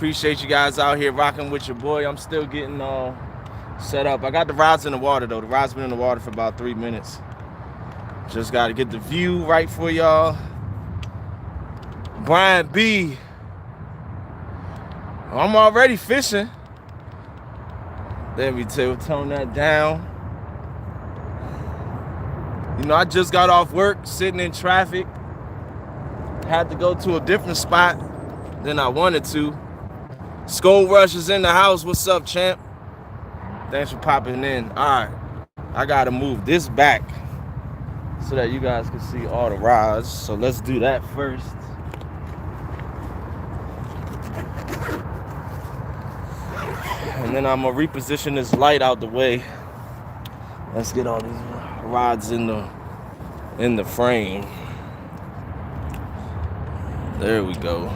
Appreciate you guys out here rocking with your boy. I'm still getting set up. I got the rods in the water though. The rods been in the water for about 3 minutes. Just got to get the view right for y'all. Brian B. I'm already fishing. Let me tone that down. You know, I just got off work, sitting in traffic. Had to go to a different spot than I wanted to. Skull Rush is in the house. What's up, champ? Thanks for popping in. All right, I gotta move this back so that you guys can see all the rods. So let's do that first. And then I'm gonna reposition this light out the way. Let's get all these rods in the frame. There we go.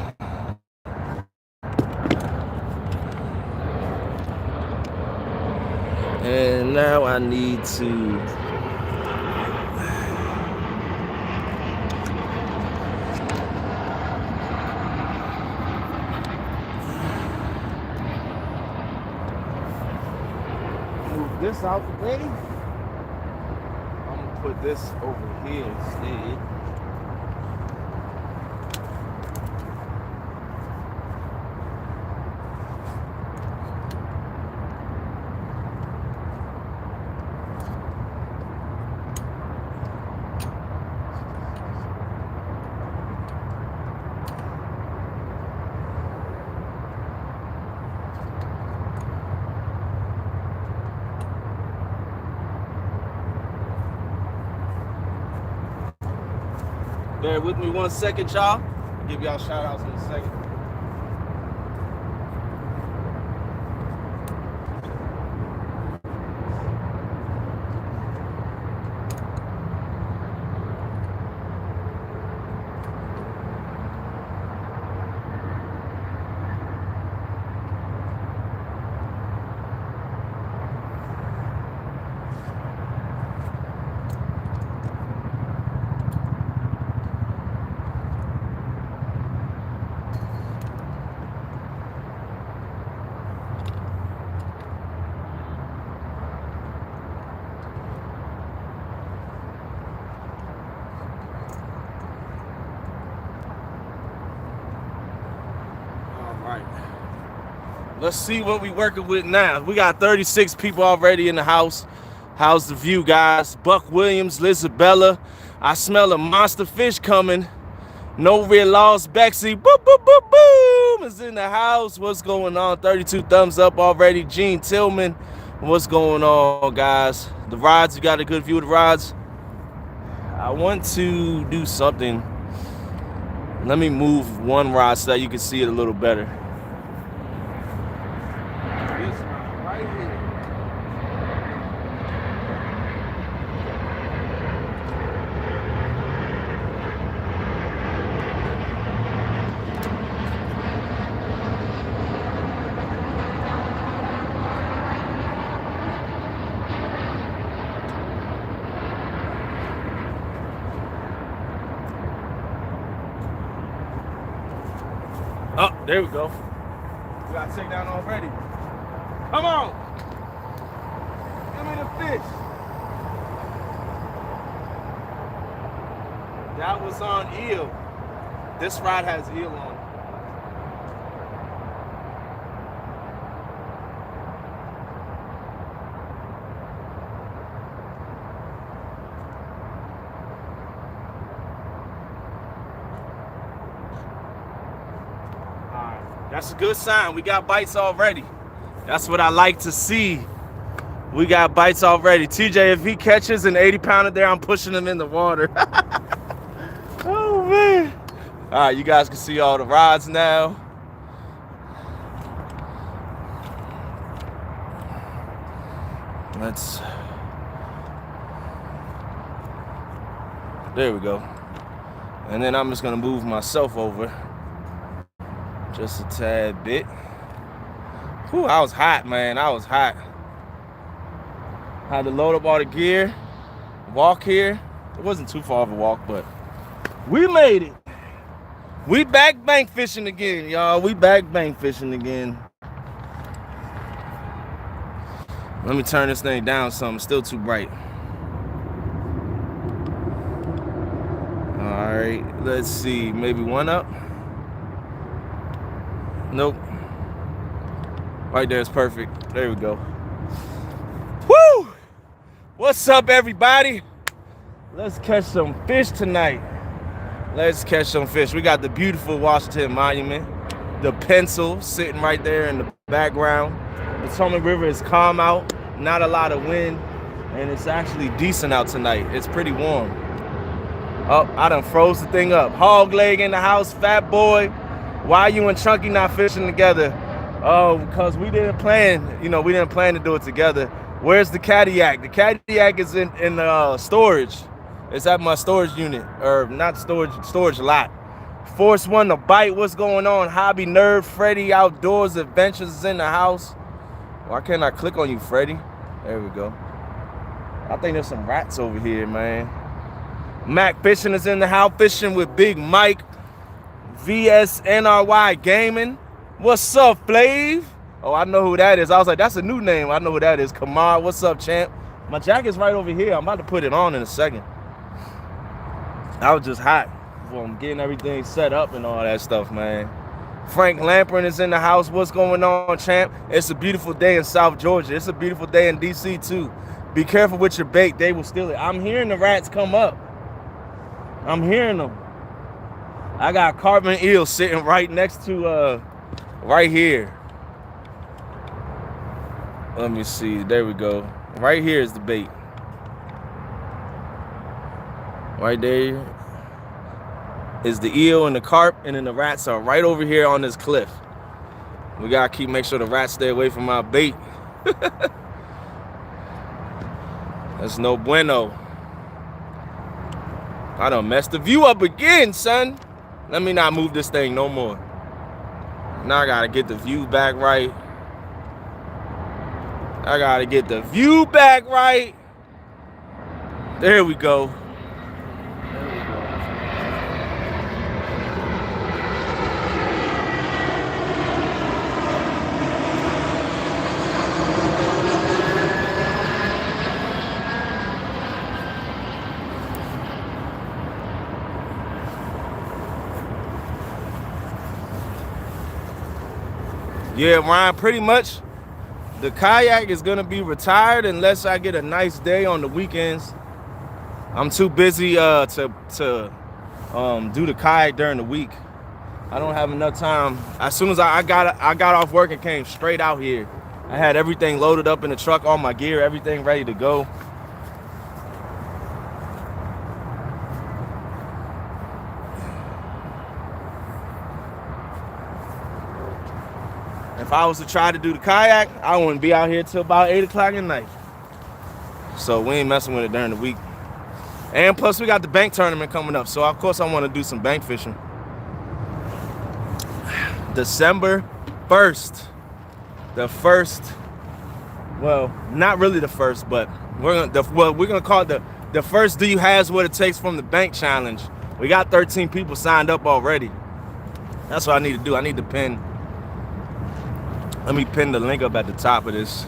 And now I need to move this out the way. I'm gonna put this over here instead. Bear with me 1 second, y'all. Give y'all shout outs in a second. Let's see what we working with now. We got 36 people already in the house. How's the view, guys? Buck Williams, Lizabella. I smell a monster fish coming. No real loss. Bexy, boom, boom, boom, boom, is in the house. What's going on? 32 thumbs up already. Gene Tillman, what's going on, guys? The rods, you got a good view of the rods? I want to do something. Let me move one rod so that you can see it a little better. Oh, there we go. We got to take down already. Come on. Give me the fish. That was on eel. This rod has eel on it. That's a good sign. We got bites already. That's what I like to see. We got bites already. TJ, if he catches an 80-pounder there, I'm pushing him in the water. Oh, man. All right, you guys can see all the rods now. There we go. And then I'm just going to move myself over. Just a tad bit. Whew, I was hot, man. I was hot. Had to load up all the gear, walk here. It wasn't too far of a walk, but we made it. We back bank fishing again, y'all. We back bank fishing again. Let me turn this thing down some. It's still too bright. All right, let's see. Maybe one up. Nope. Right there is perfect. There we go. Woo! What's up, everybody? Let's catch some fish tonight. Let's catch some fish. We got the beautiful Washington Monument. The pencil sitting right there in the background. The Potomac River is calm out. Not a lot of wind. And it's actually decent out tonight. It's pretty warm. Oh, I done froze the thing up. Hog leg in the house, fat boy. Why you and Chunky not fishing together? Oh, because we didn't plan, we didn't plan to do it together. Where's the Cadillac? The Cadillac is in storage. It's at my storage unit, or not storage lot. Force One to bite. What's going on? Hobby Nerd, Freddy Outdoors Adventures is in the house. Why can't I click on you, Freddy? There we go. I think there's some rats over here, man. Mac Fishing is in the house, fishing with Big Mike. VSNRY Gaming. What's up, Flav? Oh, I know who that is. I was like, that's a new name. I know who that is. Kamar, what's up, champ? My jacket's right over here. I'm about to put it on in a second. I was just hot from getting everything set up and all that stuff, man. Frank Lamprin is in the house. What's going on, champ? It's a beautiful day in South Georgia. It's a beautiful day in DC, too. Be careful with your bait. They will steal it. I'm hearing the rats come up. I'm hearing them. I got carbon eel sitting right next to, right here. Let me see. There we go. Right here is the bait. Right there is the eel and the carp, and then the rats are right over here on this cliff. We gotta make sure the rats stay away from our bait. That's no bueno. I done messed the view up again, son. Let me not move this thing no more. Now I gotta get the view back right. I gotta get the view back right. There we go. Yeah, Ryan, pretty much the kayak is gonna be retired unless I get a nice day on the weekends. I'm too busy to do the kayak during the week. I don't have enough time. As soon as I got off work and came straight out here, I had everything loaded up in the truck, all my gear, everything ready to go. If I was to try to do the kayak, I wouldn't be out here till about 8 o'clock at night. So we ain't messing with it during the week. And plus we got the bank tournament coming up. So of course I want to do some bank fishing. December 1st. The first, well, not really the first, but we're gonna call it the first Do You Has What It Takes from the Bank Challenge. We got 13 people signed up already. That's what I need to do. I need to pin. Let me pin the link up at the top of this.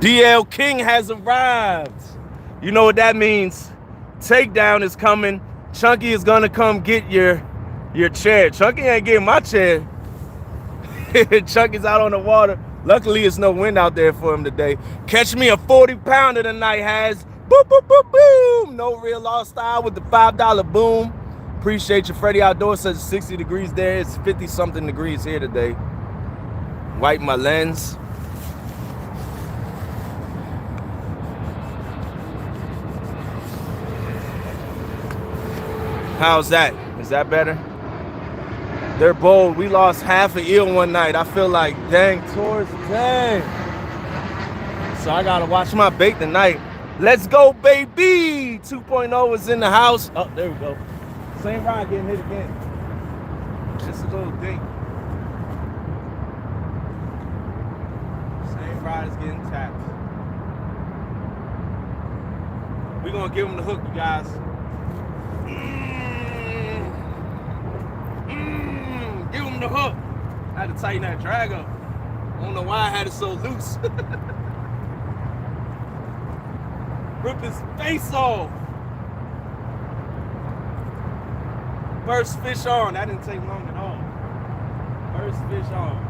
DL King has arrived. You know what that means. Takedown is coming. Chunky is gonna come get your chair. Chunky ain't getting my chair. Chunky's out on the water. Luckily, it's no wind out there for him today. Catch me a 40-pounder tonight, has. Boom, boom, boom, boom. No Real Lost Style with the $5 boom. Appreciate you, Freddy Outdoors. Says 60 degrees there. It's 50-something degrees here today. Wipe my lens. How's that? Is that better? They're bold. We lost half an eel one night. I feel like, dang, towards dang. So I gotta watch my bait tonight. Let's go, baby. 2.0 is in the house. Oh, there we go. Same rod getting hit again. Just a little dink. Same rod is getting tapped. We're gonna give him the hook, you guys. Give him the hook. I had to tighten that drag up. I don't know why I had it so loose. Rip his face off. First fish on. That didn't take long at all. First fish on.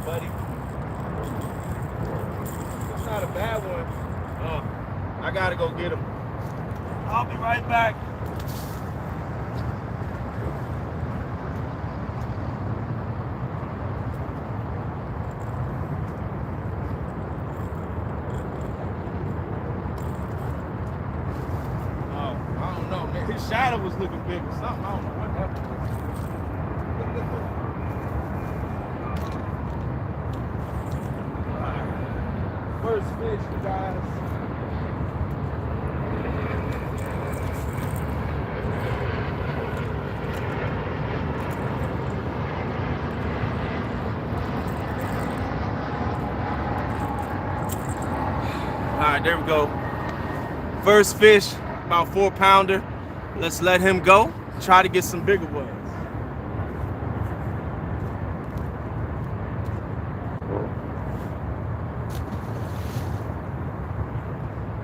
Buddy. It's not a bad one. Oh, I gotta go get him. I'll be right back. Oh, I don't know, man. His shadow was looking big or something. I don't know what happened. First fish, you guys. All right, there we go. First fish, about 4-pounder. Let's let him go. Try to get some bigger ones.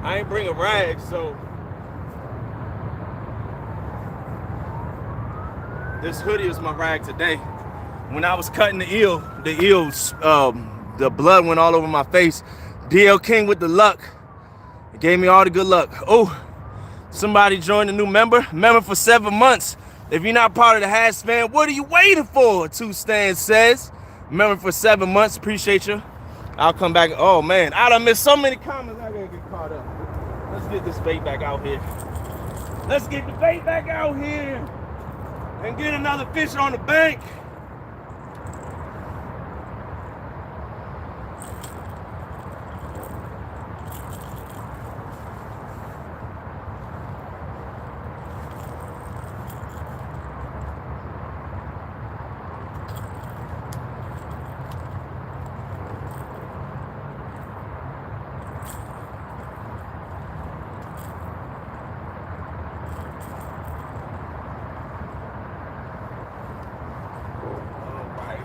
I ain't bring a rag, so this hoodie is my rag today. When I was cutting the eel, the blood went all over my face. DL King with the luck. It gave me all the good luck. Oh, somebody joined a new member for 7 months. If you're not part of the Hash Fam, what are you waiting for? Two Stan says. Member for 7 months, appreciate you. I'll come back. Oh man, I done missed so many comments. I gotta get caught up. Let's get this bait back out here. Let's get the bait back out here and get another fish on the bank.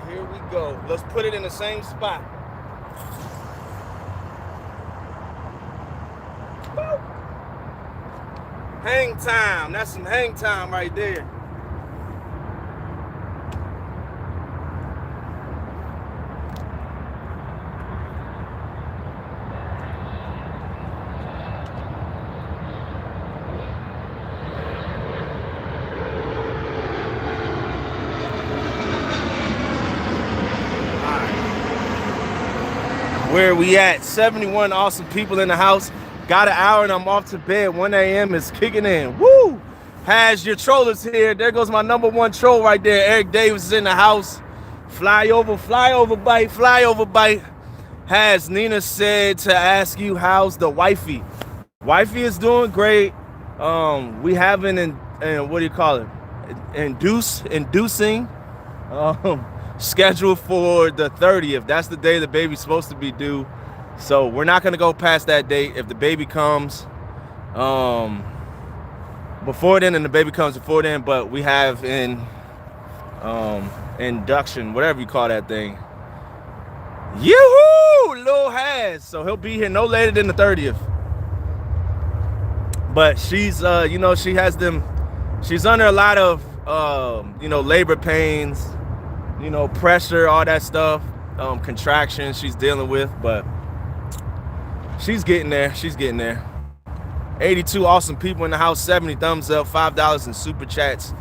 Here we go. Let's put it in the same spot. Woo! Hang time. That's some hang time right there. Where we at? 71 awesome people in the house. Got an hour and I'm off to bed. 1 a.m. is kicking in. Woo! Has your trollers here. There goes my #1 troll right there. Eric Davis is in the house. Fly over bite, fly over bite. Has Nina said to ask you how's the wifey? Wifey is doing great. We have an what do you call it? Inducing. Scheduled for the 30th. That's the day the baby's supposed to be due. So we're not gonna go past that date. If the baby comes before then and the baby comes before then, but we have induction, whatever you call that thing. Yoo-hoo! Lil Has. So he'll be here no later than the 30th. But she's she has them, she's under a lot of labor pains, pressure, all that stuff, contractions she's dealing with, but she's getting there. 82 awesome people in the house, 70 thumbs up, $5 in super chats.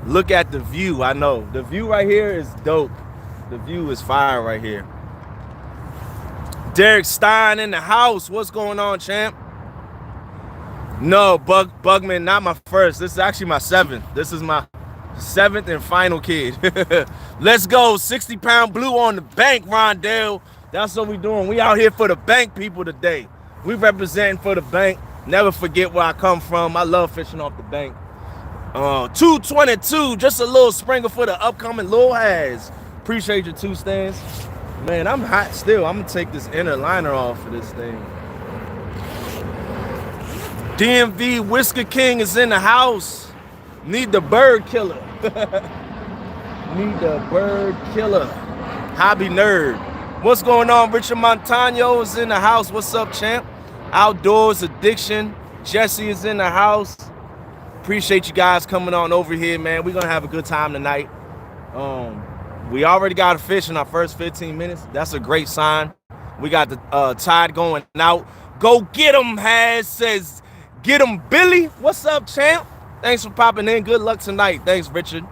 Look at the view. I know the view right here is dope. The view is fire right here. Derek Stein in the house. What's going on, champ? No, Bugman, not my first. This is actually my 7th. This is my 7th and final kid. Let's go. 60-pound blue on the bank, Rondell. That's what we doing. We out here for the bank people today. We representing for the bank. Never forget where I come from. I love fishing off the bank. 222, just a little sprinkle for the upcoming Lil Has. Appreciate your 2 stands. Man, I'm hot still. I'm gonna take this inner liner off of this thing. DMV Whisker King is in the house. Need the bird killer. Need the bird killer. Hobby nerd. What's going on? Richard Montano is in the house. What's up, champ? Outdoors Addiction. Jesse is in the house. Appreciate you guys coming on over here, man. We're gonna have a good time tonight. We already got a fish in our first 15 minutes. That's a great sign. We got the tide going out. Go get him, Has says. Get him, Billy. What's up, champ? Thanks for popping in. Good luck tonight. Thanks, Richard.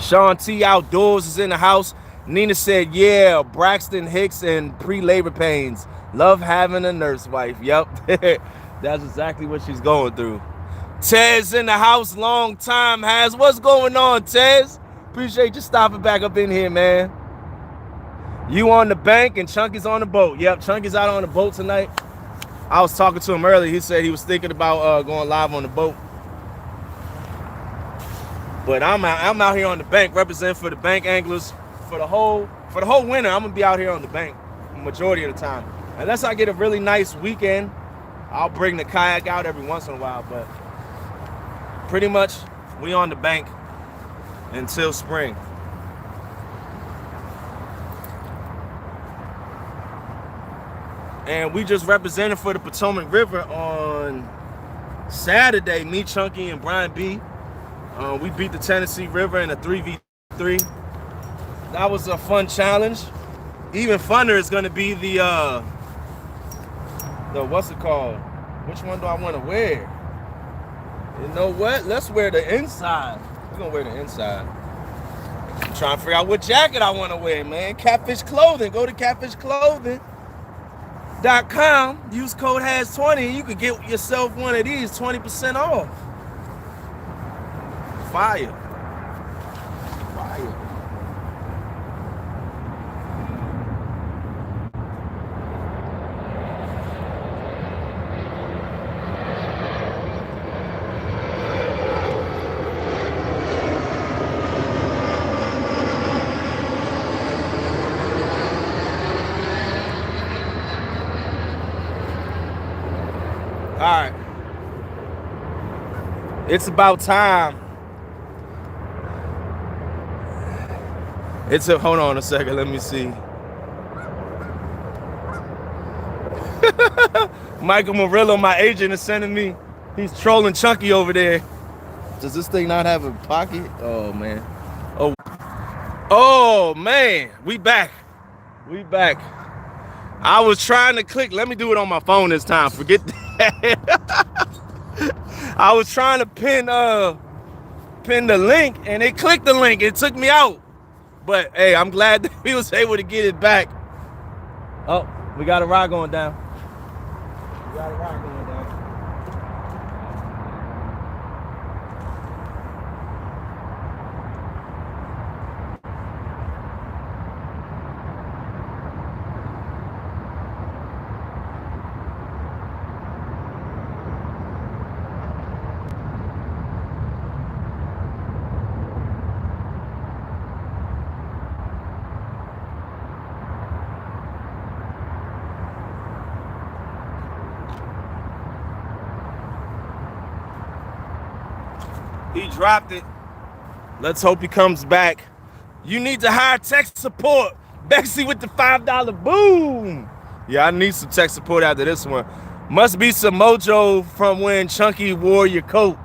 Sean T Outdoors is in the house. Nina said, yeah, Braxton Hicks and pre-labor pains. Love having a nurse wife. Yep. That's exactly what she's going through. Tez in the house. Long time, Has. What's going on, Tez? Appreciate you stopping back up in here, man. You on the bank and Chunky's on the boat. Yep, Chunky's out on the boat tonight. I was talking to him earlier. He said he was thinking about going live on the boat. But I'm out here on the bank representing for the bank anglers for the whole winter. I'm gonna be out here on the bank the majority of the time. Unless I get a really nice weekend, I'll bring the kayak out every once in a while. But pretty much we on the bank until spring. And we just represented for the Potomac River on Saturday, me, Chunky, and Brian B. We beat the Tennessee River in a 3v3. That was a fun challenge. Even funner is going to be the what's it called? Which one do I want to wear? You know what? Let's wear the inside. We're going to wear the inside. I'm trying to figure out what jacket I want to wear, man. Catfish Clothing. Go to catfishclothing.com. Use code HAS20 and you could get yourself one of these 20% off. Fire. Fire. All right. It's about time. Hold on a second, let me see. Michael Murillo, my agent, is sending me. He's trolling Chunky over there. Does this thing not have a pocket? Oh, man. Oh, man. We back. I was trying to click. Let me do it on my phone this time. Forget that. I was trying to pin the link, and it clicked the link. It took me out. But, hey, I'm glad that we was able to get it back. Oh, we got a ride going down. He dropped it. Let's hope he comes back. You need to hire tech support. Bexy with the $5 boom. Yeah, I need some tech support after this one. Must be some mojo from when Chunky wore your coat.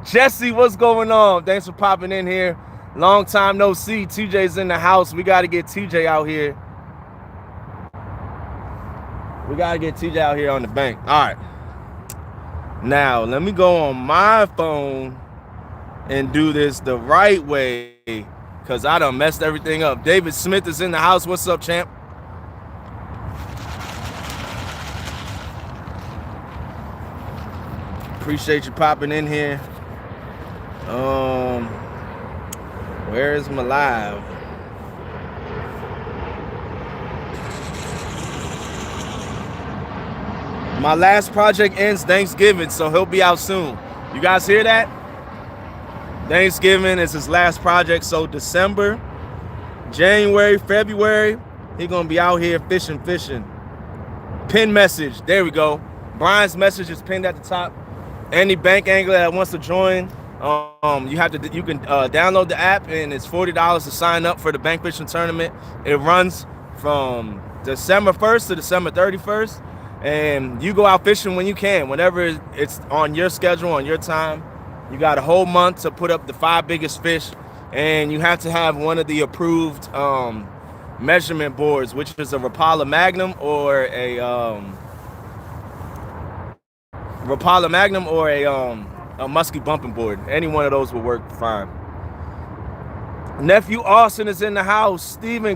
Jesse, what's going on? Thanks for popping in here. Long time no see. TJ's in the house. We got to get TJ out here. We got to get TJ out here on the bank. All right. Now, let me go on my phone and do this the right way, because I done messed everything up. David Smith is in the house. What's up, champ? Appreciate you popping in here. Where is my live? My last project ends Thanksgiving, so he'll be out soon. You guys hear that? Thanksgiving is his last project, so December, January, February, he gonna be out here fishing. Pin message, there we go. Brian's message is pinned at the top. Any bank angler that wants to join, you can download the app, and it's $40 to sign up for the bank fishing tournament. It runs from December 1st to December 31st, and you go out fishing when you can, whenever it's on your schedule, on your time. You got a whole month to put up the 5 biggest fish, and you have to have one of the approved measurement boards, which is a Rapala Magnum or a musky bumping board. Any one of those will work fine. Nephew Austin is in the house. Stephen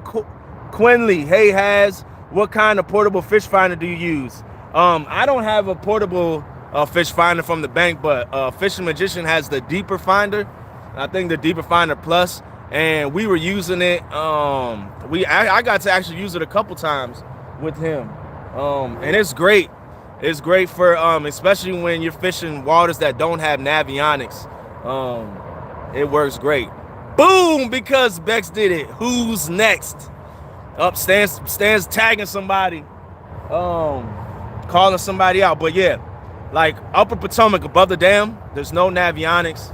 Quinley, hey Haz, what kind of portable fish finder do you use? I don't have a portable fish finder from the bank, but Fishing Magician has the deeper finder. I think the deeper finder plus, and we were using it. I got to actually use it a couple times with him, and it's great. It's great for especially when you're fishing waters that don't have navionics. It works great. Boom! Because Bex did it. Who's next? Up stands tagging somebody, calling somebody out. But yeah, like Upper Potomac above the dam, there's no navionics,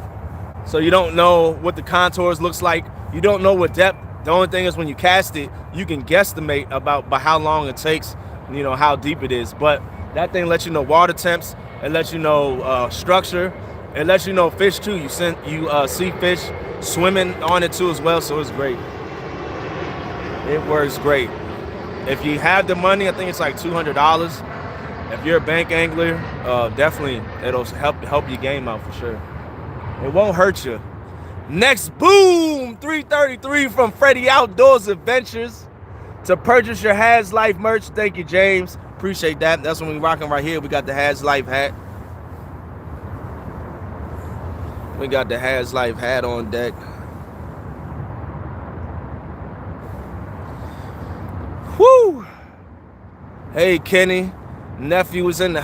so you don't know what the contours looks like. You don't know what depth. The only thing is when you cast it, you can guesstimate about by how long it takes, you know, how deep it is. But that thing lets you know water temps. It lets you know structure. It lets you know fish too. You see fish swimming on it too as well. So it's great. It works great. If you have the money, I think it's like $200. If you're a bank angler, definitely it'll help your game out for sure. It won't hurt you. Next, boom, 333 from Freddy Outdoors Adventures to purchase your Has Life merch. Thank you, James. Appreciate that. That's what we're rocking right here. We got the Has Life hat. We got the Has Life hat on deck. Woo! Hey, Kenny. Nephew was in the...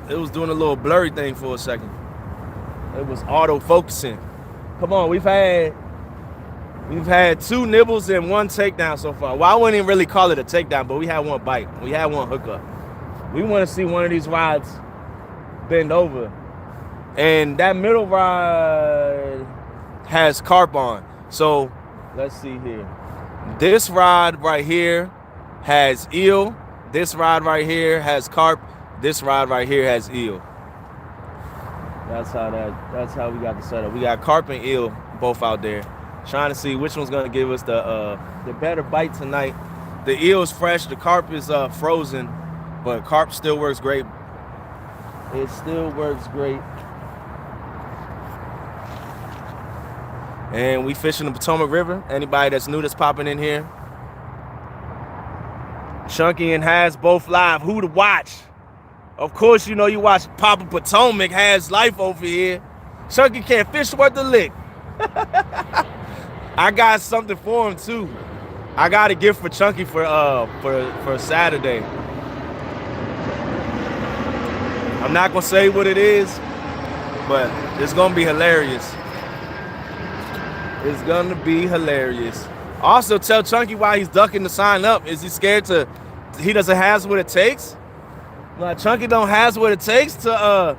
It was doing a little blurry thing for a second. It was auto-focusing. Come on, we've had 2 nibbles and 1 takedown so far. Well, I wouldn't even really call it a takedown, but we had 1 bite. We had 1 hookup. We want to see one of these rods bend over. And that middle rod has carp on. So let's see here. This rod right here has eel. This rod right here has carp. This rod right here has eel. That's how we got the setup. We got carp and eel both out there. Trying to see which one's gonna give us the better bite tonight. The eel is fresh, the carp is frozen, but carp still works great. It still works great. And we fishing the Potomac River. Anybody that's new that's popping in here. Chunky and Has both live. Who to watch? Of course, you know you watch Papa Potomac Has Life over here. Chunky can't fish worth a lick. I got something for him too. I got a gift for Chunky for Saturday. I'm not gonna say what it is, but it's gonna be hilarious. It's gonna be hilarious. Also, tell Chunky why he's ducking to sign up. Is he scared he doesn't have what it takes? Like Chunky don't has what it takes to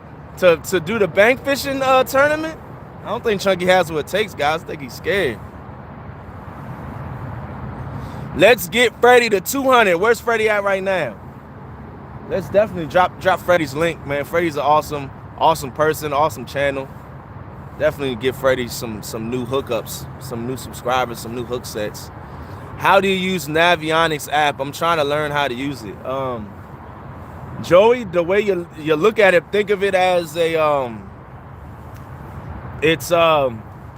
do the bank fishing tournament? I don't think Chunky has what it takes, guys. I think he's scared. Let's get Freddie to 200. Where's Freddie at right now? Let's definitely drop Freddie's link, man. Freddie's an awesome person, awesome channel. Definitely give Freddie some new hookups, some new subscribers, some new hook sets. How do you use Navionics app? I'm trying to learn how to use it. Joey, the way you look at it, think of it as a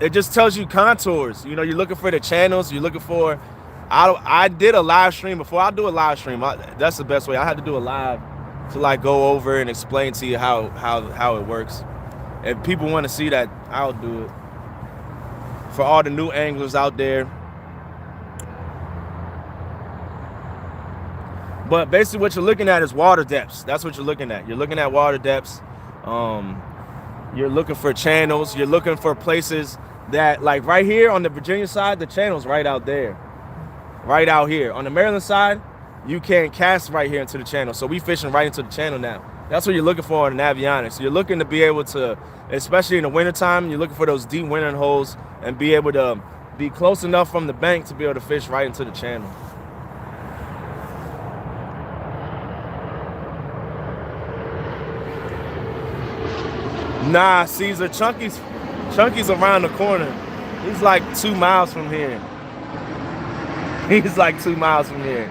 it just tells you contours. You know, you're looking for the channels. You're looking for. I did a live stream before. I'll do a live stream. That's the best way. I had to do a live to like go over and explain to you how it works. If people want to see that, I'll do it. For all the new anglers out there. But basically what you're looking at is water depths. That's what you're looking at. You're looking at water depths. You're looking for channels. You're looking for places that, like right here on the Virginia side, the channel's right out there. Right out here. On the Maryland side, you can't cast right here into the channel. So we fishing right into the channel now. That's what you're looking for in an avionics. You're looking to be able to, especially in the wintertime, you're looking for those deep wintering holes and be able to be close enough from the bank to be able to fish right into the channel. Nah, Caesar, Chunky's around the corner. He's like 2 miles from here. He's like 2 miles from here.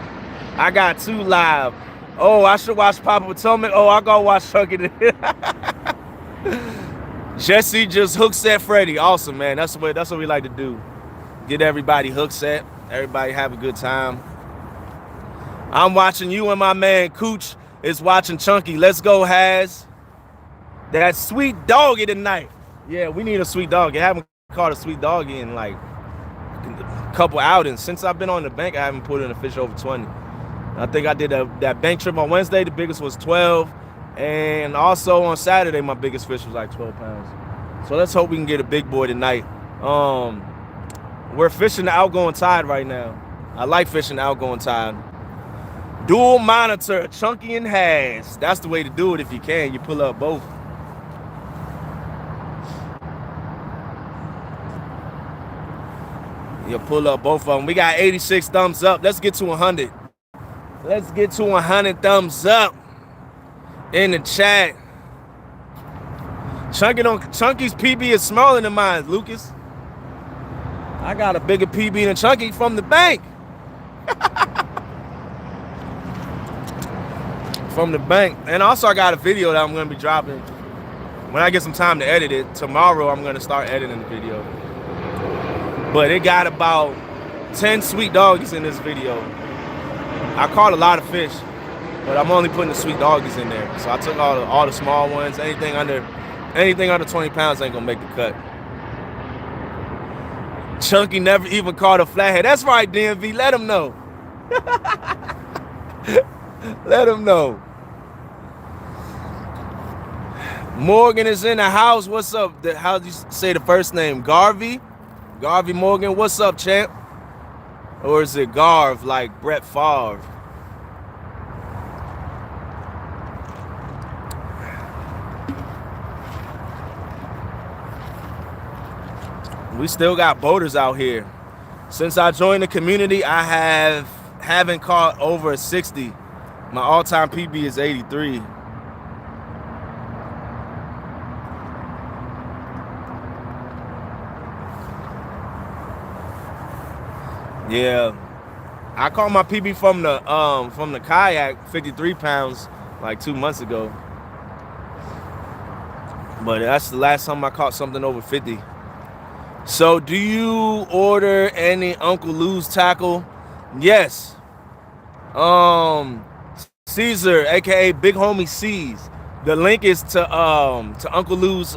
I got 2 live. Oh, I should watch Papa Potomac. Oh, I gotta watch Chunky. Jesse just hook set Freddie. Awesome, man. That's what we like to do. Get everybody hook set. Everybody have a good time. I'm watching you and my man Cooch is watching Chunky. Let's go, Haz. That sweet doggy tonight. Yeah, we need a sweet doggy. I haven't caught a sweet doggy in like a couple outings. Since I've been on the bank, I haven't put in a fish over 20. I think I did that bank trip on Wednesday. The biggest was 12. And also on Saturday, my biggest fish was like 12 pounds. So let's hope we can get a big boy tonight. We're fishing the outgoing tide right now. I like fishing the outgoing tide. Dual monitor, Chunky and Haz. That's the way to do it if you can. You pull up both. You pull up both of them. We got 86 thumbs up. Let's get to 100. Let's get to 100 thumbs up in the chat. Chunky's PB is smaller than mine, Lucas. I got a bigger PB than Chunky from the bank. From the bank. And also I got a video that I'm going to be dropping when I get some time to edit it. Tomorrow I'm going to start editing the video. But it got about 10 sweet doggies in this video. I caught a lot of fish, but I'm only putting the sweet doggies in there. So I took all the small ones. Anything under 20 pounds ain't gonna make the cut. Chunky never even caught a flathead. That's right, DMV. Let him know. Let him know. Morgan is in the house. What's up? How do you say the first name? Garvey? Garvey Morgan, what's up, champ? Or is it Garv, like Brett Favre? We still got boaters out here. Since I joined the community, I haven't caught over 60. My all-time PB is 83. Yeah, I caught my PB from the kayak, 53 pounds, like 2 months ago. But that's the last time I caught something over 50. So, do you order any Uncle Lou's tackle? Yes. Caesar, aka Big Homie C's. The link is to Uncle Lou's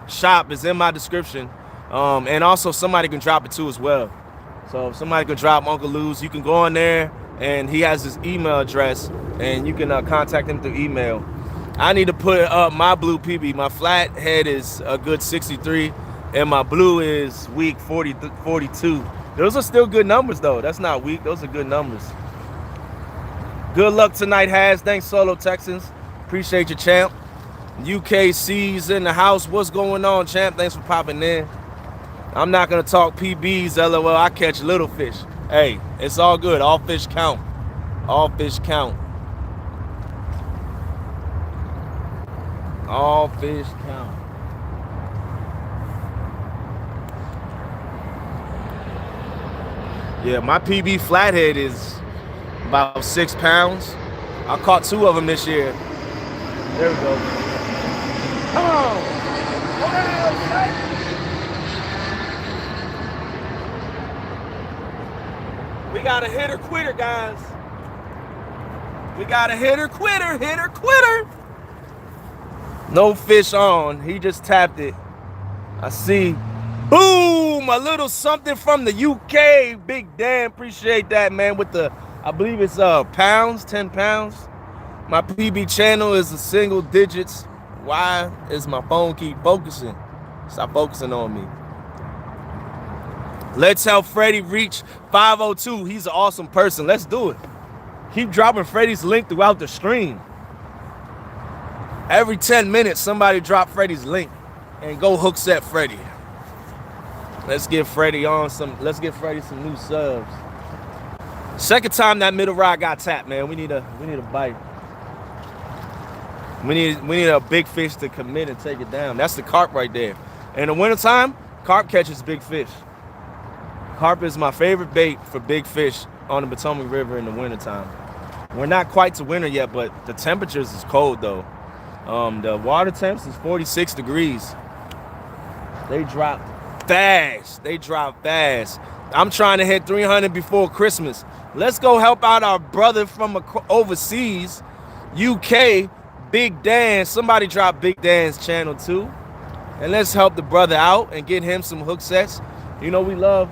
shop is in my description. And also somebody can drop it too as well. So if somebody could drop Uncle Lou's, you can go on there and he has his email address and you can contact him through email. I need to put up my blue PB. My flathead is a good 63 and my blue is weak 42. Those are still good numbers though. That's not weak. Those are good numbers. Good luck tonight, Haz. Thanks, Solo Texans. Appreciate you, champ. UKC's in the house. What's going on, champ? Thanks for popping in. I'm not going to talk PBs, LOL. I catch little fish. Hey, it's all good. All fish count. All fish count. All fish count. Yeah, my PB flathead is about 6 pounds. I caught 2 of them this year. There we go. Come on. We got a hitter quitter, guys. We got a hitter quitter, hitter quitter. No fish on. He just tapped it. I see. Boom! A little something from the UK. Big Dan. Appreciate that, man. With the, I believe it's pounds, 10 pounds. My PB channel is a single digits. Why is my phone keep focusing? Stop focusing on me. Let's help Freddie reach 502. He's an awesome person. Let's do it. Keep dropping Freddie's link throughout the stream. Every 10 minutes, somebody drop Freddie's link and go hook set Freddie. Let's get Freddie on some. Let's get Freddie some new subs. Second time that middle rod got tapped, man. We need a bite. We need a big fish to commit and take it down. That's the carp right there. In the wintertime, carp catches big fish. Carp is my favorite bait for big fish on the Potomac River in the wintertime. We're not quite to winter yet, but the temperatures is cold though. The water temps is 46 degrees. They drop fast. They drop fast. I'm trying to hit 300 before Christmas. Let's go help out our brother from overseas, UK, Big Dan. Somebody drop Big Dan's channel too. And let's help the brother out and get him some hook sets. You know, we love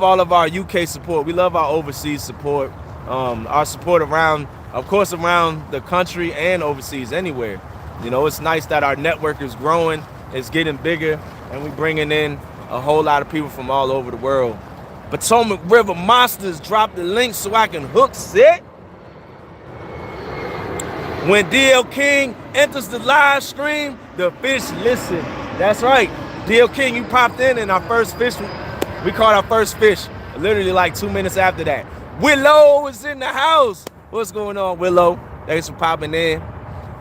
all of our UK support. We love our overseas support. Our support around, of course, around the country and overseas, anywhere. You know, it's nice that our network is growing, it's getting bigger, and we're bringing in a whole lot of people from all over the world. Potomac River Monsters, drop the link so I can hook set. When DL King enters the live stream, the fish listen. That's right. DL King, you popped in our first fish, we caught our first fish literally like 2 minutes after that. Willow is in the house. What's going on, Willow? Thanks for popping in.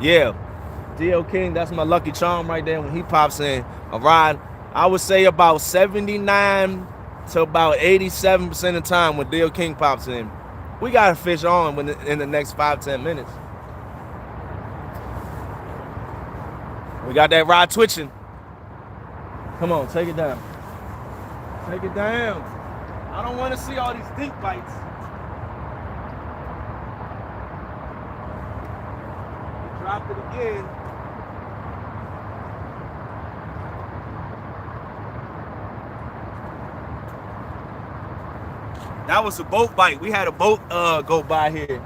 Yeah, DL King, that's my lucky charm right there. When he pops in, a ride, I would say about 79 to about 87% of the time when DL King pops in, we got a fish on in the next 5-10 minutes. We got that rod twitching. Come on, take it down. Take it down. I don't want to see all these deep bites. Dropped it again. That was a boat bite. We had a boat go by here.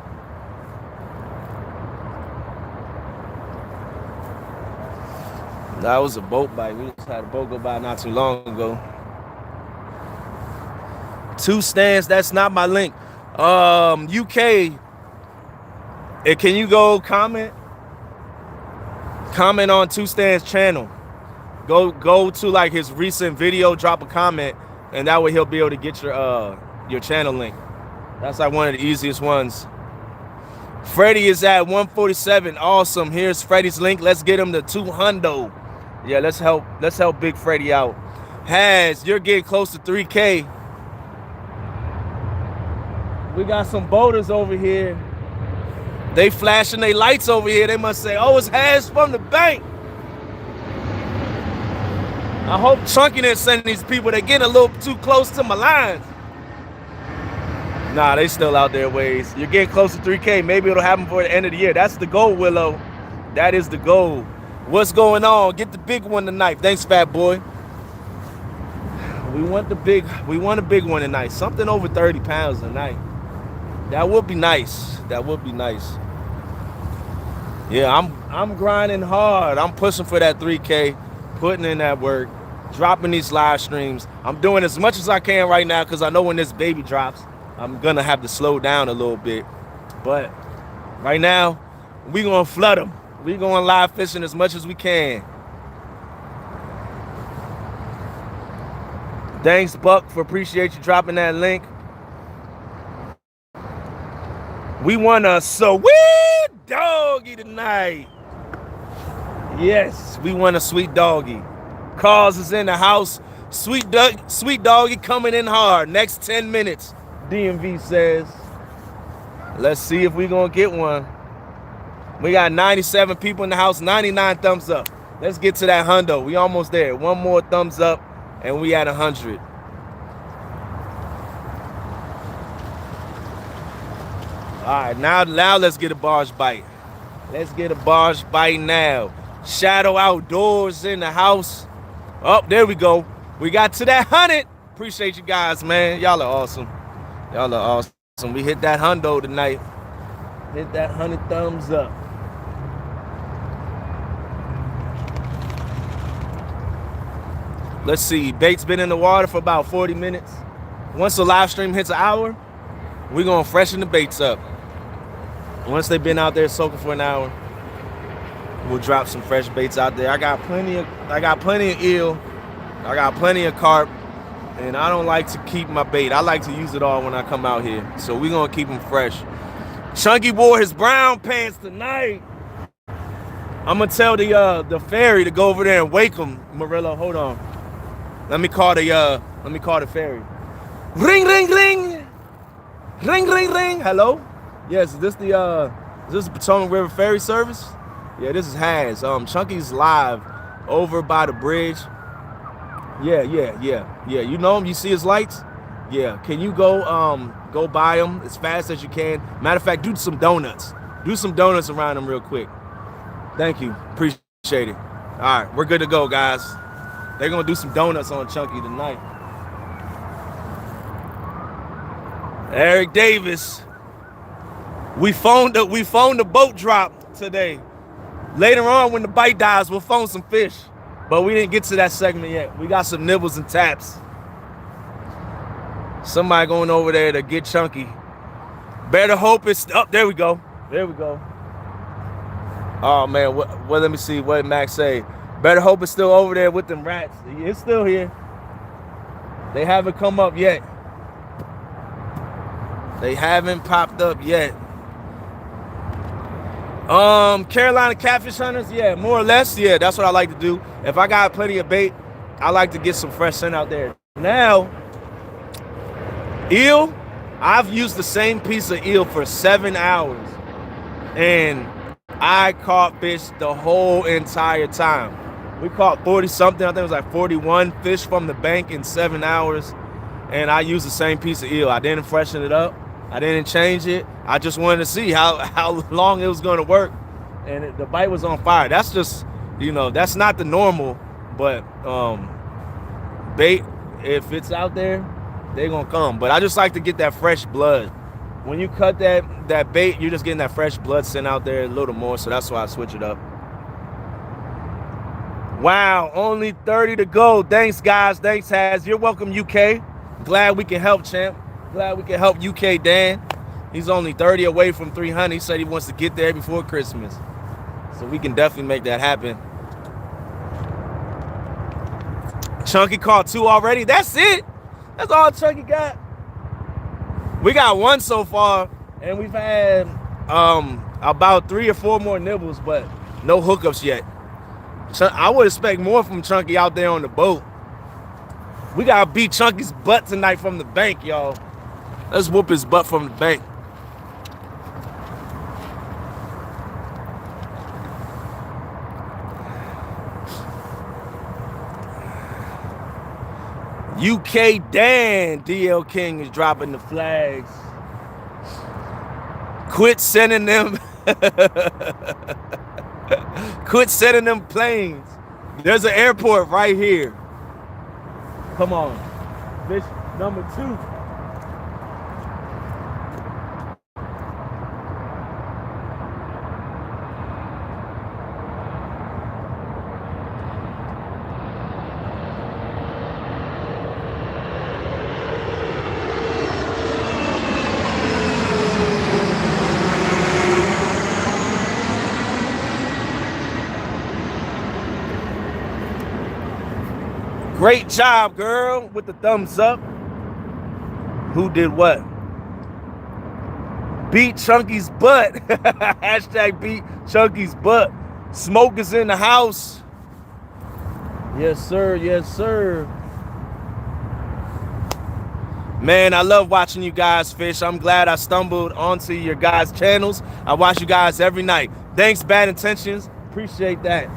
That was a boat bite. We just had a boat go by not too long ago. 2 stands, that's not my link. UK, can you go comment on 2 stands channel? Go to like his recent video, drop a comment, and that way he'll be able to get your channel link. That's like one of the easiest ones. Freddie is at 147. Awesome. Here's Freddie's link. Let's get him to 200. Yeah, let's help Big Freddie out. You're getting close to 3K. We got some boaters over here. They flashing their lights over here. They must say, oh, it's Has from the bank. I hope Chunky didn't send these people. They're getting a little too close to my lines. Nah, they still out there ways. You're getting close to 3K. Maybe it'll happen before the end of the year. That's the goal, Willow. That is the goal. What's going on? Get the big one tonight. Thanks, fat boy. We want a big one tonight. Something over 30 pounds tonight. That would be nice. That would be nice. Yeah, I'm grinding hard. I'm pushing for that 3K, putting in that work, dropping these live streams. I'm doing as much as I can right now because I know when this baby drops, I'm gonna have to slow down a little bit. But right now, we gonna flood them. We going live fishing as much as we can. Thanks, Buck, for appreciate you dropping that link. We want a sweet doggy tonight. Yes, we want a sweet doggy. Carls is in the house. Sweet doggy coming in hard. Next 10 minutes, DMV says. Let's see if we gonna get one. We got 97 people in the house, 99 thumbs up. Let's get to that hundo. We almost there. One more thumbs up, and we at 100. All right, now let's get a barge bite. Let's get a barge bite now. Shadow Outdoors in the house. Oh, there we go. We got to that 100. Appreciate you guys, man. Y'all are awesome. Y'all are awesome. We hit that hundo tonight. Hit that 100 thumbs up. Let's see. Bait's been in the water for about 40 minutes. Once the live stream hits an hour, we're going to freshen the baits up. Once they've been out there soaking for an hour, we'll drop some fresh baits out there. I got plenty of eel. I got plenty of carp. And I don't like to keep my bait. I like to use it all when I come out here. So we're going to keep them fresh. Chunky wore his brown pants tonight. I'm going to tell the ferry to go over there and wake him. Murillo, hold on. Let me call the ferry. Ring, ring, ring. Ring, ring, ring. Hello? Yes, is this the Potomac River Ferry Service? Yeah, this is Haz. Chunky's live over by the bridge. Yeah. You know him? You see his lights? Yeah. Can you go buy him as fast as you can? Matter of fact, do some donuts. Do some donuts around him real quick. Thank you. Appreciate it. All right, we're good to go, guys. They're gonna do some donuts on Chunky tonight. Eric Davis. We phoned the boat drop today. Later on, when the bite dies, we'll phone some fish. But we didn't get to that segment yet. We got some nibbles and taps. Somebody going over there to get Chunky. Better hope it's up. There we go. There we go. Oh man, what let me see what Max say. Better hope it's still over there with them rats. It's still here. They haven't come up yet. They haven't popped up yet. Carolina catfish hunters, yeah, more or less, yeah, that's what I like to do. If I got plenty of bait, I like to get some fresh scent out there. Now, eel, I've used the same piece of eel for 7 hours, and I caught fish the whole entire time. We caught 40 something, I think it was like 41 fish from the bank in 7 hours, and I used the same piece of eel. I didn't freshen it up. I didn't change it. I just wanted to see how long it was going to work. And the bite was on fire. That's just, that's not the normal. But bait, if it's out there, they're going to come. But I just like to get that fresh blood. When you cut that bait, you're just getting that fresh blood sent out there a little more. So that's why I switch it up. Wow, only 30 to go. Thanks, guys. Thanks, Haz. You're welcome, UK. Glad we can help, champ. Glad we can help UK Dan. He's only 30 away from 300. He said he wants to get there before Christmas. So we can definitely make that happen. Chunky caught 2 already. That's it. That's all Chunky got. We got 1 so far, and we've had about 3 or 4 more nibbles, but no hookups yet. I would expect more from Chunky out there on the boat. We gotta beat Chunky's butt tonight from the bank, y'all. Let's whoop his butt from the bank. UK Dan, DL King is dropping the flags. Quit sending them. Quit sending them planes. There's an airport right here. Come on. Fish number 2. Great job, girl, with the thumbs up. Who did what? Beat Chunky's butt. Hashtag beat Chunky's butt. Smoke is in the house. Yes, sir. Yes, sir. Man, I love watching you guys fish. I'm glad I stumbled onto your guys' channels. I watch you guys every night. Thanks, Bad Intentions. Appreciate that.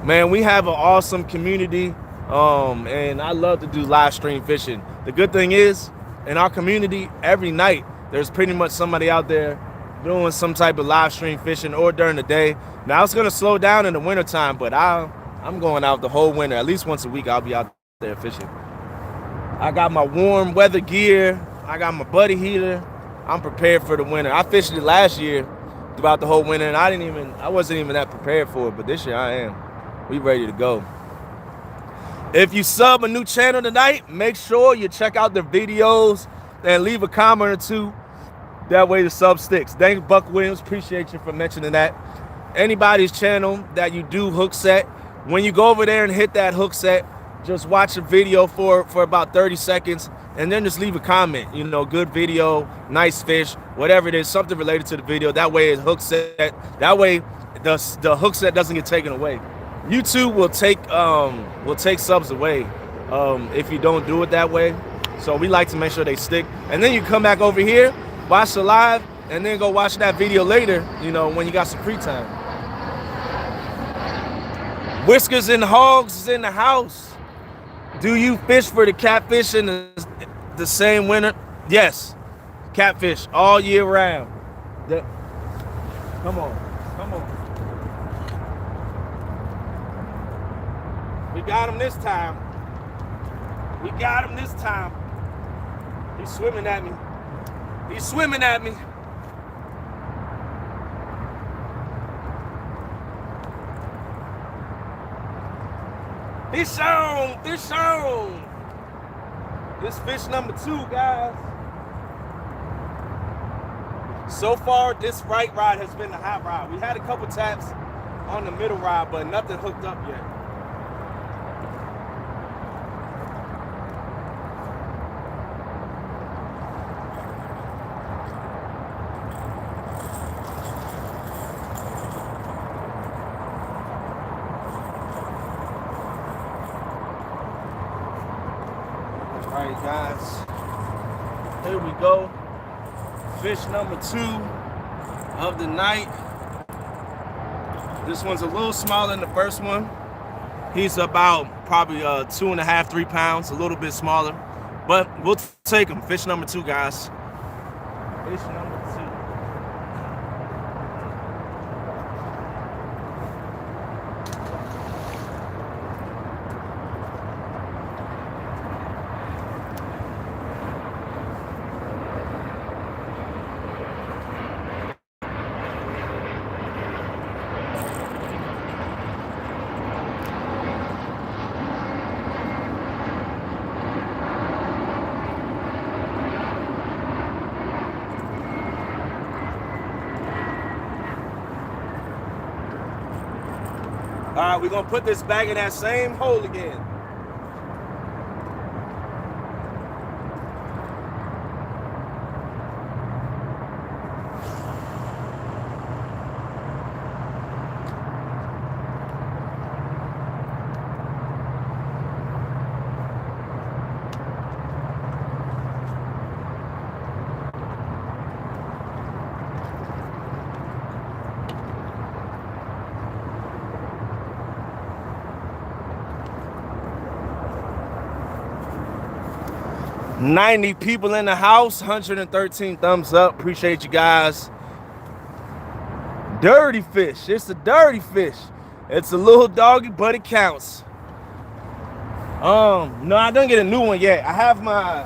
Man, we have an awesome community. And I love to do live stream fishing. The good thing is, in our community, every night, there's pretty much somebody out there doing some type of live stream fishing or during the day. Now it's gonna slow down in the wintertime, but I'm going out the whole winter. At least once a week I'll be out there fishing. I got my warm weather gear. I got my buddy heater. I'm prepared for the winter. I fished it last year throughout the whole winter, and I wasn't even that prepared for it, but this year I am. We ready to go. If you sub a new channel tonight, make sure you check out the videos and leave a comment or two. That way the sub sticks. Thanks, Buck Williams. Appreciate you for mentioning that. Anybody's channel that you do hook set, when you go over there and hit that hook set, just watch a video for about 30 seconds and then just leave a comment. You know, good video, nice fish, whatever it is, something related to the video. That way it's hook set. That way the hook set doesn't get taken away. YouTube will take subs away if you don't do it that way. So we like to make sure they stick. And then you come back over here, watch the live, and then go watch that video later, you know, when you got some free time. Whiskers and Hogs is in the house. Do you fish for the catfish in the same winter? Yes. Catfish all year round. Come on. We got him this time. He's swimming at me. Fish on. This fish number 2, guys. So far, this right rod has been the hot rod. We had a couple taps on the middle rod, but nothing hooked up yet. All right, guys, here we go. Fish number 2 of the night. This one's a little smaller than the first one. He's about probably 2.5, 3 pounds, a little bit smaller, but we'll take him. Fish number 2, guys. Fish number 2. All right, we're gonna put this back in that same hole again. $90 people in the house, 113 thumbs up. Appreciate you guys. Dirty fish. It's a dirty fish. It's a little doggy, but it counts. No, I didn't get a new one yet. I have my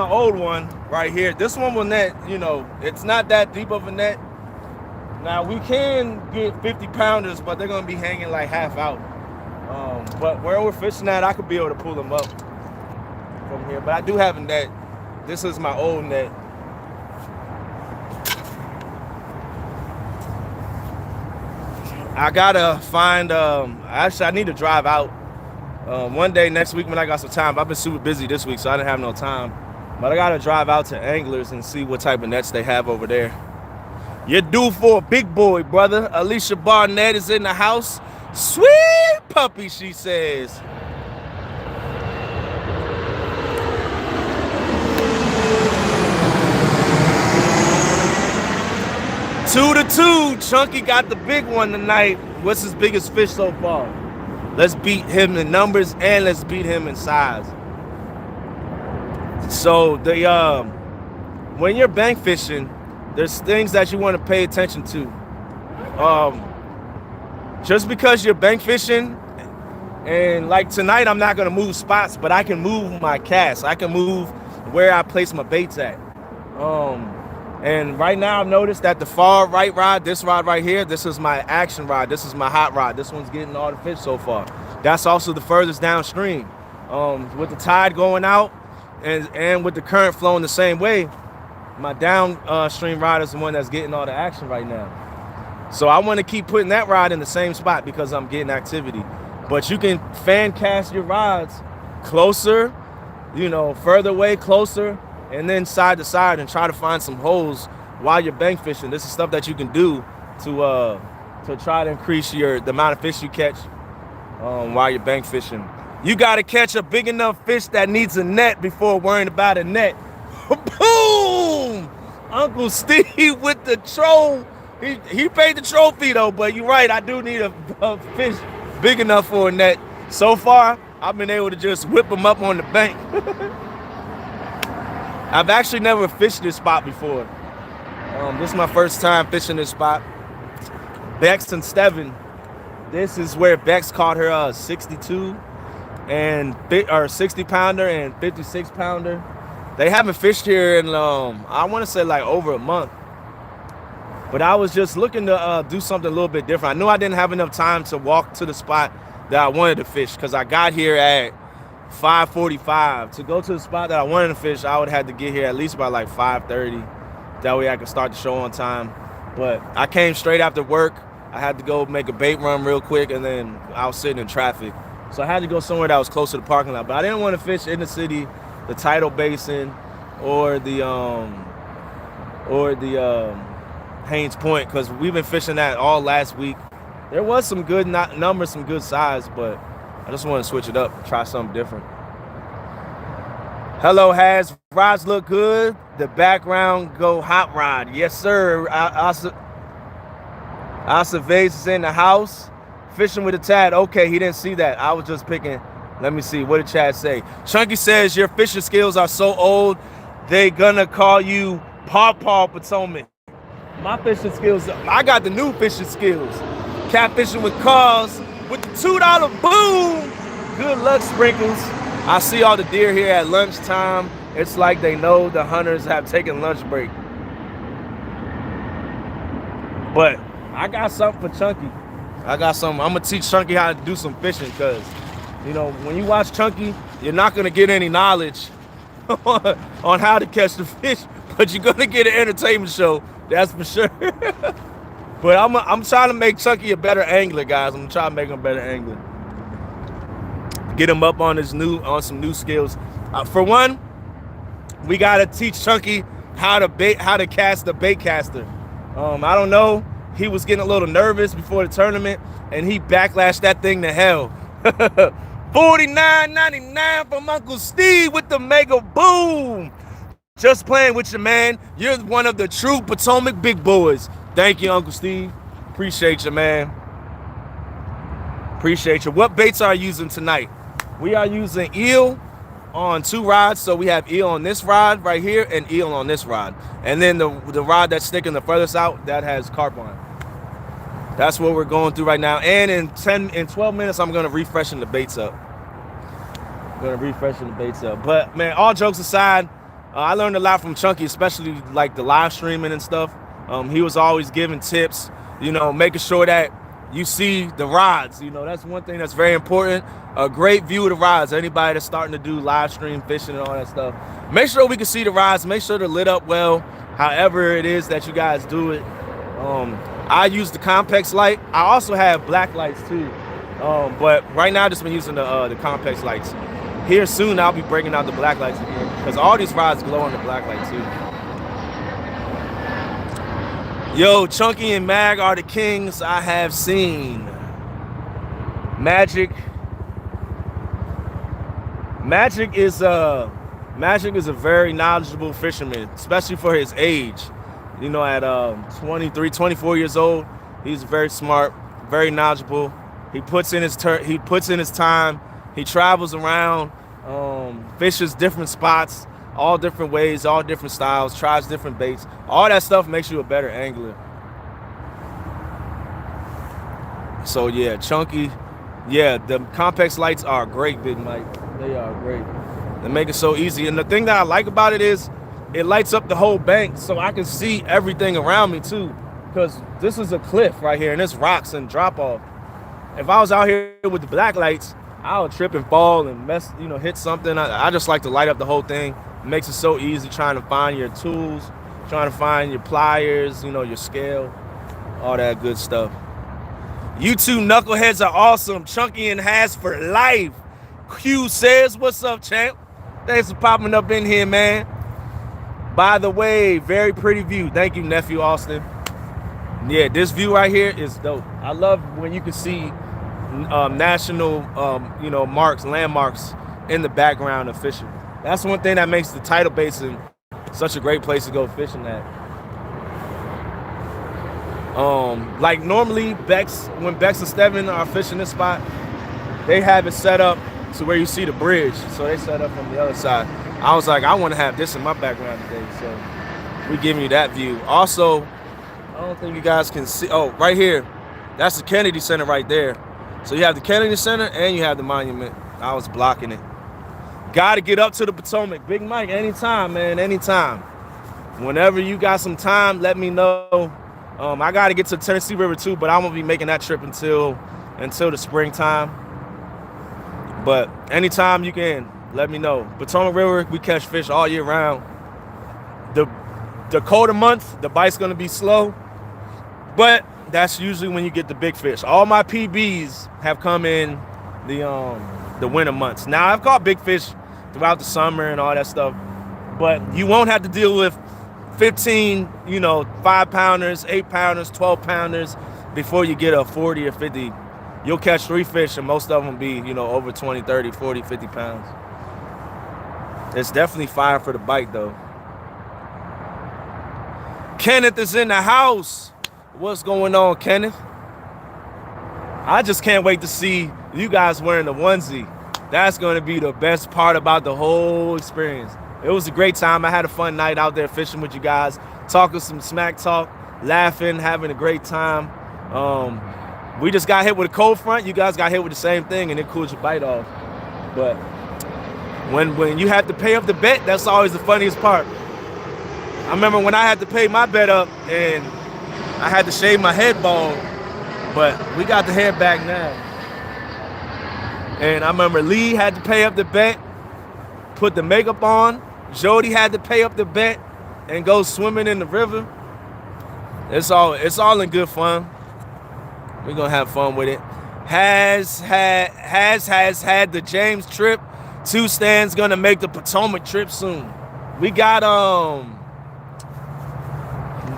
old one right here. This one will net, you know, it's not that deep of a net. Now we can get 50 pounders, but they're gonna be hanging like half out. But where we're fishing at, I could be able to pull them up from here, but I do have a net. This is my old net. I gotta find, actually I need to drive out one day next week when I got some time. I've been super busy this week, so I didn't have no time. But I gotta drive out to Anglers and see what type of nets they have over there. You're due for a big boy, brother. Alicia Barnett is in the house. Sweet puppy, she says. Two to two, Chunky got the big one tonight. What's his biggest fish so far? Let's beat him in numbers and let's beat him in size. So the when you're bank fishing, there's things that you want to pay attention to. Just because you're bank fishing, and like tonight I'm not gonna move spots, but I can move my cast. I can move where I place my baits at. And right now I've noticed that the far right rod, this rod right here, this is my action rod. This is my hot rod. This one's getting all the fish so far. That's also the furthest downstream. With the tide going out and with the current flowing the same way, my downstream rod is the one that's getting all the action right now. So I want to keep putting that rod in the same spot because I'm getting activity. But you can fan cast your rods closer, further away, closer, and then side to side and try to find some holes while you're bank fishing. This is stuff that you can do to try to increase the amount of fish you catch while you're bank fishing. You got to catch a big enough fish that needs a net before worrying about a net. Boom! Uncle Steve with the troll. He paid the trophy though, but you're right. I do need a fish big enough for a net. So far, I've been able to just whip them up on the bank. I've actually never fished this spot before. This is my first time fishing this spot. Bex and Steven. This is where Bex caught her 62 or 60 pounder and 56 pounder. They haven't fished here in I want to say like over a month. But I was just looking to do something a little bit different. I knew I didn't have enough time to walk to the spot that I wanted to fish because I got here at 5:45. To go to the spot that I wanted to fish, I would have to get here at least by like 5:30. That way I could start the show on time. But I came straight after work. I had to go make a bait run real quick, and then I was sitting in traffic. So I had to go somewhere that was close to the parking lot. But I didn't want to fish in the city, the tidal basin, or the Haynes Point, because we've been fishing that all last week. There was some good numbers, some good size, but I just want to switch it up, try something different. Hello, Has. Rods look good. The background go hot rod. Yes, sir. Asa Vase is in the house. Fishing with a Tad. Okay, he didn't see that. I was just picking. Let me see. What did Chad say? Chunky says your fishing skills are so old, they gonna call you Paw Potomac. My fishing skills, I got the new fishing skills. Catfishing with cars with the $2 boom. Good luck, Sprinkles. I see all the deer here at lunchtime. It's like they know the hunters have taken lunch break. But I got something for Chunky. I'm gonna teach Chunky how to do some fishing, because when you watch Chunky, you're not gonna get any knowledge on how to catch the fish, but you're gonna get an entertainment show. That's for sure. But I'm trying to make Chunky a better angler, guys. I'm trying to make him a better angler. Get him up on some new skills. For one, we gotta teach Chunky how to cast the bait caster. I don't know. He was getting a little nervous before the tournament, and he backlashed that thing to hell. $49.99 from Uncle Steve with the mega boom. Just playing with you, man. You're one of the true Potomac big boys. Thank you, Uncle Steve. Appreciate you, man. Appreciate you. What baits are you using tonight? We are using eel on 2 rods. So we have eel on this rod right here and eel on this rod. And then the rod that's sticking the furthest out, that has carp on. That's what we're going through right now. And in 12 minutes, I'm going to refreshen the baits up. But, man, all jokes aside, I learned a lot from Chunky, especially like the live streaming and stuff. He was always giving tips, making sure that you see the rods. That's one thing that's very important. A great view of the rods. Anybody that's starting to do live stream fishing and all that stuff, make sure we can see the rods. Make sure they're lit up well, however it is that you guys do it. I use the Compex light. I also have black lights too. But right now I've just been using the Compex lights. Here soon I'll be breaking out the black lights again, because all these rods glow on the black light too. Yo, Chunky and Mag are the kings I have seen. Magic is a very knowledgeable fisherman, especially for his age. At 23, 24 years old, he's very smart, very knowledgeable. He puts in his time. He travels around, fishes different spots all different ways, all different styles, tries different baits. All that stuff makes you a better angler. So yeah, chunky. Yeah, the complex lights are great, Big Mike. They are great. They make it so easy. And the thing that I like about it is it lights up the whole bank so I can see everything around me too. Because this is a cliff right here and it's rocks and drop off. If I was out here with the black lights, I would trip and fall and mess, hit something. I just like to light up the whole thing. It makes it so easy trying to find your tools, trying to find your pliers, your scale, all that good stuff. You two knuckleheads are awesome. Chunky and Has for life. Q says, what's up, champ? Thanks for popping up in here, man. By the way, very pretty view. Thank you, nephew Austin. Yeah, this view right here is dope. I love when you can see national, marks, landmarks in the background of fishing. That's one thing that makes the tidal basin such a great place to go fishing at. Like normally when Bex and Steven are fishing this spot, they have it set up to where you see the bridge. So they set up from the other side. I was like, I want to have this in my background today. So we giving you that view. Also, I don't think you guys can see. Oh, right here. That's the Kennedy Center right there. So you have the Kennedy Center and you have the monument. I was blocking it. Got to get up to the Potomac. Big Mike, anytime, man, anytime. Whenever you got some time, let me know. I got to get to the Tennessee River too, but I won't be making that trip until the springtime. But anytime you can, let me know. Potomac River, we catch fish all year round. The colder months, the bite's going to be slow, but that's usually when you get the big fish. All my PBs have come in the winter months. Now, I've caught big fish throughout the summer and all that stuff, but you won't have to deal with 15, 5-pounders, 8-pounders, 12-pounders before you get a 40 or 50. You'll catch 3 fish and most of them be, over 20, 30, 40, 50 pounds. It's definitely fire for the bite though. Kenneth is in the house. What's going on, Kenneth? I just can't wait to see you guys wearing the onesie. That's going to be the best part about the whole experience. It was a great time. I had a fun night out there fishing with you guys, talking some smack talk, laughing, having a great time. We just got hit with a cold front. You guys got hit with the same thing, and it cooled your bite off. But when you have to pay up the bet, that's always the funniest part. I remember when I had to pay my bet up, and I had to shave my head bald, but we got the hair back now. And I remember Lee had to pay up the bet, put the makeup on. Jody had to pay up the bet and go swimming in the river. It's all in good fun. We're gonna have fun with it. Has had the James trip. 2 Stands gonna make the Potomac trip soon. We got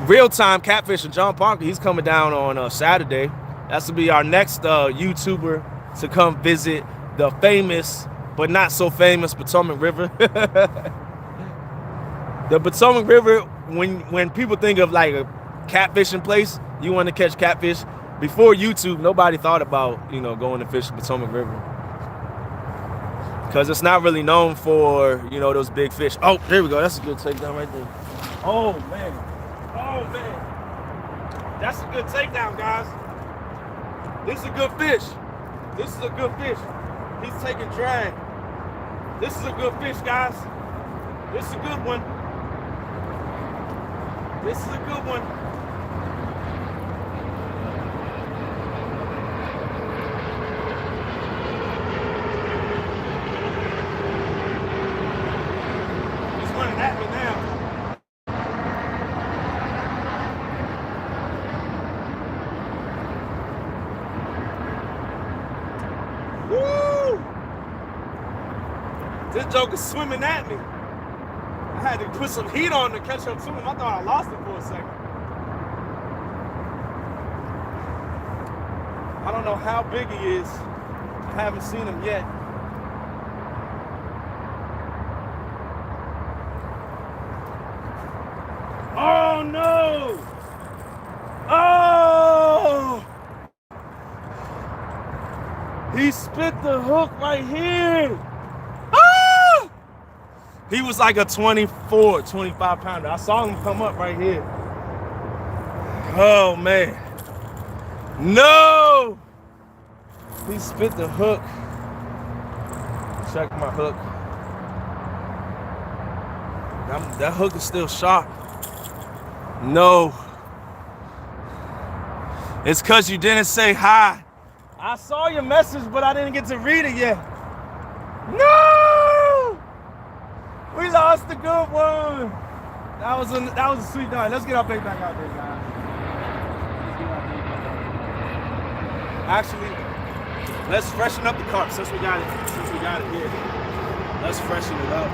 real-time catfishing. John Parker, he's coming down on Saturday. That's to be our next YouTuber to come visit the famous but not so famous Potomac River. The Potomac River, when people think of like a catfishing place, you want to catch catfish. Before YouTube, nobody thought about, going to fish the Potomac River. Because it's not really known for, those big fish. Oh, there we go. That's a good takedown right there. Oh, man. Oh, man. That's a good takedown, guys. This is a good fish. This is a good fish. He's taking drag. This is a good fish, guys. This is a good one. This is a good one. He's running at me now. Woo! This joker's swimming at me. I had to put some heat on to catch up to him. I thought I lost him for a second. I don't know how big he is. I haven't seen him yet. Oh no! Oh! He spit the hook right here. He was like a 24, 25 pounder. I saw him come up right here. Oh man. No! He spit the hook. Check my hook. That hook is still sharp. No. It's because you didn't say hi. I saw your message, but I didn't get to read it yet. No! We lost the good one. That was a sweet night. Let's get our bait back out there, guys. Actually, let's freshen up the carp since we got it here. Let's freshen it up.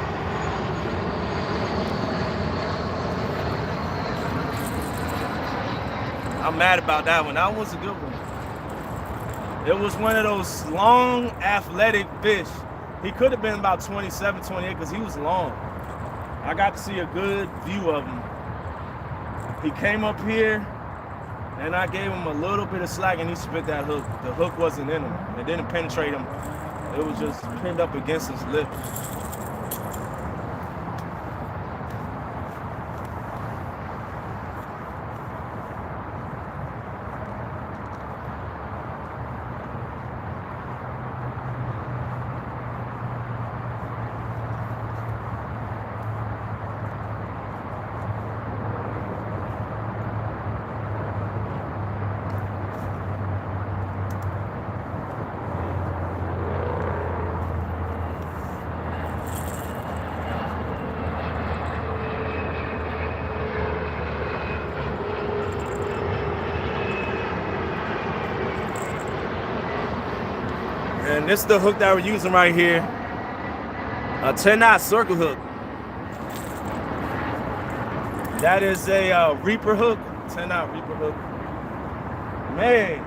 I'm mad about that one. That was a good one. It was one of those long, athletic fish. He could have been about 27, 28 because he was long. I got to see a good view of him. He came up here, and I gave him a little bit of slack, and he spit that hook. The hook wasn't in him. It didn't penetrate him. It was just pinned up against his lip. And this is the hook that we're using right here. A 10-knot circle hook. That is a reaper hook, 10-knot reaper hook. Man,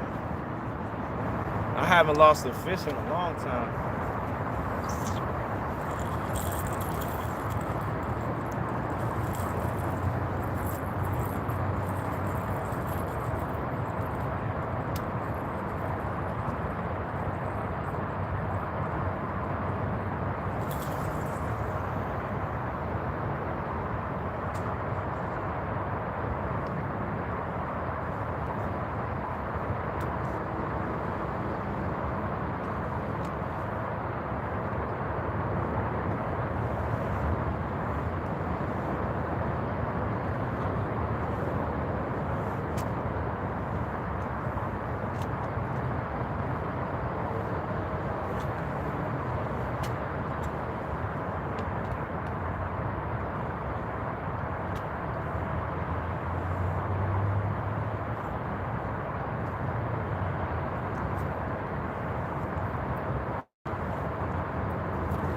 I haven't lost a fish in a long time.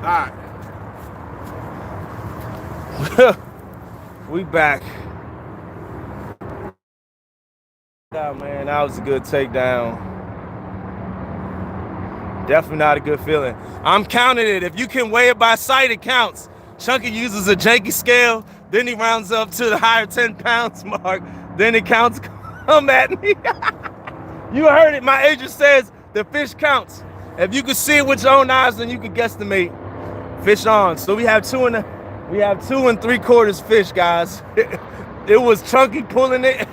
All right. We back. Yeah, man, that was a good takedown. Definitely not a good feeling. I'm counting it. If you can weigh it by sight, it counts. Chunky uses a janky scale. Then he rounds up to the higher 10 pounds mark. Then it counts. Come at me. You heard it. My agent says the fish counts. If you can see it with your own eyes, then you can guesstimate. Fish on. So we have 2 and 3/4 fish, guys. It was Chunky pulling it.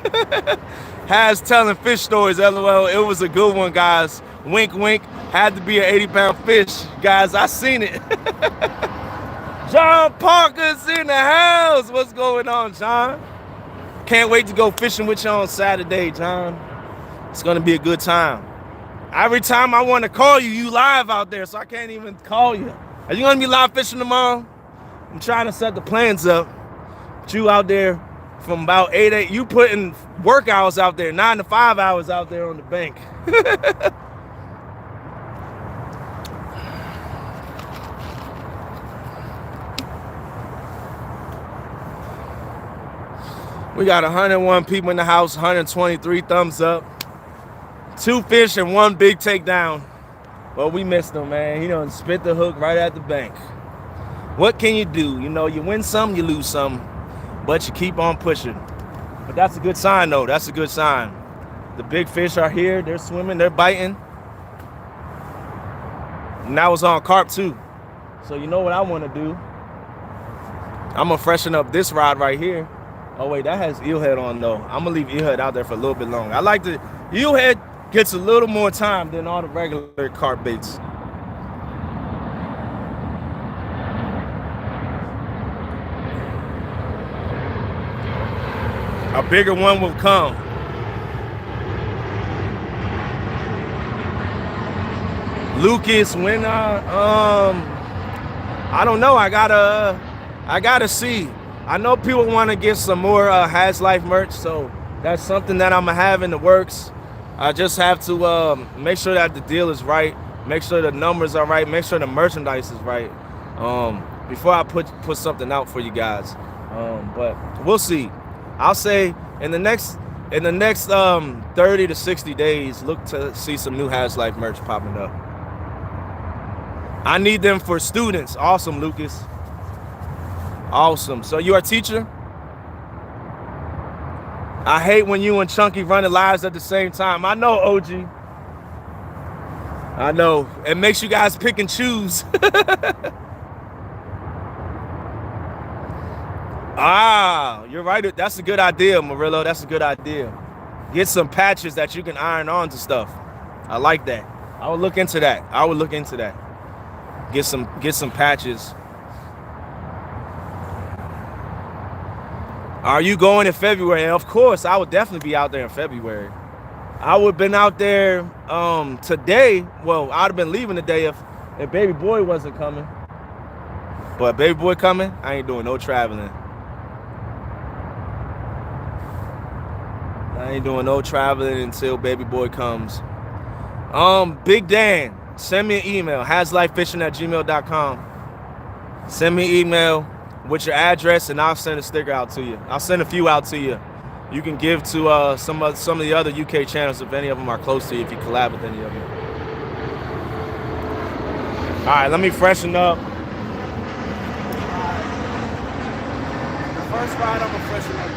Has telling fish stories, LOL. It was a good one, guys. Wink, wink. Had to be an 80-pound fish, guys. I seen it. John Parker's in the house. What's going on, John? Can't wait to go fishing with you on Saturday, John. It's gonna be a good time. Every time I want to call you, you live out there, so I can't even call you. Are you gonna be live fishing tomorrow? I'm trying to set the plans up. But you out there from about 8, you putting work hours out there, 9 to 5 hours out there on the bank. We got 101 people in the house, 123 thumbs up. 2 fish and 1 big takedown. Well, we missed him, man. He done spit the hook right at the bank. What can you do? You know, you win some, you lose some, but you keep on pushing. But that's a good sign, though. That's a good sign. The big fish are here. They're swimming. They're biting. And that was on carp, too. So you know what I want to do? I'm gonna freshen up this rod right here. Oh wait, that has eelhead on though. I'm gonna leave eelhead out there for a little bit longer. I like the eelhead gets a little more time than all the regular carp baits. A bigger one will come. Lucas, when I don't know. I gotta see. I know people want to get some more Has Life merch, so that's something that I'm gonna have in the works. I just have to make sure that the deal is right, make sure the numbers are right, make sure the merchandise is right before I put something out for you guys. But we'll see. I'll say in the next 30 to 60 days, look to see some new Has Life merch popping up. I need them for students. Awesome, Lucas. Awesome. So you're a teacher? I hate when you and Chunky running lives at the same time. I know, OG. I know. It makes you guys pick and choose. You're right. That's a good idea, Murillo. That's a good idea. Get some patches that you can iron on to stuff. I like that. I would look into that. Get some patches. Are you going in February? And of course, I would definitely be out there in February. I would have been out there today. Well, I'd have been leaving today if baby boy wasn't coming. But baby boy coming, I ain't doing no traveling. I ain't doing no traveling until baby boy comes. Big Dan, send me an email, haslifefishing@gmail.com. Send me an email with your address, and I'll send a sticker out to you. I'll send a few out to you. You can give to some of the other UK channels if any of them are close to you, if you collab with any of them. All right, let me freshen up. The first ride, I'm gonna freshen up.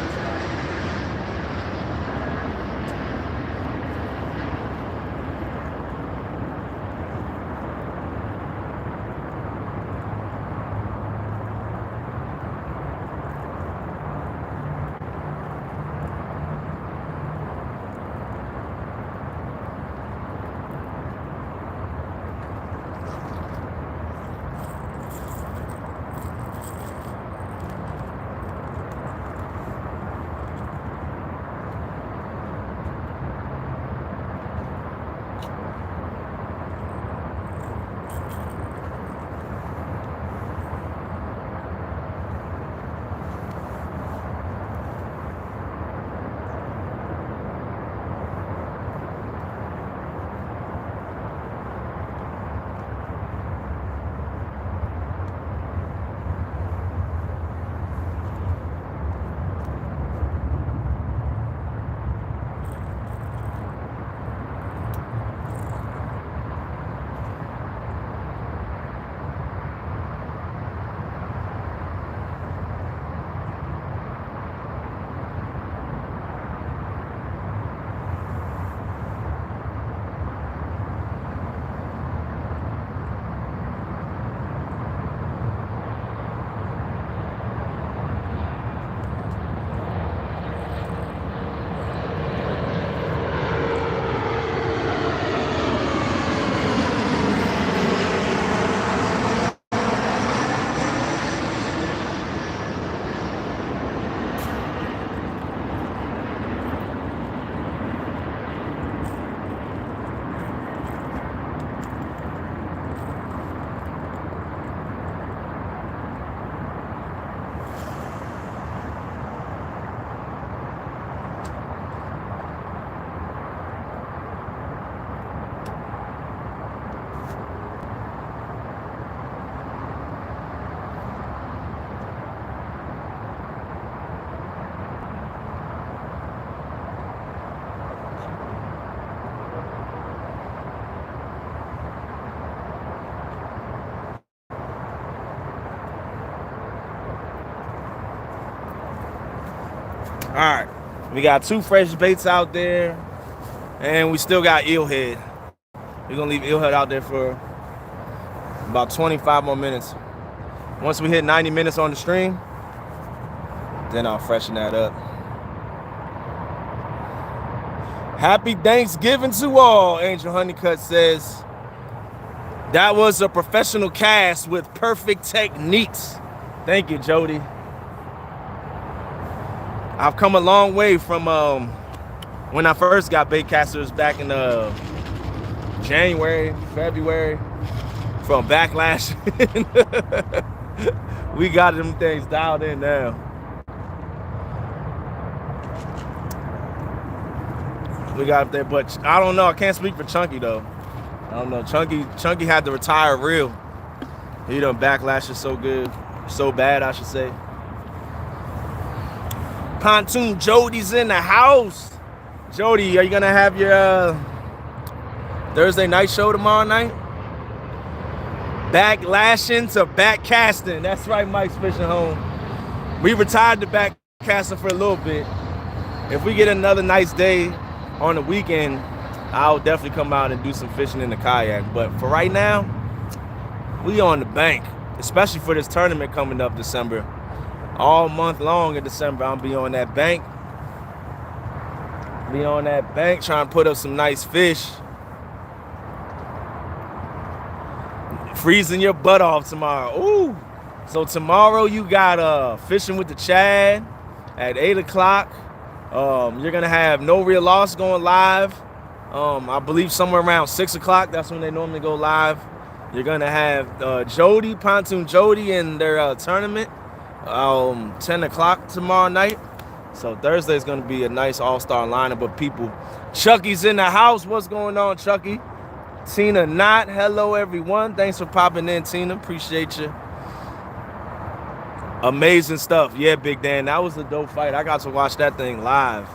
All right, we got 2 fresh baits out there, and we still got eelhead. We're gonna leave eelhead out there for about 25 more minutes. Once we hit 90 minutes on the stream, Then I'll freshen that up. Happy Thanksgiving to all, Angel Honeycutt says. That was a professional cast with perfect techniques. Thank you, Jody. I've come a long way from when I first got bait casters back in January, February, from backlash. We got them things dialed in now. We got there, but I don't know. I can't speak for Chunky though. I don't know. Chunky had to retire real. He done backlash is so good, so bad, I should say. Pontoon Jody's in the house. Jody, are you gonna have your Thursday night show tomorrow night? Backlashing to backcasting. That's right, Mike's Fishing Home. We retired to backcasting for a little bit. If we get another nice day on the weekend, I'll definitely come out and do some fishing in the kayak. But for right now, we on the bank, especially for this tournament coming up December. All month long in December, I'll be on that bank. Be on that bank trying to put up some nice fish. Freezing your butt off tomorrow. Ooh. So tomorrow you got Fishing with the Chad at 8 o'clock. You're going to have No Real Loss going live. I believe somewhere around 6 o'clock. That's when they normally go live. You're going to have Jody, Pontoon Jody, in their tournament 10 o'clock tomorrow night. So Thursday is going to be a nice all-star lineup of people. Chucky's in the house. What's going on, Chucky? Tina Knott. Hello, everyone. Thanks for popping in, Tina. Appreciate you. Amazing stuff. Yeah, Big Dan. That was a dope fight. I got to watch that thing live.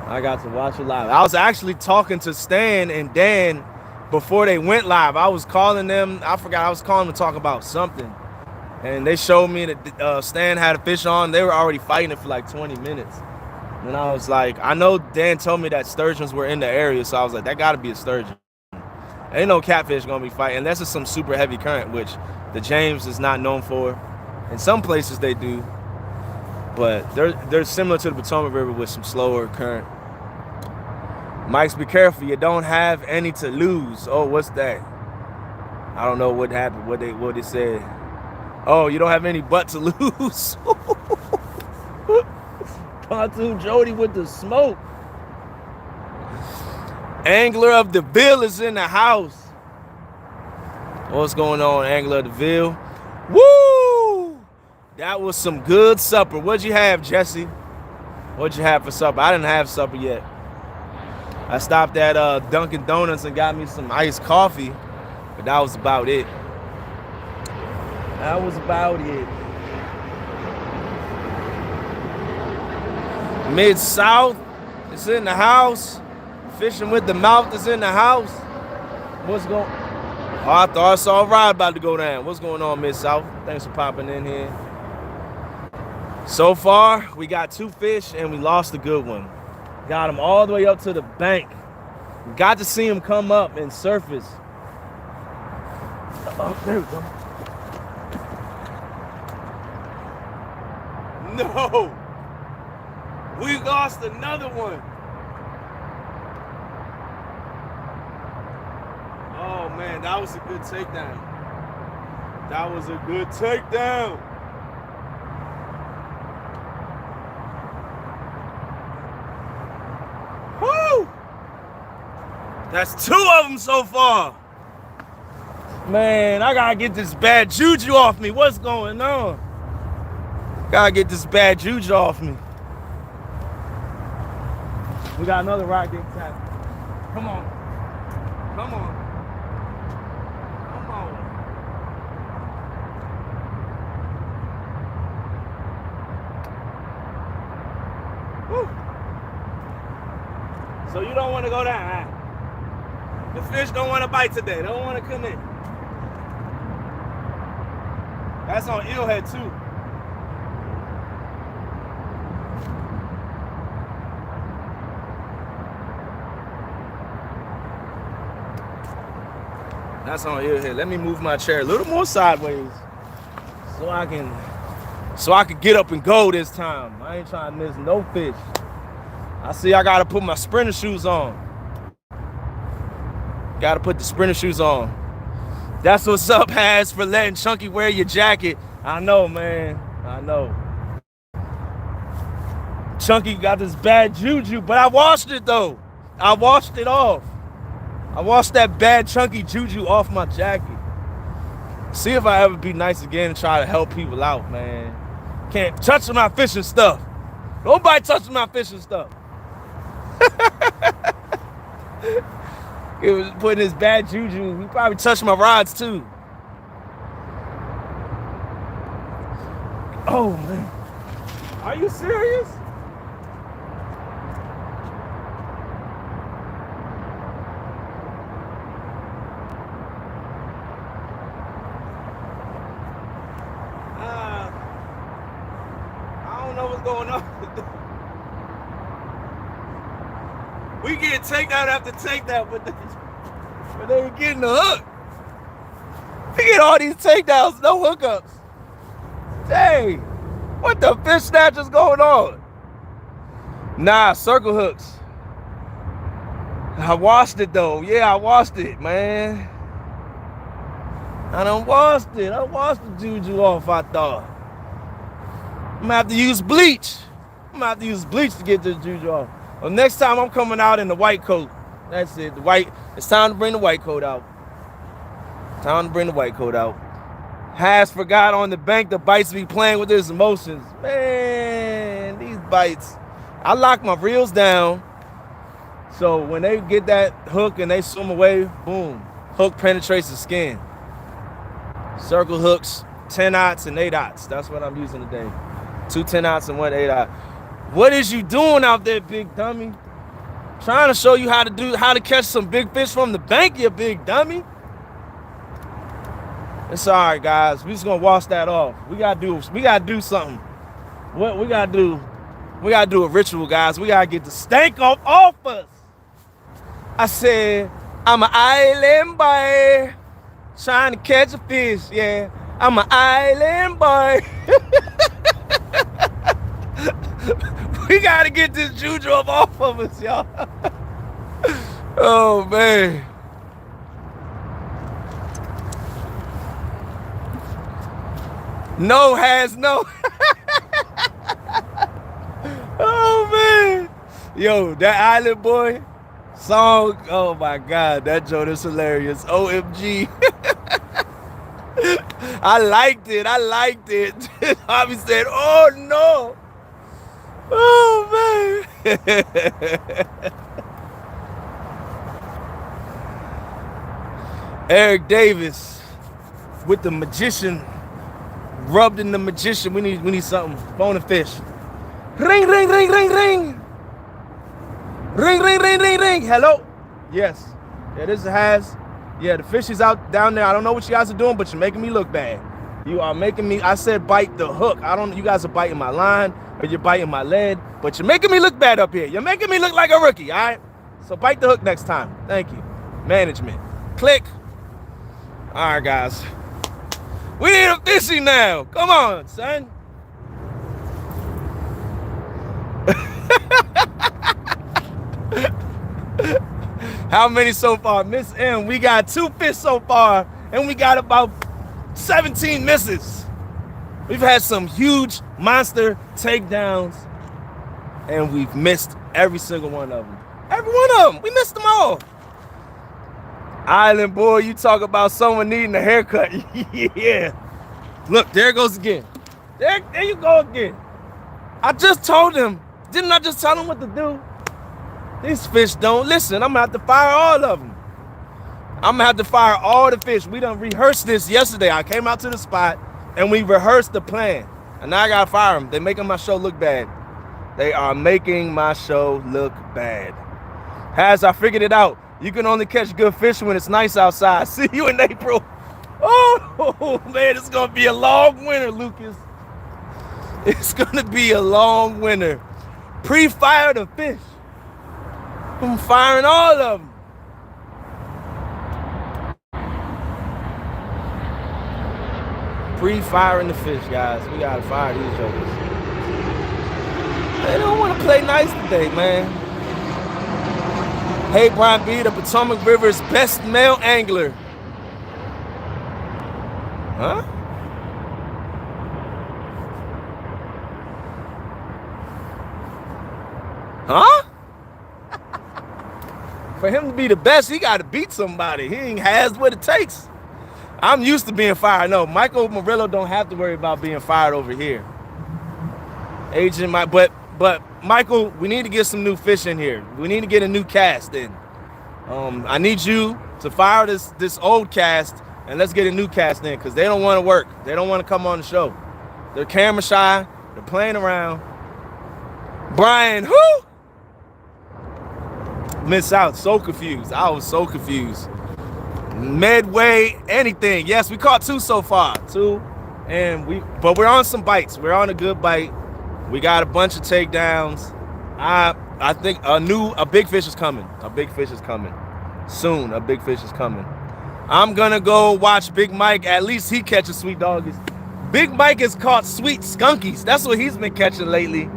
I got to watch it live. I was actually talking to Stan and Dan before they went live. I was calling them. I forgot. I was calling them to talk about something. And they showed me that Stan had a fish on. They were already fighting it for like 20 minutes. And I was like, I know Dan told me that sturgeons were in the area. So I was like, that got to be a sturgeon. Ain't no catfish going to be fighting. Unless it's some super heavy current, which the James is not known for. In some places they do. But they're similar to the Potomac River with some slower current. Mike's, be careful. You don't have any to lose. Oh, what's that? I don't know what happened, what they said. Oh, you don't have any but to lose. Pontoon Jody with the smoke. Angler of the Ville is in the house. What's going on, Angler of the Ville? Woo! That was some good supper. What'd you have, Jesse? What'd you have for supper? I didn't have supper yet. I stopped at Dunkin' Donuts and got me some iced coffee, but that was about it. That was about it. Mid-South is in the house. Fishing with the Mouth is in the house. What's going on? Oh, I thought I saw a ride about to go down. What's going on, Mid-South? Thanks for popping in here. So far, we got 2 fish and we lost a good one. Got them all the way up to the bank. Got to see him come up and surface. Oh, there we go. No! We lost another one. Oh, man, that was a good takedown. That was a good takedown. Woo! That's 2 of them so far. Man, I gotta get this bad juju off me. What's going on? Gotta get this bad juju off me. We got another rock getting tapped. Come on. Come on. Come on. Woo. So you don't want to go down, huh? The fish don't want to bite today. They don't want to come in. That's on eelhead too. That's on eelhead. Let me move my chair a little more sideways so I can so I could get up and go this time. I ain't trying to miss no fish. I see I gotta put my sprinter shoes on. Gotta put the sprinter shoes on. That's what's up, Has, for letting Chunky wear your jacket. I know, man. I know. Chunky got this bad juju, but I washed it though. I washed it off. I washed that bad Chunky juju off my jacket. See if I ever be nice again and try to help people out, man. Can't touch my fishing stuff. Nobody touching my fishing stuff. He was putting his bad juju. He probably touched my rods too. Oh man. Are you serious? I don't know what's going on. We get takedown after takedown, but they ain't getting the hook. We get all these takedowns, no hookups. Dang, what the fish snatch is going on? Nah, circle hooks. I washed it though. Yeah, I washed it, man. I done washed it. I washed the juju off, I thought. I'm gonna have to use bleach. I'm gonna have to use bleach to get this juju off. Well, next time I'm coming out in the white coat. That's it. The white. It's time to bring the white coat out. Time to bring the white coat out. Has forgot on the bank the bites be playing with his emotions. Man, these bites. I lock my reels down. So when they get that hook and they swim away, boom. Hook penetrates the skin. Circle hooks, 10-aughts and 8-aughts. That's what I'm using today. 2 10-aughts and 1 8-aught. What is you doing out there, big dummy? Trying to show you how to catch some big fish from the bank, you big dummy. It's all right, guys. We just gonna wash that off. We gotta do something. What we gotta do? We gotta do a ritual, guys. We gotta get the stank off us. I said, I'm an island boy trying to catch a fish. Yeah, I'm an island boy. We gotta get this juju off of us, y'all. Oh man. No has no. Oh man. Yo, that Island Boy song, oh my God, that joke is hilarious. OMG. I liked it. Bobby said, oh no. Oh man. Eric Davis with the magician, rubbed in the magician. We need something. Bone and fish. Ring, ring, ring, ring, ring. Ring, ring, ring, ring, ring. Hello? Yes. Yeah, this has. Yeah, the fish is out down there. I don't know what you guys are doing, but you're making me look bad. You are making me, I said bite the hook. I don't, you guys are biting my line or you're biting my lead, but you're making me look bad up here. You're making me look like a rookie, all right? So bite the hook next time. Thank you. Management. Click. All right, guys. We need a fishy now. Come on, son. How many so far? Miss M, we got 2 fish so far, and we got about 17 misses. We've had some huge monster takedowns, and we've missed every single one of them. Every one of them. We missed them all. Island Boy, you talk about someone needing a haircut. Yeah. Look, there it goes again. There you go again. I just told him. Didn't I just tell him what to do? These fish don't listen. I'm gonna have to fire all of them. I'm gonna have to fire all the fish. We done rehearsed this yesterday. I came out to the spot and we rehearsed the plan. And now I gotta fire them. They're making my show look bad. They are making my show look bad. Has I figured it out. You can only catch good fish when it's nice outside. See you in April. Oh man, it's gonna be a long winter, Lucas. It's gonna be a long winter. Pre-fire the fish. I'm firing all of them. Pre-firing the fish, guys. We gotta fire these jokers. They don't want to play nice today, man. Hey, Brian B., the Potomac River's best male angler. Huh? Huh? For him to be the best, he got to beat somebody. He ain't has what it takes. I'm used to being fired. No, Michael Murillo don't have to worry about being fired over here. Agent Mike, but Michael, we need to get some new fish in here. We need to get a new cast in. I need you to fire this old cast and let's get a new cast in because they don't want to work. They don't want to come on the show. They're camera shy. They're playing around. Brian, who? Miss out. So confused. I was so confused. Midway, anything. Yes, we caught 2 so far. 2, but we're on some bites. We're on a good bite. We got a bunch of takedowns. I think a big fish is coming. A big fish is coming. Soon, a big fish is coming. I'm gonna go watch Big Mike. At least he catches sweet doggies. Big Mike has caught sweet skunkies. That's what he's been catching lately.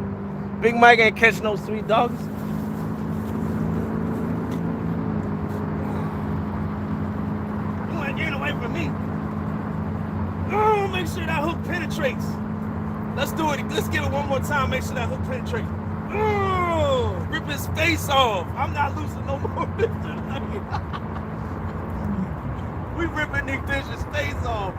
Big Mike ain't catching no sweet doggies. You ain't getting away from me. Oh, make sure that hook penetrates. Let's do it. Let's give it one more time. Make sure that hook penetrates. Oh, rip his face off. I'm not losing no more fish tonight. We ripping these fish's face off.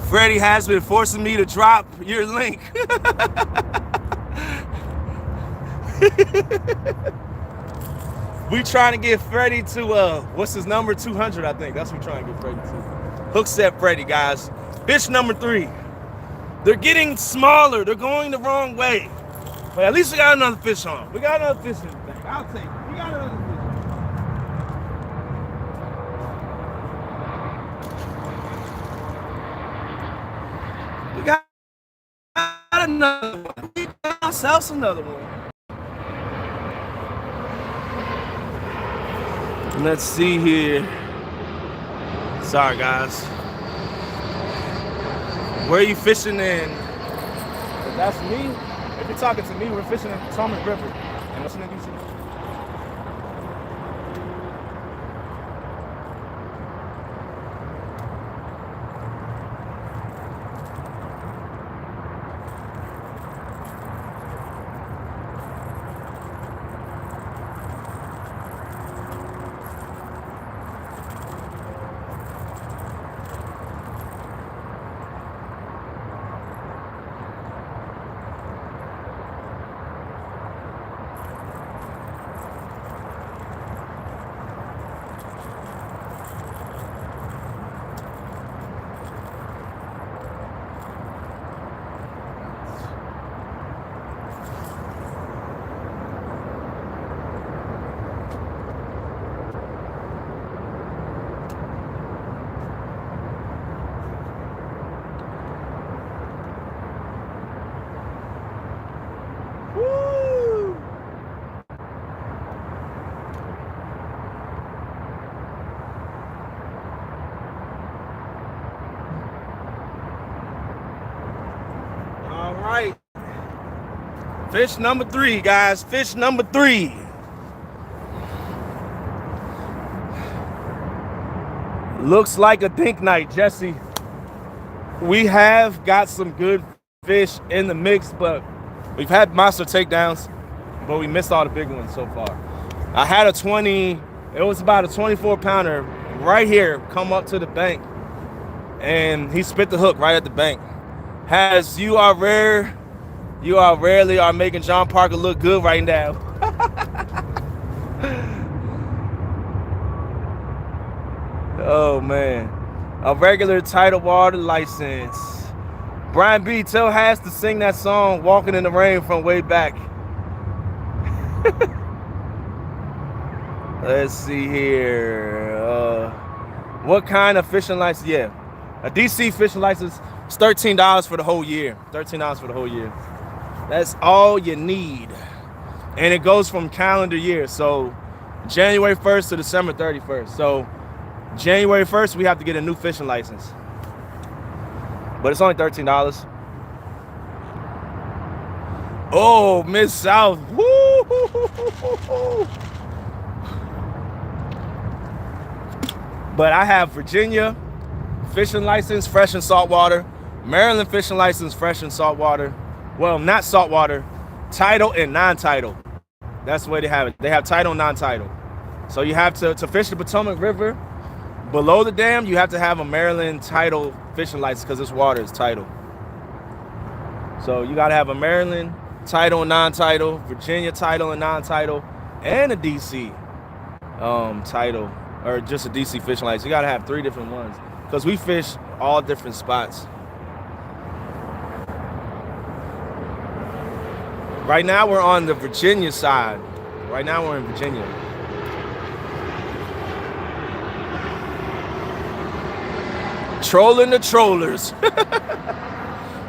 Freddie has been forcing me to drop your link. We trying to get Freddie to, what's his number? 200, I think. That's what we're trying to get Freddie to. Hook set Freddie, guys. Fish number 3. They're getting smaller. They're going the wrong way. But at least we got another fish on. We got another fish in the thing. I'll take it. We got another fish. We got another one. We got ourselves another one. Let's see here. Sorry, guys. Where are you fishing in? If that's me, if you're talking to me, we're fishing in Potomac River. And what's in the DC? Right. Fish number 3, guys. Fish number 3. Looks like a dink night, Jesse. We have got some good fish in the mix, but we've had monster takedowns, but we missed all the big ones so far. I had it was about a 24-pounder right here come up to the bank, and he spit the hook right at the bank. You are rarely are making John Parker look good right now. Oh man, a regular tidal water license. Brian B, tell Has to sing that song "Walking in the Rain" from way back. Let's see here. What kind of fishing license? Yeah, a DC fishing license is $13 for the whole year. $13 for the whole year. That's all you need. And it goes from calendar year. So January 1st to December 31st. So January 1st, we have to get a new fishing license. But it's only $13. Oh, Miss South. Woo! But I have Virginia fishing license, fresh and saltwater. Maryland fishing license, fresh and saltwater. Well, not saltwater, tidal and non-tidal. That's the way they have it. They have tidal and non-tidal. So you have to fish the Potomac River below the dam, you have to have a Maryland tidal fishing license because this water is tidal. So you got to have a Maryland tidal and non-tidal, Virginia tidal and non-tidal, and a DC tidal, or just a DC fishing license. You got to have 3 different ones because we fish all different spots. Right now we're on the Virginia side. Right now we're in Virginia. Trolling the trollers.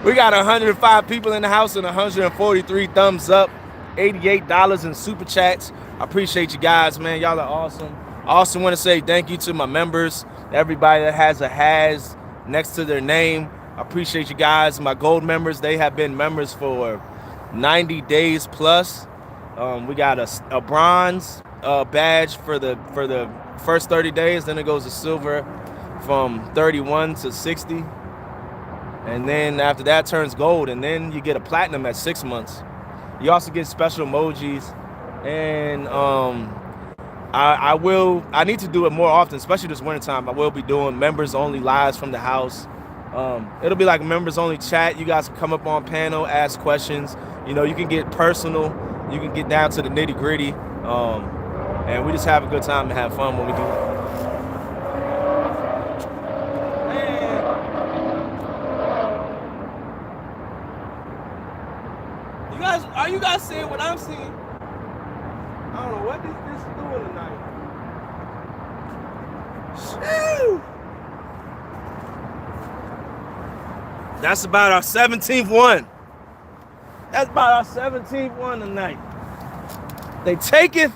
We got 105 people in the house and 143 thumbs up, $88 in super chats. I appreciate you guys, man. Y'all are awesome. I also want to say thank you to my members, everybody that has a has next to their name. I appreciate you guys. My gold members, they have been members for 90 days plus. We got a bronze badge for the first 30 days. Then it goes to silver from 31 to 60. And then after that turns gold. And then you get a platinum at 6 months. You also get special emojis. And I need to do it more often, especially this wintertime. I will be doing members only lives from the house. It'll be like members only chat. You guys can come up on panel, ask questions. You know, you can get personal. You can get down to the nitty gritty. And we just have a good time and have fun when we do it. Are you guys seeing what I'm seeing? I don't know what this is doing tonight. Shoo! That's about our 17th one. That's about our 17th one tonight. They take it,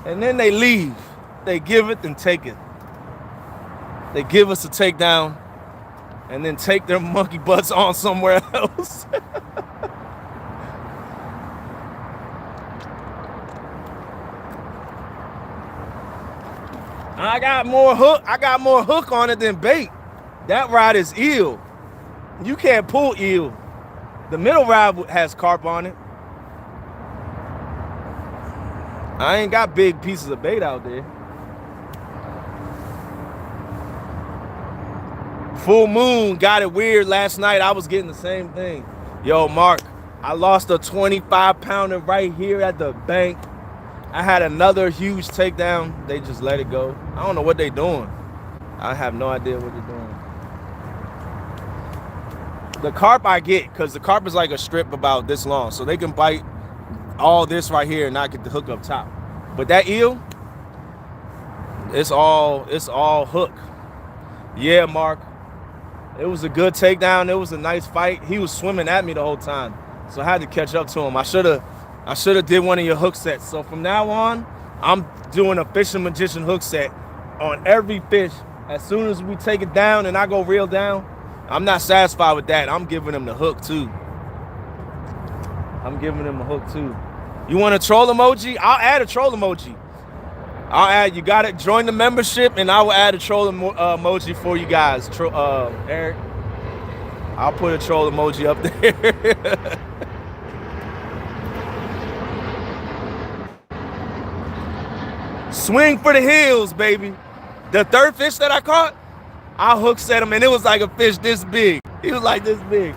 and then they leave. They give it and take it. They give us a takedown, and then take their monkey butts on somewhere else. I got more hook on it than bait. That rod is eel. You can't pull eel. The middle rod has carp on it. I ain't got big pieces of bait out there. Full moon got it weird last night. I was getting the same thing. Yo, Mark, I lost a 25-pounder right here at the bank. I had another huge takedown. They just let it go. I don't know what they're doing. I have no idea what they're doing. The carp I get, because the carp is like a strip about this long, so they can bite all this right here and not get the hook up top. But that eel, it's all hook. Yeah, Mark. It was a good takedown. It was a nice fight. He was swimming at me the whole time, so I had to catch up to him. I should have did one of your hook sets. So from now on, I'm doing a fishing magician hook set on every fish. As soon as we take it down and I go reel down, I'm not satisfied with that. I'm giving him the hook too. You want a troll emoji? I'll add a troll emoji. You got it. Join the membership and I will add a troll emoji for you guys. Eric, I'll put a troll emoji up there. Swing for the hills, baby. The third fish that I caught, I hook set him, and it was like a fish this big. He was like this big.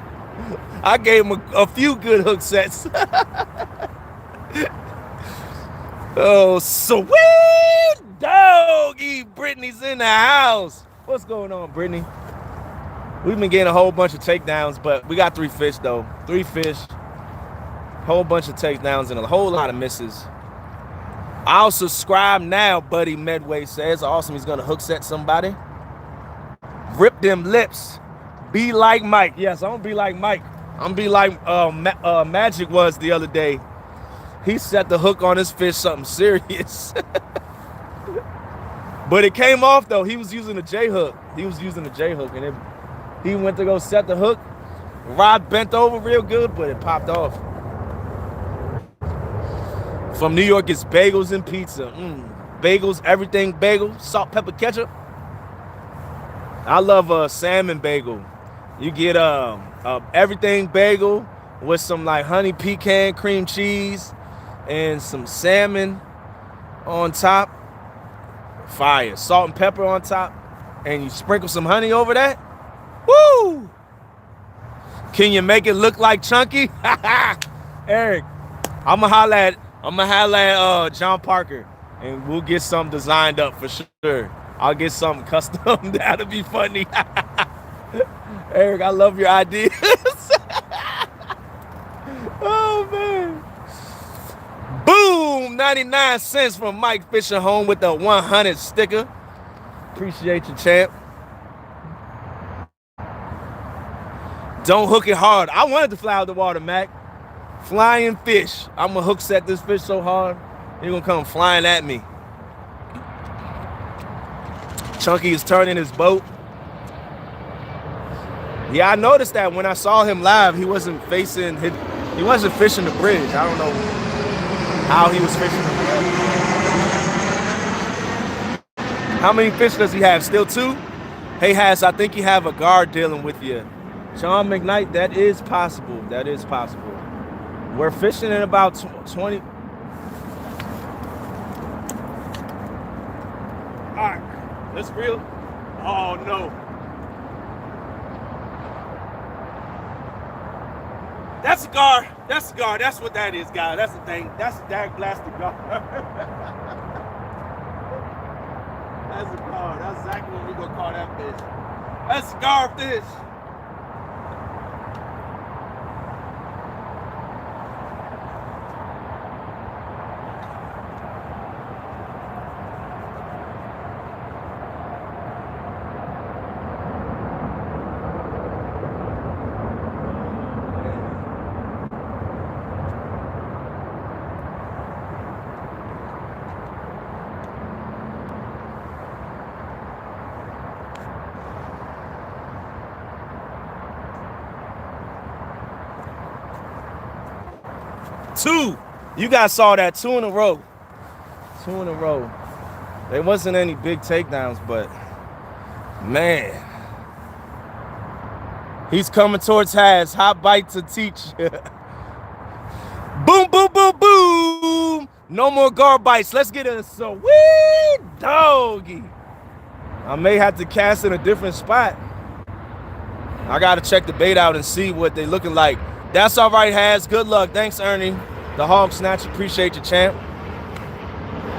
I gave him a few good hook sets. Oh, sweet doggy. Brittany's in the house. What's going on, Brittany? We've been getting a whole bunch of takedowns, but we got 3 fish, though. 3 fish. Whole bunch of takedowns and a whole lot of misses. I'll subscribe now, buddy. Medway says. Awesome. He's gonna hook set somebody. Rip them lips. Be like Mike. Yes, I'm gonna be like Mike. I'm gonna be like Magic was the other day. He set the hook on his fish, something serious. But it came off though. He was using a J hook. And he went to go set the hook. Rod bent over real good, but it popped off. From New York, it's bagels and pizza. Bagels, everything bagel, salt, pepper, ketchup. I love a salmon bagel. You get everything bagel with some like honey pecan cream cheese and some salmon on top. Fire. Salt and pepper on top. And you sprinkle some honey over that. Woo! Can you make it look like chunky? Eric, I'ma holla at John Parker and we'll get something designed up for sure. I'll get something custom. That'll be funny. Eric, I love your ideas. Oh man. Boom! 99 cents from Mike Fisher home with the 100 sticker. Appreciate you, champ. Don't hook it hard. I wanted to fly out the water, Mac. Flying fish. I'm gonna hook set this fish so hard, he's gonna come flying at me. Chunky is turning his boat. Yeah, I noticed that when I saw him live, he wasn't fishing the bridge. I don't know how he was fishing the bridge. How many fish does he have? Still 2? Hey, I think you have a guard dealing with you. Sean McKnight, that is possible. That is possible. We're fishing in about 20. All right, that's real. Oh no. That's a guard. That's a guard. That's what that is, guys. That's the thing. That's a dag blasted guard. That's a guard. That's exactly what we're gonna call that fish. That's a guard fish. Two. You guys saw that 2 in a row. 2 in a row. There wasn't any big takedowns, but man. He's coming towards Has. Hot bite to teach. Boom, boom, boom, boom. No more guard bites. Let's get a sweet doggy. I may have to cast in a different spot. I got to check the bait out and see what they looking like. That's all right, Has. Good luck. Thanks, Ernie. The Hog Snatch. Appreciate you, champ.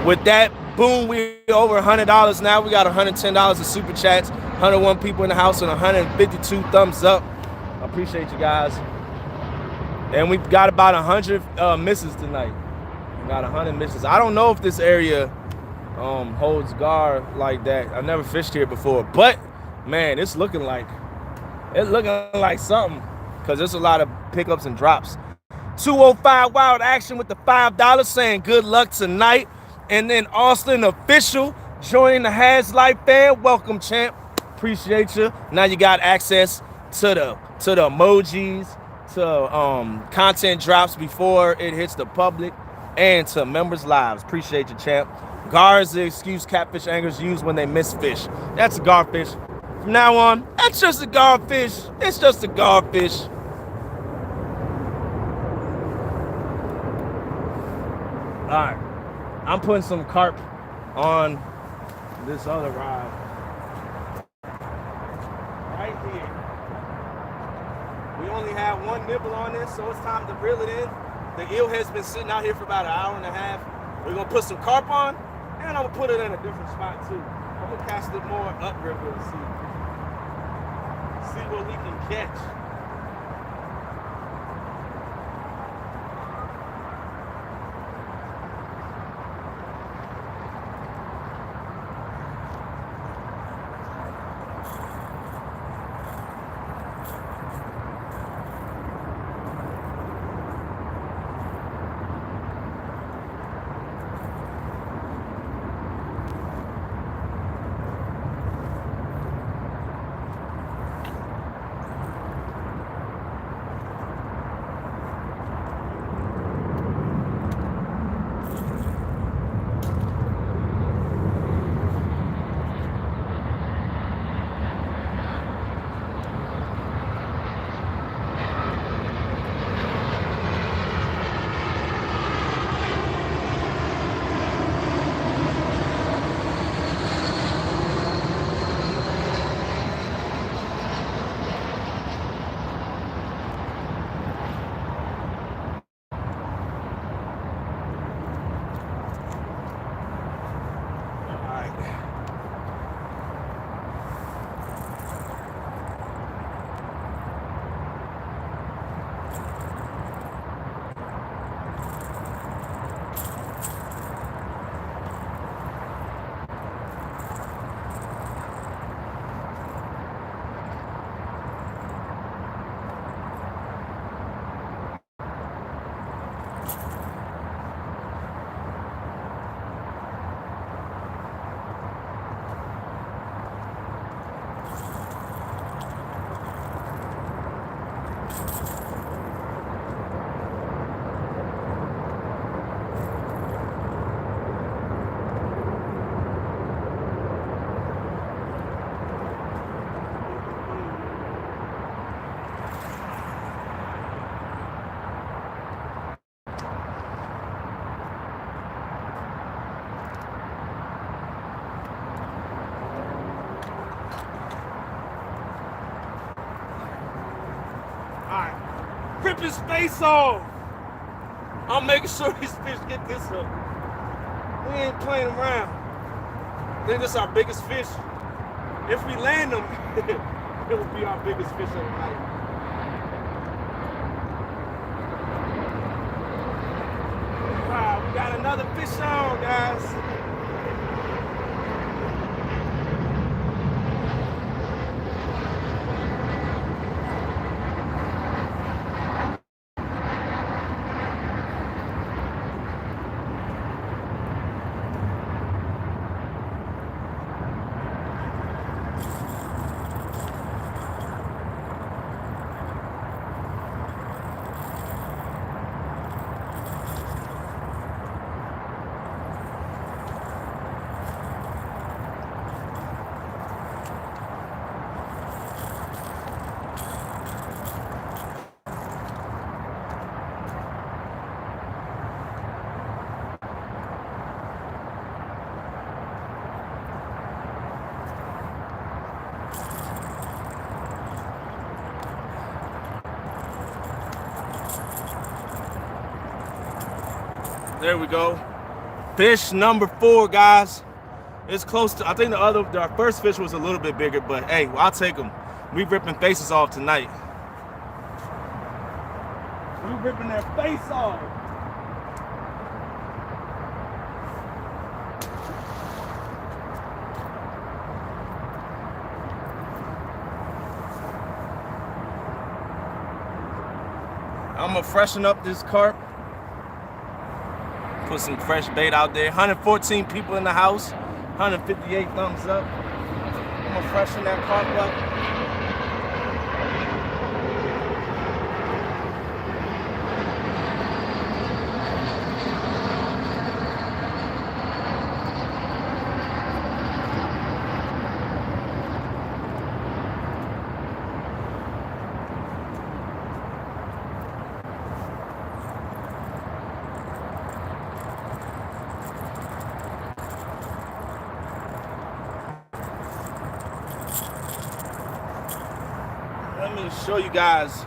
With that, boom, we're over $100 now. We got $110 in super chats, 101 people in the house, and 152 thumbs up. I appreciate you guys. And we've got about 100 misses tonight. We got 100 misses. I don't know if this area holds guard like that. I've never fished here before, but man, it's looking like something. Because there's a lot of pickups and drops. 205 Wild Action with the $5 saying good luck tonight. And then Austin Official joining the Has Life fan. Welcome, champ. Appreciate you. Now you got access to the emojis, to content drops before it hits the public, and to members' lives. Appreciate you, champ. Gar is the excuse catfish anglers use when they miss fish. That's a garfish. From now on, that's just a garfish. It's just a garfish. All right, I'm putting some carp on this other rod right here. We only have one nibble on this, so it's time to reel it in. The eel has been sitting out here for about an hour and a half. We're gonna put some carp on, and I'm gonna put it in a different spot too. I'm gonna cast it more upriver and see what we can catch. rip his face off. I'm making sure these fish get this hook. We ain't playing around. I think this is our biggest fish. If we land them, it will be our biggest fish of the night. Wow, we got another fish on, guys. There we go. Fish number 4, guys. It's close to, I think our first fish was a little bit bigger, but hey, well, I'll take them. We ripping faces off tonight. We ripping their face off. I'm gonna freshen up this carp. Put some fresh bait out there. 114 people in the house. 158 thumbs up. I'm gonna freshen that carp up. Let me show you guys.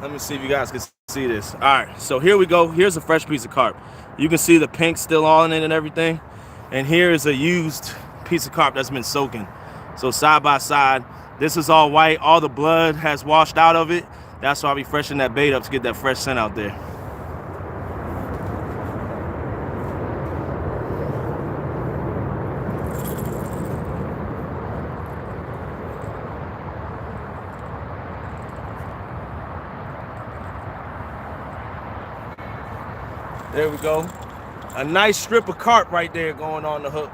Let me see if you guys can see this. All right, so here we go. Here's a fresh piece of carp. You can see the pink still on it and everything. And here is a used piece of carp that's been soaking. So side by side, this is all white. All the blood has washed out of it. That's why we freshen that bait up to get that fresh scent out there. There we go. A nice strip of carp right there going on the hook.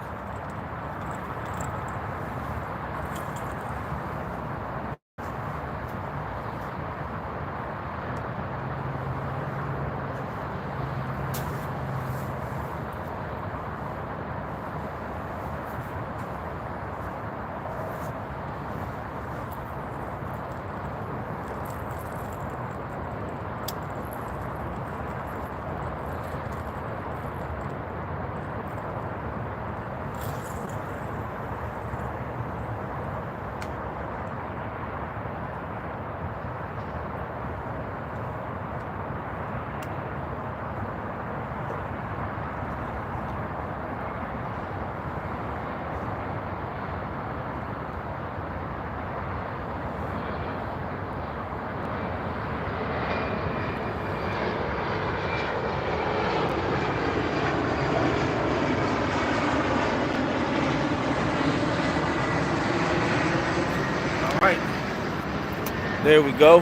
There we go.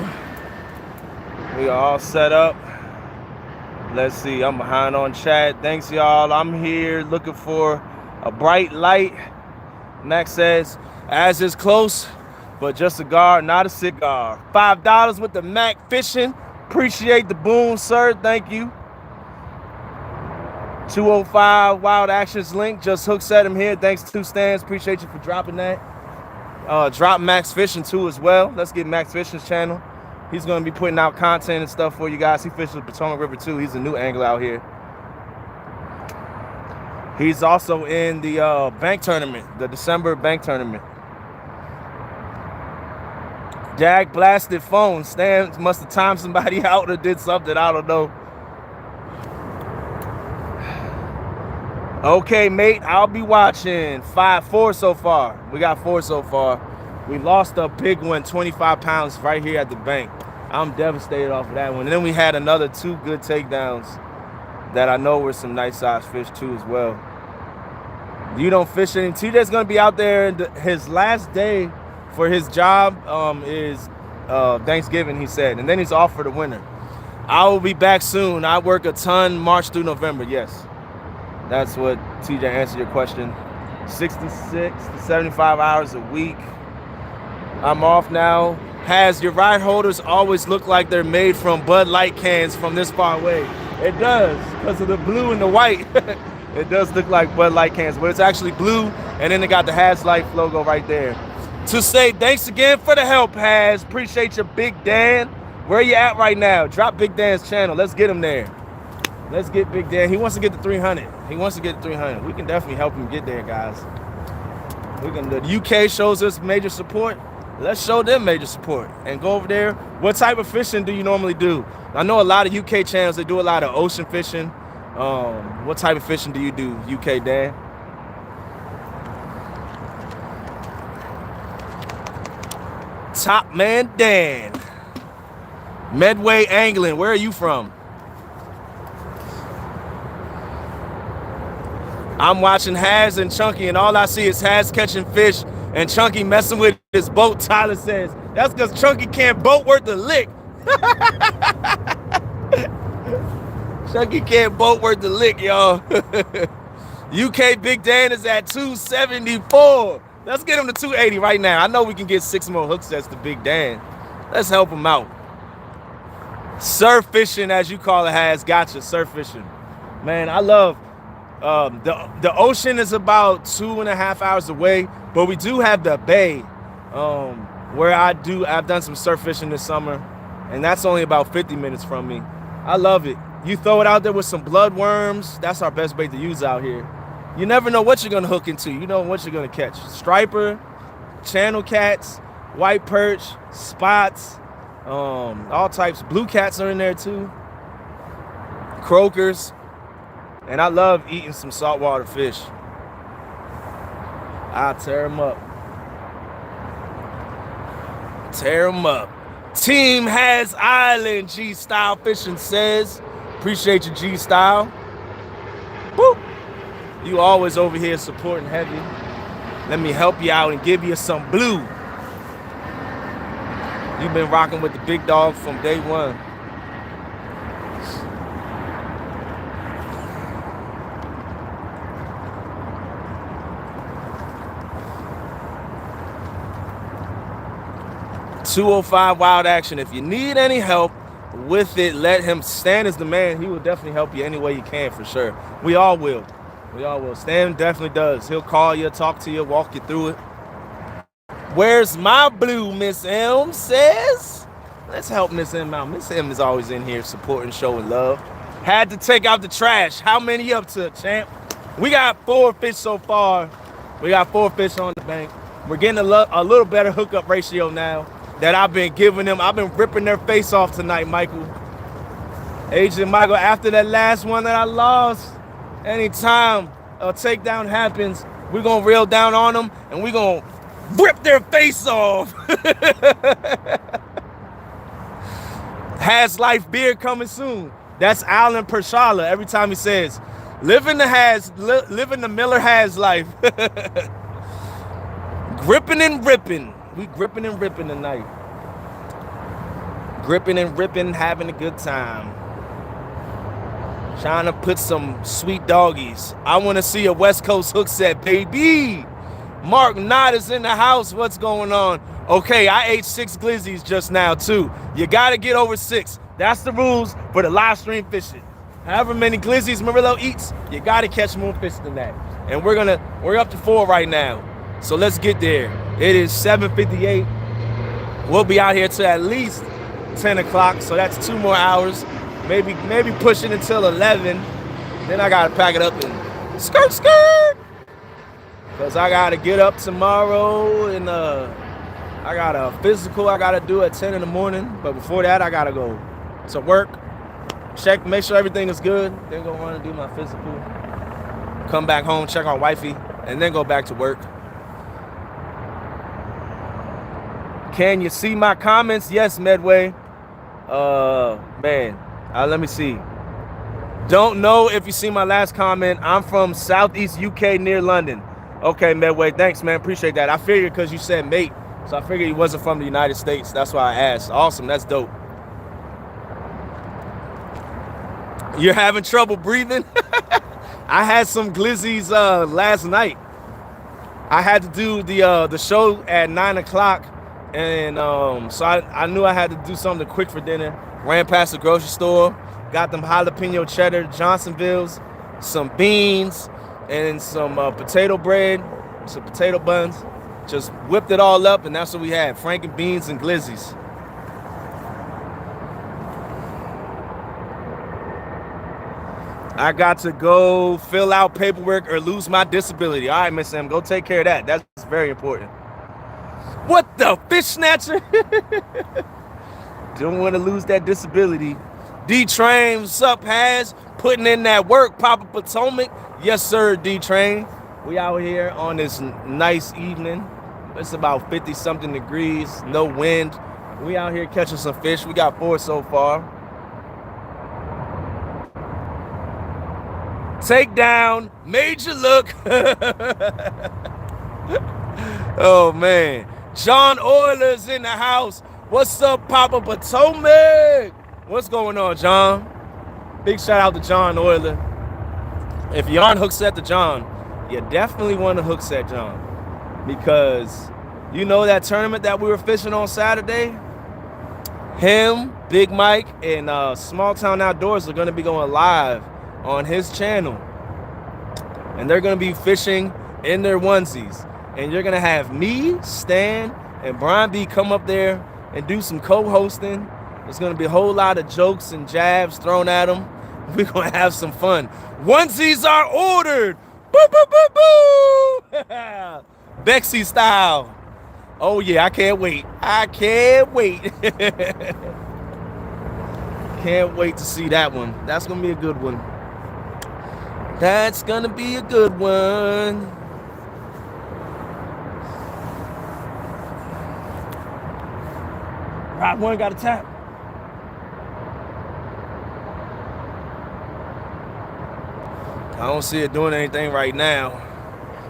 We are all set up. Let's see, I'm behind on chat. Thanks, y'all. I'm here looking for a bright light. Max says, as is close, but just a cigar, not a cigar. $5 with the Mac Fishing. Appreciate the boom, sir. Thank you. 205 Wild Actions link. Just Hook set him here. Thanks to Stans. Appreciate you for dropping that. Drop Max Fishing too as well. Let's get Max Fishing's channel. He's going to be putting out content and stuff for you guys. He fishes the Potomac River too. He's a new angler out here. He's also in the bank tournament, the December bank tournament. Jack blasted phone. Stan must have timed somebody out or did something. I don't know. Okay, mate, I'll be watching. 4 so far. We got 4 so far. We lost a big one, 25 pounds right here at the bank. I'm devastated off of that one. And then we had another 2 good takedowns that I know were some nice size fish too as well. You don't fish any. TJ's gonna be out there. His last day for his job is Thanksgiving, he said. And then he's off for the winter. I will be back soon. I work a ton March through November, yes. That's what TJ answered your question. 66 to 75 hours a week. I'm off now. Has your ride holders always look like they're made from Bud Light cans from this far away? It does, because of the blue and the white. It does look like Bud Light cans, but it's actually blue, and then they got the Has Life logo right there. To say thanks again for the help, Has. Appreciate you, Big Dan. Where you at right now? Drop Big Dan's channel. Let's get him there. Let's get Big Dan. He wants to get to 300. He wants to get to 300. We can definitely help him get there, guys. The UK shows us major support. Let's show them major support and go over there. What type of fishing do you normally do? I know a lot of UK channels, they do a lot of ocean fishing. What type of fishing do you do, UK Dan? Top Man Dan. Medway Angling, where are you from? I'm watching Has and Chunky, and all I see is Has catching fish and Chunky messing with his boat, Tyler says. That's because Chunky can't boat worth a lick. Chunky can't boat worth a lick, y'all. UK Big Dan is at 274. Let's get him to 280 right now. I know we can get 6 more hook sets to Big Dan. Let's help him out. Surf fishing, as you call it, Has. Gotcha, surf fishing. Man, I love... the ocean is about 2.5 hours away, but we do have the bay where I've done some surf fishing this summer, and that's only about 50 minutes from me. I love it. You throw it out there with some bloodworms. That's our best bait to use out here. You never know what you're gonna hook into. You know what you're gonna catch. Striper, channel cats, white perch, spots, all types. Blue cats are in there too. Croakers. And I love eating some saltwater fish. I'll tear them up. Tear them up. Team Has Island, G-Style Fishing says. Appreciate you, G-Style. Woo! You always over here supporting heavy. Let me help you out and give you some blue. You've been rocking with the big dog from day one. .205 Wild Action. If you need any help with it, let him. Stan is the man. He will definitely help you any way he can, for sure. We all will. We all will. Stan definitely does. He'll call you, talk to you, walk you through it. Where's my blue, Miss M says? Let's help Miss M out. Miss M is always in here supporting, showing love. Had to take out the trash. How many up to, champ? We got 4 fish so far. We got 4 fish on the bank. We're getting a little better hookup ratio now that I've been giving them. I've been ripping their face off tonight, Michael. Agent Michael, after that last one that I lost, anytime a takedown happens, we're going to reel down on them and we're going to rip their face off. Has Life beer coming soon. That's Alan Pershala. Every time he says, living the Miller Has Life. Gripping and ripping. We gripping and ripping tonight. Gripping and ripping, having a good time. Trying to put some sweet doggies. I want to see a West Coast hook set, baby. Mark Knott is in the house. What's going on? Okay, I ate 6 glizzies just now, too. You got to get over 6. That's the rules for the live stream fishing. However many glizzies Murillo eats, you got to catch more fish than that. And we're up to 4 right now. So let's get there. It is 7:58. We'll be out here till at least 10 o'clock. So that's 2 more hours. Maybe pushing until 11. Then I got to pack it up and skirt. Because I got to get up tomorrow and I got a physical I gotta do at 10 in the morning, but before that I gotta go to work, check, make sure everything is good, then go on and do my physical, come back home, check on wifey, and then go back to work. Can you see my comments? Yes, Medway. Man, let me see. Don't know if you see my last comment. I'm from Southeast UK near London. Okay, Medway, thanks, man. Appreciate that. I figured because you said mate, so I figured he wasn't from the United States. That's why I asked. Awesome, that's dope. You're having trouble breathing? I had some glizzies last night. I had to do the show at 9 o'clock, and so I knew I had to do something quick for dinner. Ran past the grocery store, got them jalapeno cheddar Johnsonvilles, some beans, and some potato bread, some potato buns. Just whipped it all up, and that's what we had, franken beans and glizzies. I got to go fill out paperwork or lose my disability. All right, Miss M, go take care of that. That's very important. What the fish snatcher? Don't want to lose that disability. D-Train, what's up, Has? Putting in that work, Papa Potomac. Yes, sir, D-Train. We out here on this nice evening. It's about 50-something degrees, no wind. We out here catching some fish. We got 4 so far. Take down, major look. Oh, man. John Oiler's in the house. What's up, Papa Potomac? What's going on, John? Big shout out to John Oiler. If you aren't hook set to John, you definitely want to hook set John. Because you know that tournament that we were fishing on Saturday? Him, Big Mike, and Small Town Outdoors are going to be going live on his channel. And they're going to be fishing in their onesies. And you're going to have me, Stan, and Brian B come up there and do some co-hosting. There's going to be a whole lot of jokes and jabs thrown at them. We're going to have some fun. Onesies are ordered. Boo, boo, boo, boo. Bexy style. Oh, yeah, I can't wait. I can't wait. Can't wait to see that one. That's going to be a good one. That's going to be a good one. Rod 1 got a tap. I don't see it doing anything right now.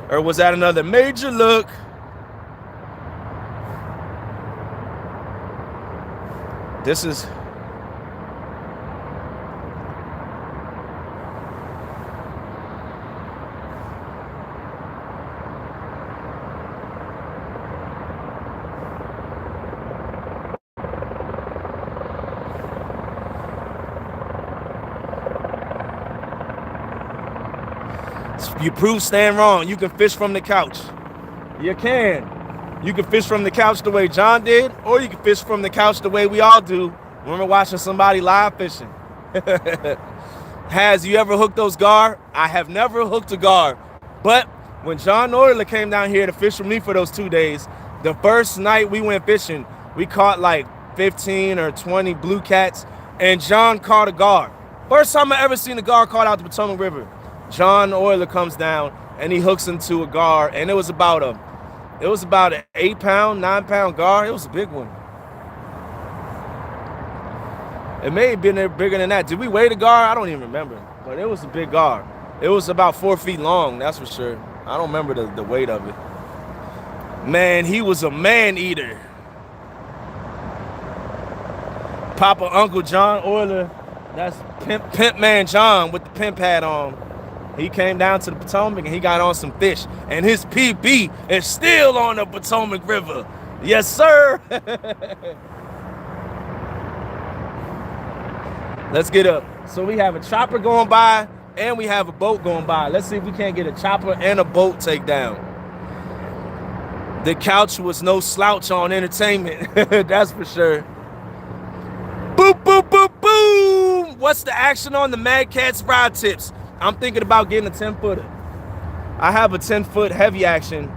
Or was that another major look? This is... You prove Stan wrong. You can fish from the couch. You can. You can fish from the couch the way John did, or you can fish from the couch the way we all do when we're watching somebody live fishing. Has you ever hooked those gar? I have never hooked a gar. But when John Oiler came down here to fish with me for those 2 days, the first night we went fishing, we caught like 15 or 20 blue cats, and John caught a gar. First time I ever seen a gar caught out the Potomac River. John Oiler comes down and he hooks into a gar, and it was about an 8-pound, 9-pound gar. It was a big one. It may have been bigger than that. Did we weigh the gar? I don't even remember, but it was a big gar. It was about 4 feet long, that's for sure. I don't remember the weight of it. Man, he was a man eater. Papa Uncle John Oiler, that's Pimp Man John with the pimp hat on. He came down to the Potomac and he got on some fish. And his PB is still on the Potomac River. Yes, sir. Let's get up. So we have a chopper going by and we have a boat going by. Let's see if we can't get a chopper and a boat takedown. The couch was no slouch on entertainment. That's for sure. Boop, boop, boop, boom. What's the action on the Mad Cats rod tips? I'm thinking about getting a 10-footer. I have a 10-foot heavy action.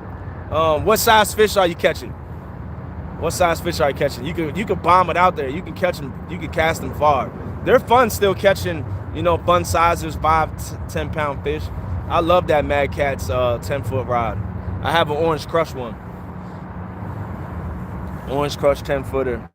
What size fish are you catching? What size fish are you catching? You can bomb it out there. You can catch them. You can cast them far. They're fun still catching, you know, fun sizes, 5-10 pound fish. I love that Mad Cat's 10-foot rod. I have an Orange Crush one. Orange Crush 10-footer.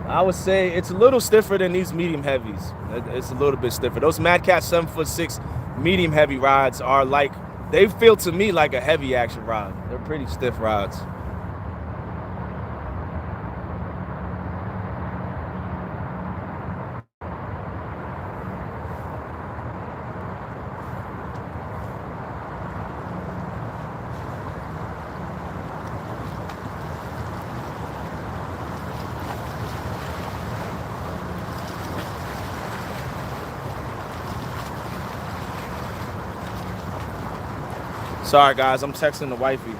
I would say it's a little stiffer than these medium heavies. It's a little bit stiffer. Those Mad Cat 7'6" medium heavy rods are like, they feel to me like a heavy action rod. They're pretty stiff rods. Sorry guys, I'm texting the wifey.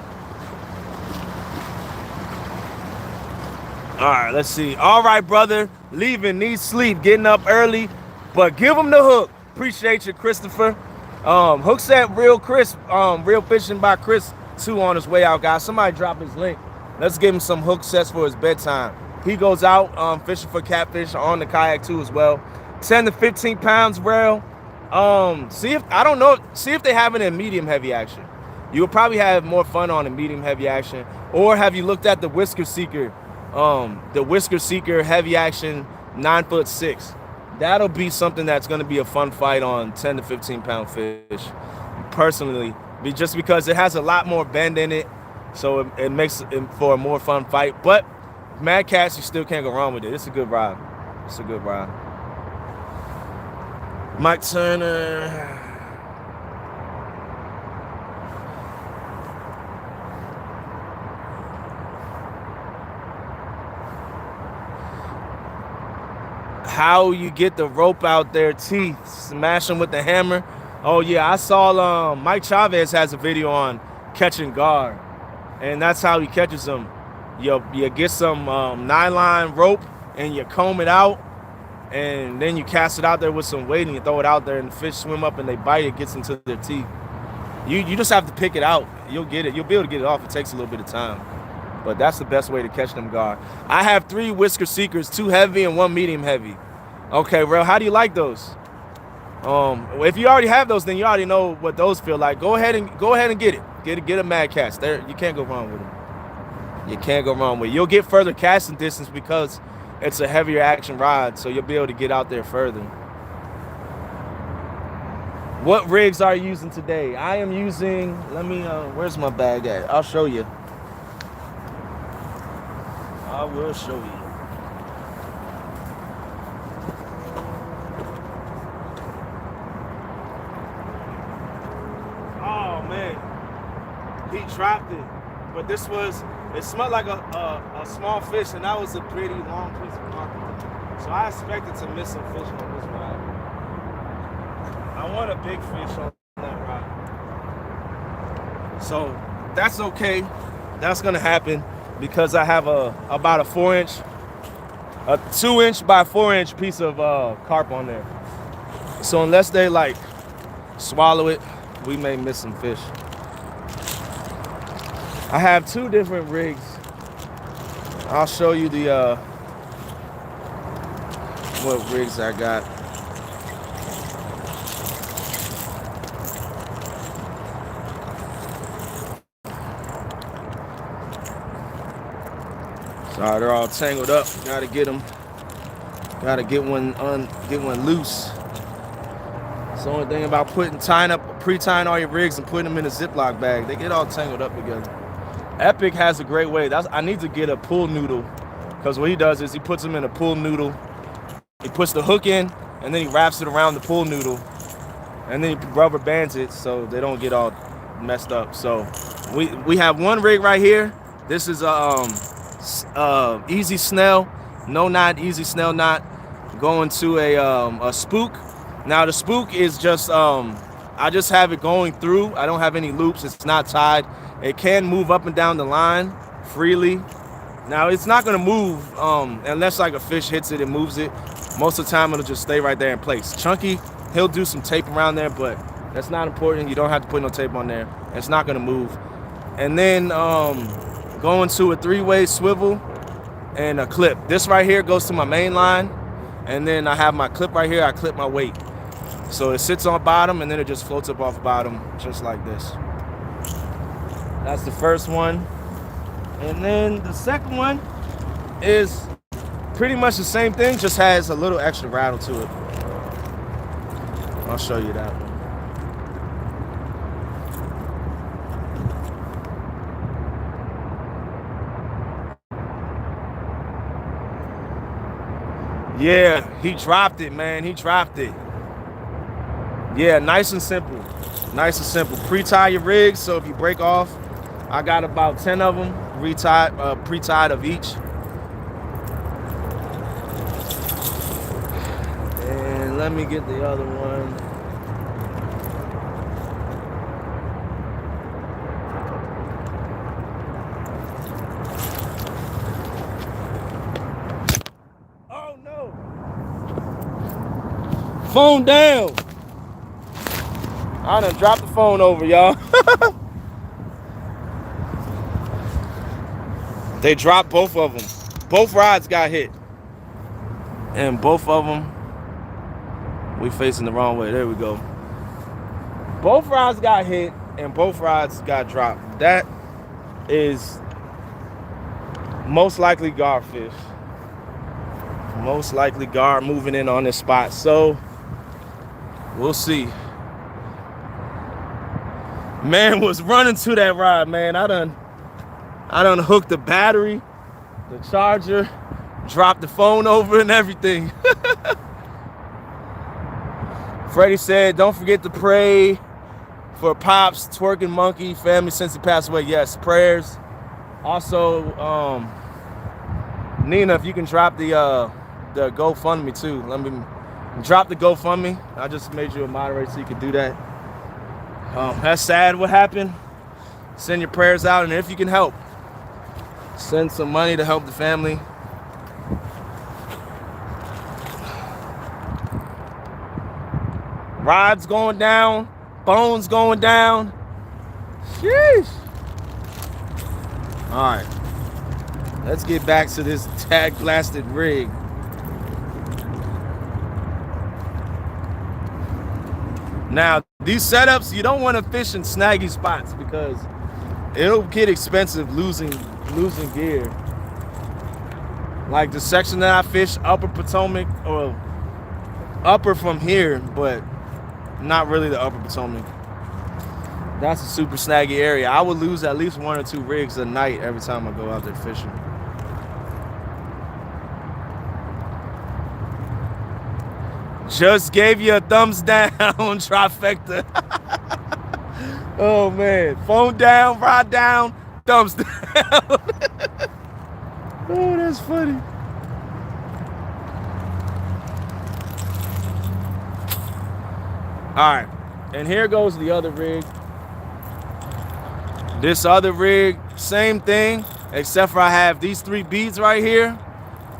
All right, let's see. All right, brother, leaving, needs sleep, getting up early, but give him the hook. Appreciate you, Christopher. Hook set Real Chris, Real Fishing by Chris 2 on his way out, guys. Somebody drop his link. Let's give him some hook sets for his bedtime. He goes out fishing for catfish on the kayak too as well. 10 to 15 pounds rail. See if they have it in medium heavy action. You will probably have more fun on a medium heavy action. Or have you looked at the Whisker Seeker? The Whisker Seeker heavy action 9'6". That'll be something that's going to be a fun fight on 10 to 15 pound fish. Personally, just because it has a lot more bend in it, so it makes it for a more fun fight. But Mad Cats, you still can't go wrong with it. It's a good ride. It's a good ride. Mike Turner. How you get the rope out their teeth, smash them with the hammer. Oh yeah, I saw Mike Chavez has a video on catching gar, and that's how he catches them. You get some nylon rope and you comb it out, and then you cast it out there with some weight and you throw it out there, and the fish swim up and they bite it, gets into their teeth. You just have to pick it out. You'll get it. You'll be able to get it off. It takes a little bit of time, but that's the best way to catch them gar. I have 3 Whisker Seekers, 2 heavy and 1 medium heavy. Okay, Real, how do you like those? If you already have those, then you already know what those feel like. Go ahead and get it. Get a Mad Cats. There, you can't go wrong with them. You can't go wrong with it. You'll get further casting distance because it's a heavier action rod, so you'll be able to get out there further. What rigs are you using today? I am using, let me, where's my bag at? I'll show you. I will show you. He dropped it, but it smelled like a small fish, and that was a pretty long piece of carpet. So I expected to miss some fish on this rod. I want a big fish on that rod. So that's okay. That's gonna happen because I have about a 4-inch, a 2-inch by 4-inch piece of carp on there. So unless they like swallow it, we may miss some fish. I have 2 different rigs. I'll show you the what rigs I got. Sorry, they're all tangled up. Gotta get them. Gotta get one loose. It's the only thing about pre-tying all your rigs and putting them in a Ziploc bag. They get all tangled up together. Epic has a great way. I need to get a pool noodle, because what he does is he puts them in a pool noodle. He puts the hook in, and then he wraps it around the pool noodle, and then he rubber bands it so they don't get all messed up. So we have one rig right here. This is easy snell, no knot, easy snell knot, going to a spook. Now the spook is just I just have it going through. I don't have any loops. It's not tied. It can move up and down the line freely. Now it's not gonna move unless like a fish hits it and moves it. Most of the time it'll just stay right there in place. Chunky, he'll do some tape around there, but that's not important. You don't have to put no tape on there. It's not gonna move. And then going to a 3-way swivel and a clip. This right here goes to my main line, and then I have my clip right here. I clip my weight. So it sits on bottom, and then it just floats up off bottom, just like this. That's the first one. And then the second one is pretty much the same thing, just has a little extra rattle to it. I'll show you that one. Yeah, he dropped it, man. He dropped it. Yeah, nice and simple. Nice and simple. Pre-tie your rigs, so if you break off, I got about 10 of them pre-tied of each. And let me get the other one. Oh no! Phone down. I done dropped the phone over, y'all. They dropped both of them. Both rods got hit. And both of them, we facing the wrong way. There we go. Both rods got hit and both rods got dropped. That is most likely garfish. Most likely gar moving in on this spot. So we'll see. Man was running to that rod, man. I done hooked the battery, the charger, dropped the phone over and everything. Freddie said, don't forget to pray for Pops, twerking monkey, family since he passed away. Yes, prayers. Also, Nina, if you can drop the GoFundMe too. Let me drop the GoFundMe. I just made you a moderator so you can do that. That's sad what happened. Send your prayers out, and if you can help, send some money to help the family. Rods going down, bones going down. Sheesh. All right, let's get back to this tag blasted rig. Now, these setups, you don't want to fish in snaggy spots because it'll get expensive losing gear. Like the section that I fish, upper Potomac, or upper from here, but not really the upper Potomac. That's a super snaggy area. I would lose at least 1 or 2 rigs a night every time I go out there fishing. Just gave you a thumbs down, trifecta. Oh man, phone down, rod down, thumbs down. Oh, that's funny. All right, and here goes the other rig. This other rig, same thing, except for I have these 3 beads right here,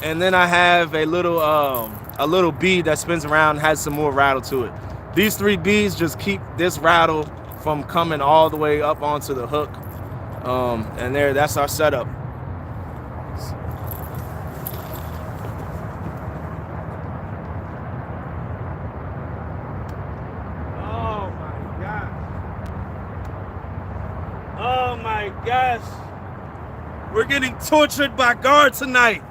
and then I have a little bead that spins around and has some more rattle to it. These 3 beads just keep this rattle from coming all the way up onto the hook. And that's our setup. Oh my gosh. Oh my gosh. We're getting tortured by guard tonight.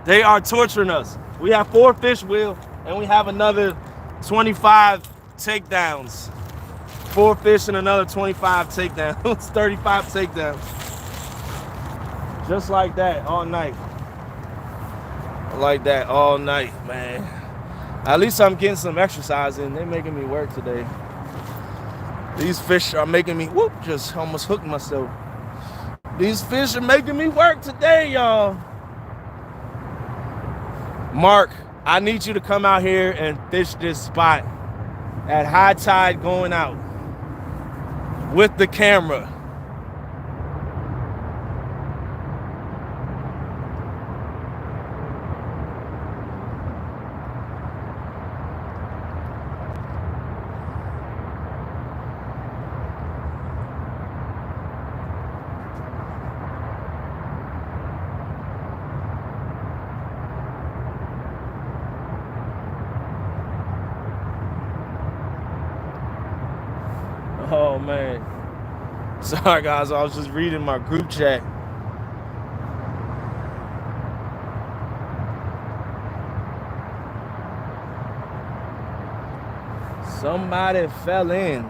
They are torturing us. We have 4 fish, Will, and we have another 25 takedowns. 4 fish and another 25 takedowns, 35 takedowns. Just like that, all night. Like that, all night, man. At least I'm getting some exercise in. They're making me work today. These fish are making me, whoop, just almost hooked myself. These fish are making me work today, y'all. Mark, I need you to come out here and fish this spot at high tide going out with the camera. Oh man. Sorry guys, I was just reading my group chat. Somebody fell in.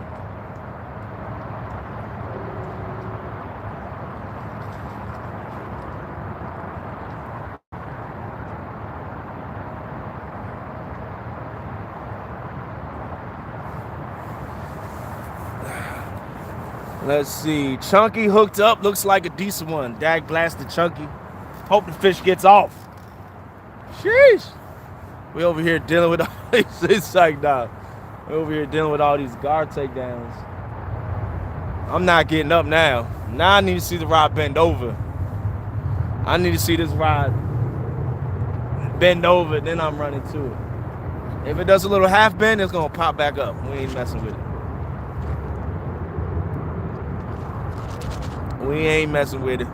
Let's see. Chunky hooked up. Looks like a decent one. Dag blasted Chunky. Hope the fish gets off. Sheesh. We over here dealing with all these. It's like, nah. We over here dealing with all these guard takedowns. I'm not getting up now. Now I need to see the rod bend over. I need to see this rod bend over, then I'm running to it. If it does a little half bend, it's gonna pop back up. We ain't messing with it. We ain't messing with it.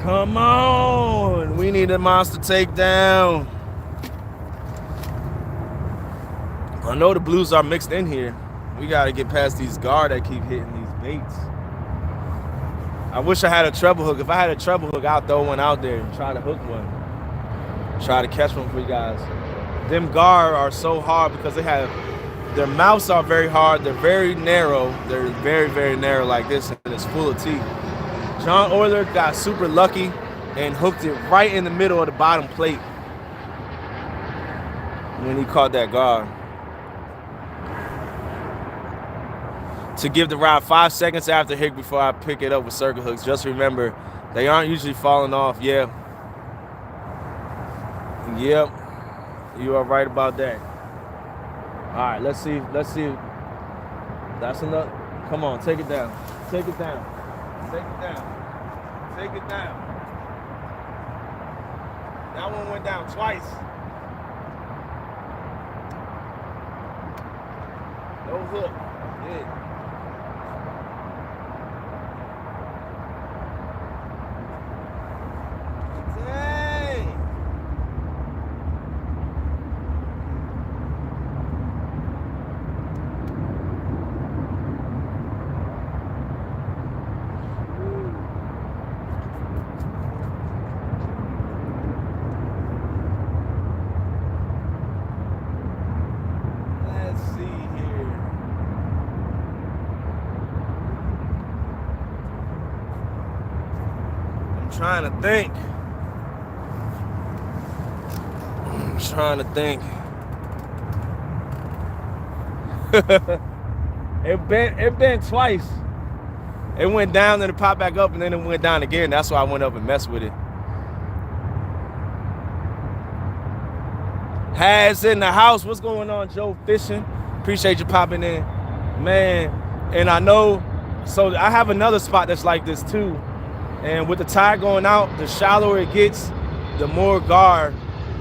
Come on. We need a monster takedown. I know the blues are mixed in here. We got to get past these guard that keep hitting these baits. I wish I had a treble hook. If I had a treble hook, I'll throw one out there and try to hook one. Try to catch one for you guys. Them gar are so hard because they have, their mouths are very hard. They're very narrow. They're very, very narrow like this, and it's full of teeth. John Euler got super lucky and hooked it right in the middle of the bottom plate when he caught that gar. To give the rod 5 seconds after hook before I pick it up with circle hooks. Just remember, they aren't usually falling off. Yeah. Yep. You are right about that. All right, let's see. Let's see. That's enough. Come on, take it down. Take it down. Take it down. Take it down. That one went down twice. No hook. Good. Trying to think. I'm trying to think. It bent twice. It went down, then it popped back up, and then it went down again. That's why I went up and messed with it. Has in the house. What's going on, Joe Fishing? Appreciate you popping in, man. And I know, so I have another spot that's like this too. And with the tide going out, the shallower it gets, the more gar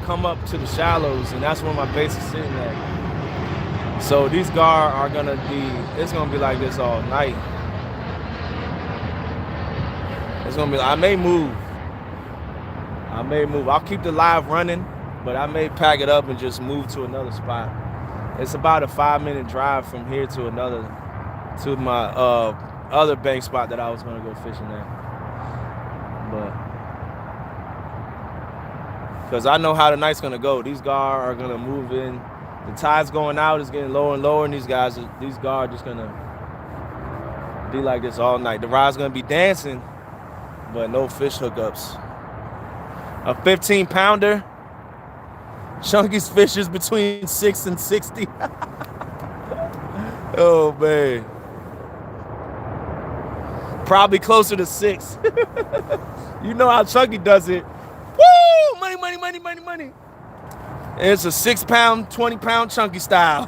come up to the shallows, and that's where my baits is sitting at. So these gar are gonna be, it's gonna be like this all night. It's gonna be, I may move. I'll keep the live running, but I may pack it up and just move to another spot. It's about a 5-minute drive from here to another, to my other bank spot that I was gonna go fishing at. But because I know how the night's gonna go. These gar are gonna move in. The tide's going out, it's getting lower and lower, and these gar are just gonna be like this all night. The rod's gonna be dancing, but no fish hookups. A 15-pounder. Chunky's fish is between 6 and 60. Oh man. Probably closer to 6. You know how Chunky does it. Woo! Money, money, money, money, money. And it's a 6-pound, 20-pound Chunky style.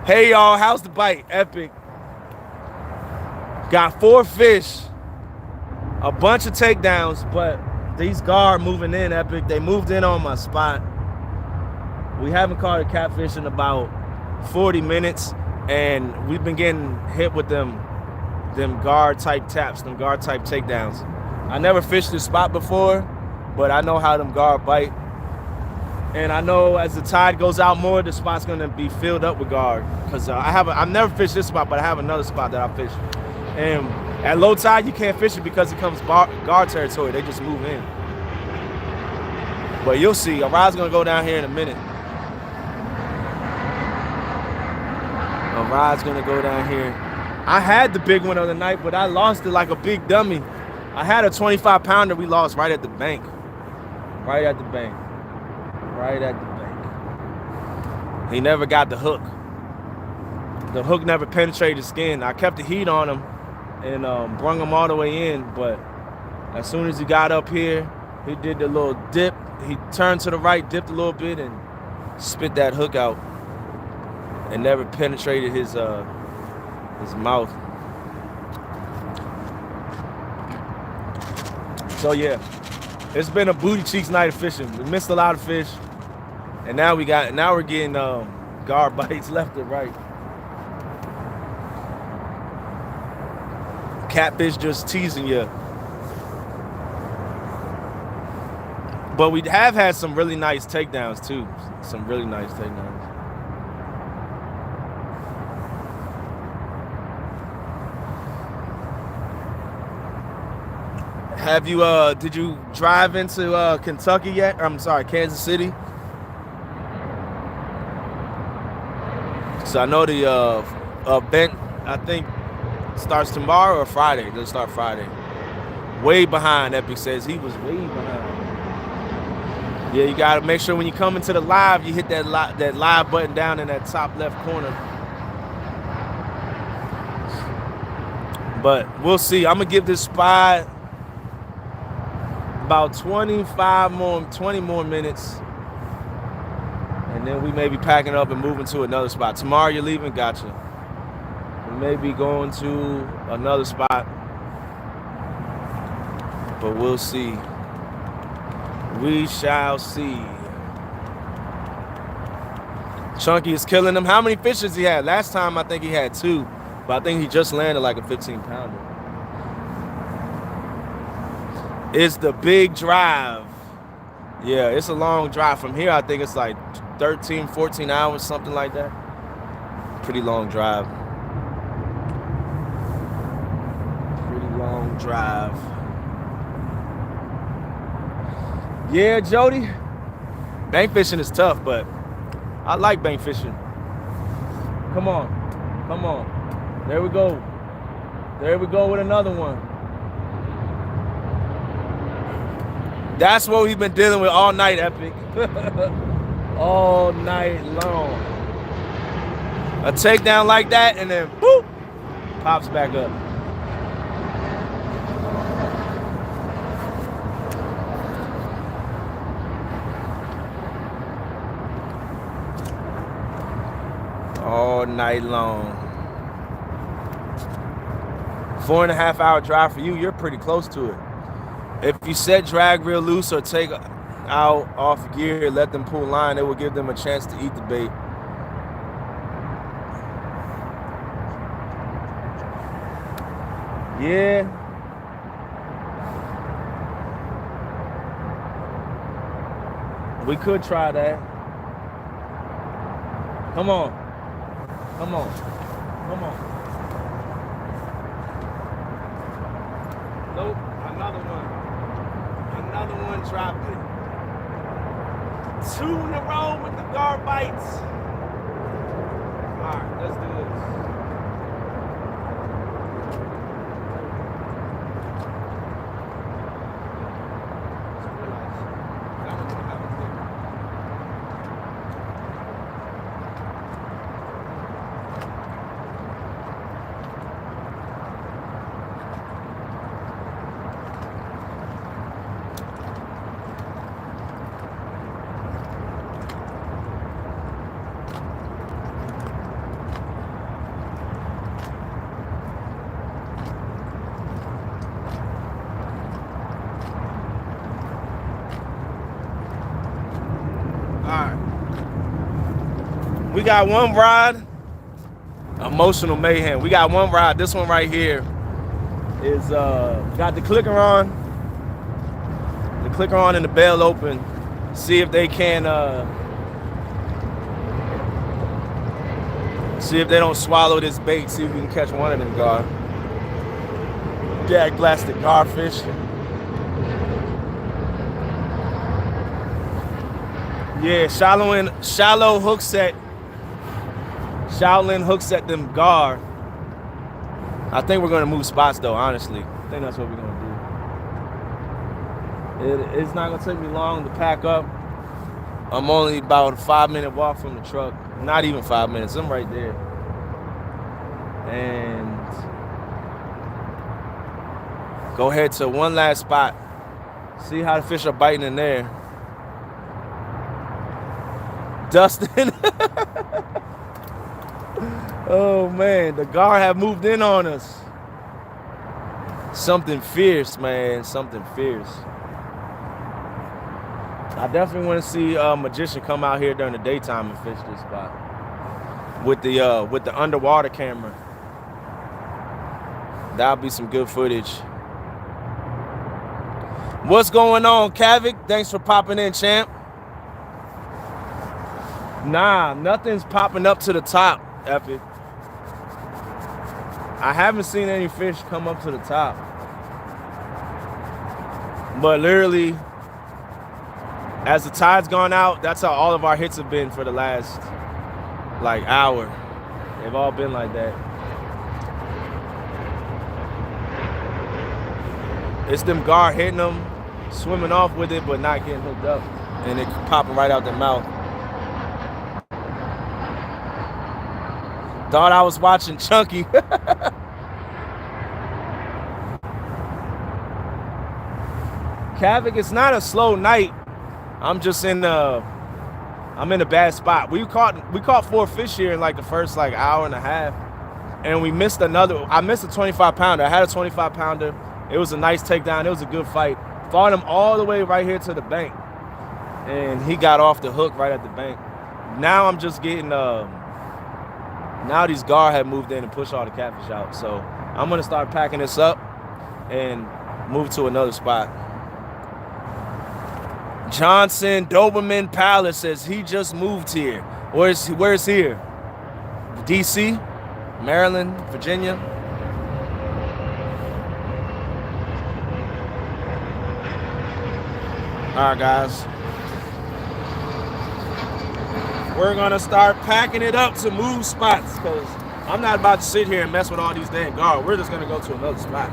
Hey, y'all, how's the bite? Epic. Got 4 fish. A bunch of takedowns, but these gar moving in, Epic. They moved in on my spot. We haven't caught a catfish in about 40 minutes, and we've been getting hit with them guard type taps, them guard type takedowns. I never fished this spot before, but I know how them gar bite. And I know as the tide goes out more, the spot's gonna be filled up with gar. Cause I've never fished this spot, but I have another spot that I fish. And at low tide, you can't fish it because it comes gar territory. They just move in. But you'll see. A rod's gonna go down here in a minute. A rod's gonna go down here. I had the big one the other night, but I lost it like a big dummy. I had a 25 pounder we lost right at the bank. Right at the bank. Right at the bank. He never got the hook. The hook never penetrated the skin. I kept the heat on him and brung him all the way in, but as soon as he got up here, he did the little dip. He turned to the right, dipped a little bit, and spit that hook out and never penetrated his mouth. So yeah, it's been a booty cheeks night of fishing. We missed a lot of fish, and now we're getting gar bites left and right. Catfish just teasing you. But we have had some really nice takedowns too. Some really nice takedowns. Have you did you drive into Kentucky yet? I'm sorry, Kansas City. So I know the event, I think, starts tomorrow or Friday. They'll start Friday. Way behind, Epic says. He was way behind. Yeah, you gotta make sure when you come into the live, you hit that live button down in that top left corner. But we'll see. I'm gonna give this spot about 20 more minutes, and then we may be packing up and moving to another spot. Tomorrow you're leaving? Gotcha. We may be going to another spot, but we'll see. We shall see. Chunky is killing him. How many fish does he have? Last time I think he had 2, but I think he just landed like a 15 pounder. It's the big drive. Yeah, it's a long drive. From here, I think it's like 13, 14 hours, something like that. Pretty long drive. Pretty long drive. Yeah, Jody. Bank fishing is tough, but I like bank fishing. Come on. Come on. There we go. There we go with another one. That's what we've been dealing with all night, Epic. All night long. A takedown like that, and then boop, pops back up. All night long. 4.5 hour drive for you. You're pretty close to it. If you set drag real loose or take out off gear, let them pull line, it will give them a chance to eat the bait. Yeah. We could try that. Come on. Come on. Come on. Nope. Another one. Another one dropped it. 2 in a row with the gar bites. All right, let's do this. We got one rod, emotional mayhem. We got one rod. This one right here is got the clicker on. The click on and the bell open. See if they can, see if they don't swallow this bait. See if we can catch one of them gar. Gag blasted garfish. Yeah, shallow hook set. Shaolin hook set them gar. I think we're gonna move spots though, honestly. I think that's what we're gonna do. It's not gonna take me long to pack up. I'm only about a 5-minute walk from the truck. Not even 5 minutes, I'm right there. And go ahead to one last spot. See how the fish are biting in there. Dustin. Oh man, the gar have moved in on us. Something fierce, man. Something fierce. I definitely want to see a magician come out here during the daytime and fish this spot with the underwater camera. That'll be some good footage. What's going on, Kavik? Thanks for popping in, champ. Nah, nothing's popping up to the top, Epic. I haven't seen any fish come up to the top. But literally, as the tide's gone out, that's how all of our hits have been for the last, like, hour. They've all been like that. It's them gar hitting them, swimming off with it, but not getting hooked up. And it popping right out their mouth. Thought I was watching Chunky. Kavik, it's not a slow night. I'm just in I'm in a bad spot. We caught 4 fish here in like the first like hour and a half. And we missed another. I missed a 25 pounder. I had a 25 pounder. It was a nice takedown. It was a good fight. Fought him all the way right here to the bank. And he got off the hook right at the bank. Now I'm just getting now these gar have moved in and pushed all the catfish out. So I'm gonna start packing this up and move to another spot. Johnson Doberman Palace says he just moved here. Where's here? DC, Maryland, Virginia. All right, guys. We're gonna start packing it up to move spots because I'm not about to sit here and mess with all these damn gar. We're just gonna go to another spot.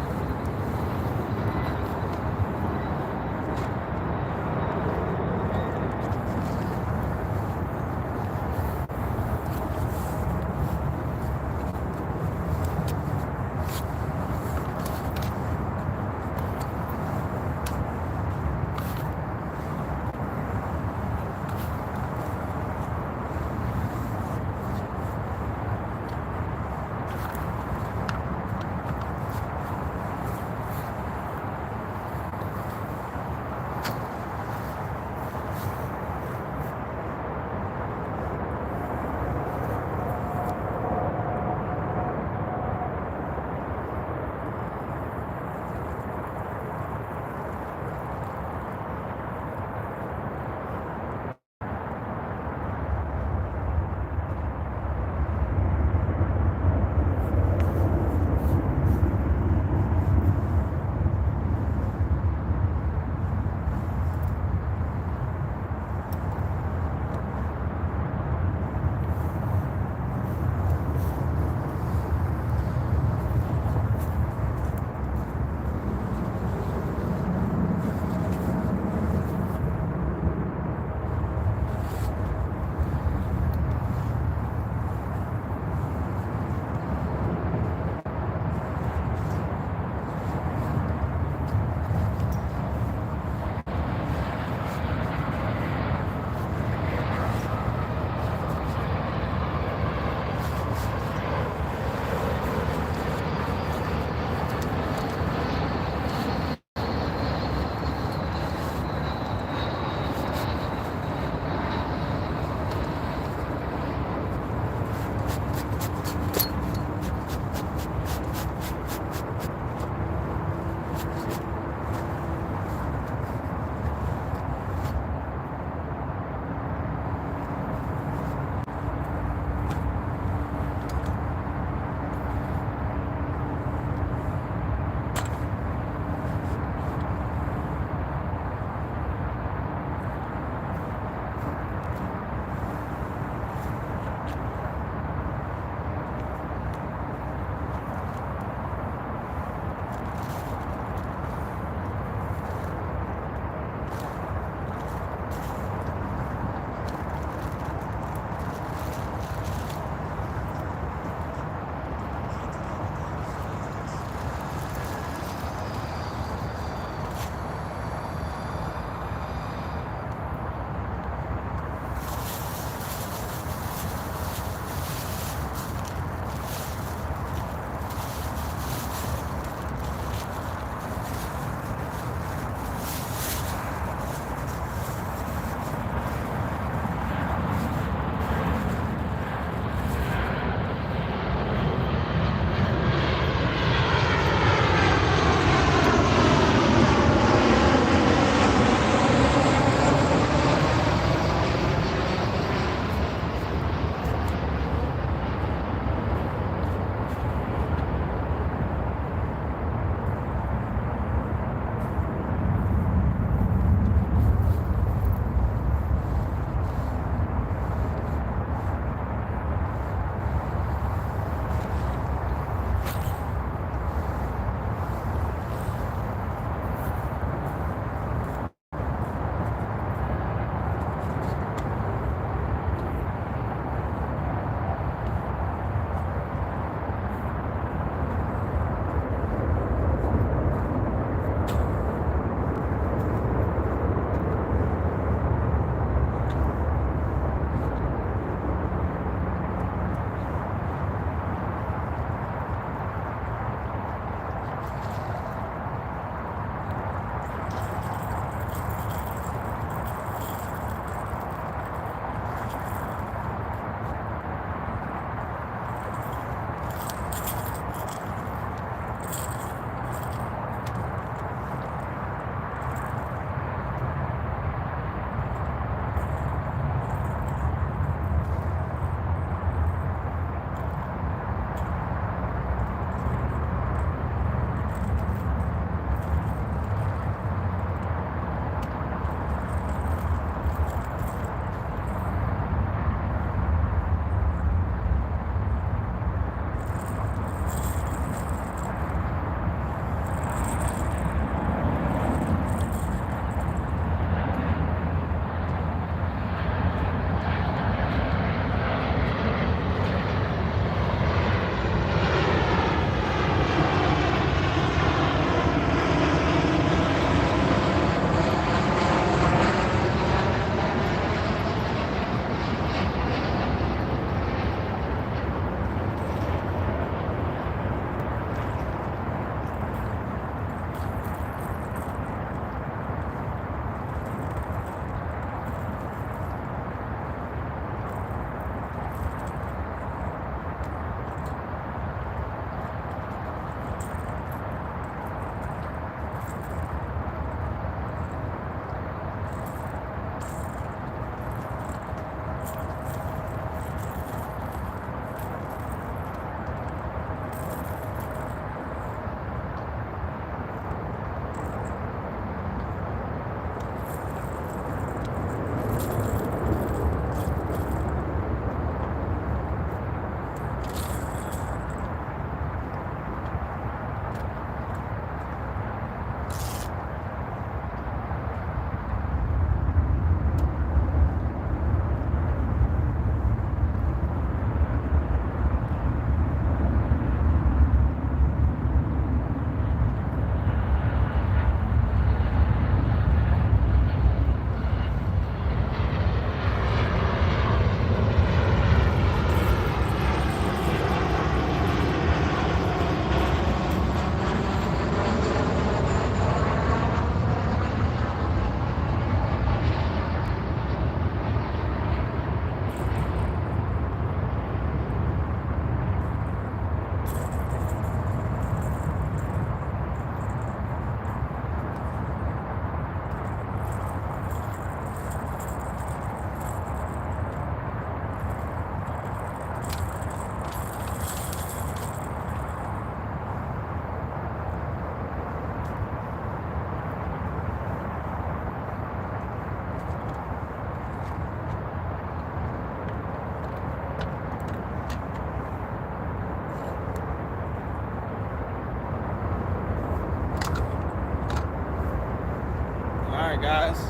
right, guys.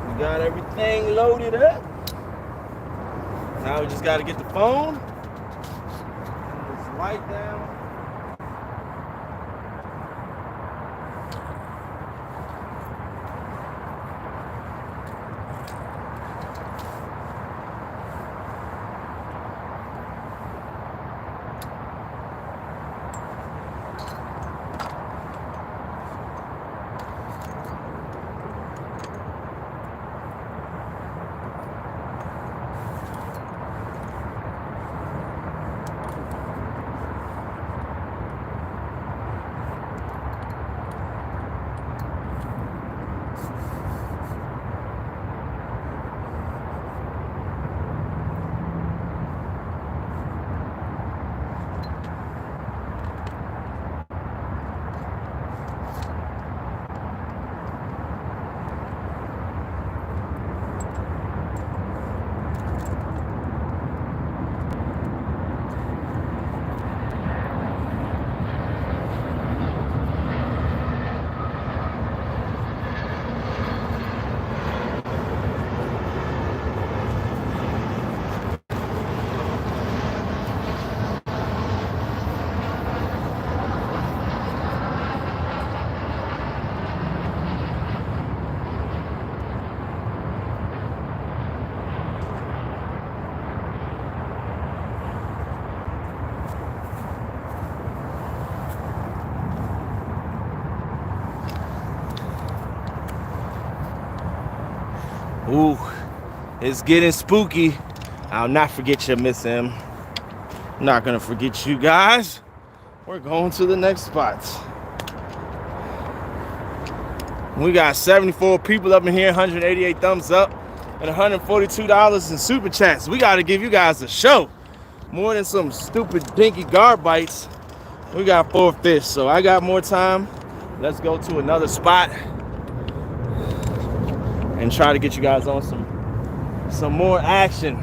We got everything loaded up. Now we just got to get the phone. And this light down. Ooh, it's getting spooky. I'll not forget you, Miss M. I'm not gonna forget you guys. We're going to the next spot. We got 74 people up in here, 188 thumbs up, and $142 in super chats. We gotta give you guys a show. More than some stupid dinky guard bites. We got 4 fish, so I got more time. Let's go to another spot and try to get you guys on some more action.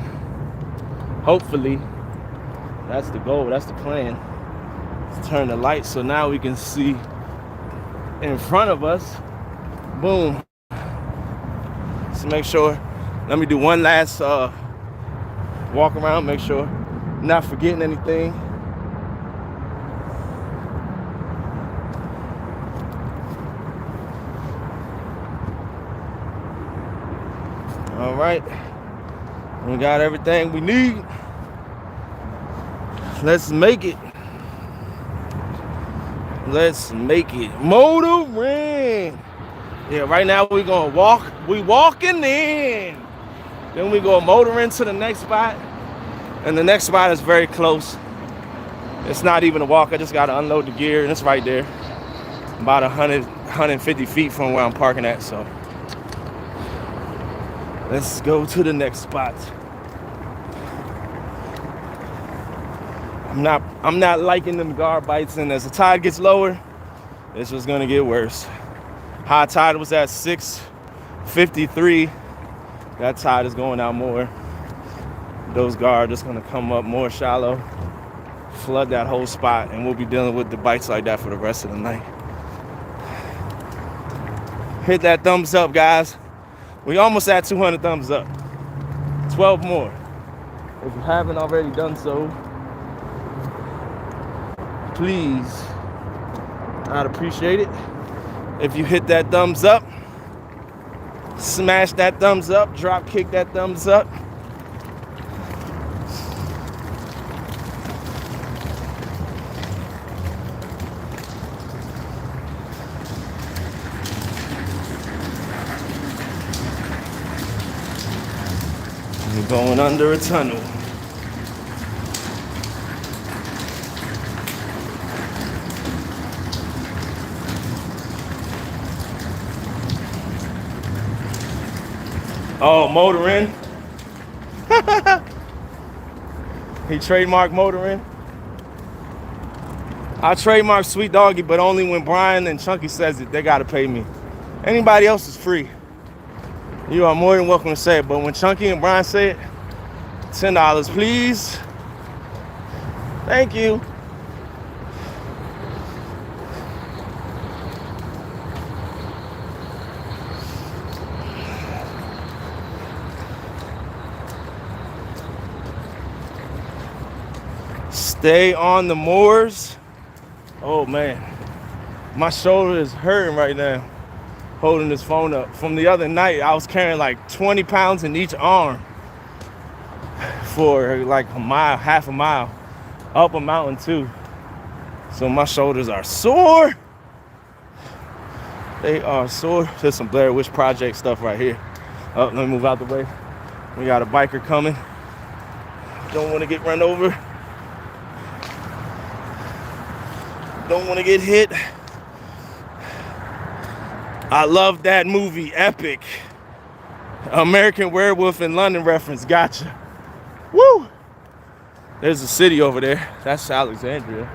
Hopefully, that's the goal, that's the plan. Let's turn the light so now we can see in front of us. Boom. So make sure, let me do one last walk around, make sure I'm not forgetting anything. All right, we got everything we need. Let's make it. Let's make it. Motoring. Yeah, right now we're gonna walk. We walking in. Then we go motoring to the next spot. And the next spot is very close. It's not even a walk. I just gotta unload the gear and it's right there. About 150 feet from where I'm parking at, so. Let's go to the next spot. I'm not liking them guard bites, and as the tide gets lower, it's just gonna get worse. High tide was at 6:53. That tide is going out more. Those guards just gonna come up more shallow, flood that whole spot, and we'll be dealing with the bites like that for the rest of the night. Hit that thumbs up, guys. We almost at 200 thumbs up. 12 more. If you haven't already done so, please, I'd appreciate it if you hit that thumbs up, smash that thumbs up, drop kick that thumbs up. We're going under a tunnel. Oh, motoring. He trademarked motoring. I trademark Sweet Doggy, but only when Brian and Chunky says it, they gotta pay me. Anybody else is free. You are more than welcome to say it, but when Chunky and Brian say it, $10, please. Thank you. Stay on the moors. Oh man, my shoulder is hurting right now holding this phone up. From the other night, I was carrying like 20 pounds in each arm for like a mile, half a mile, up a mountain too. So my shoulders are sore. They are sore. There's some Blair Witch Project stuff right here. Oh, let me move out the way. We got a biker coming. Don't want to get run over. Don't want to get hit. I love that movie, epic. American Werewolf in London reference, gotcha. Woo! There's a city over there. That's Alexandria.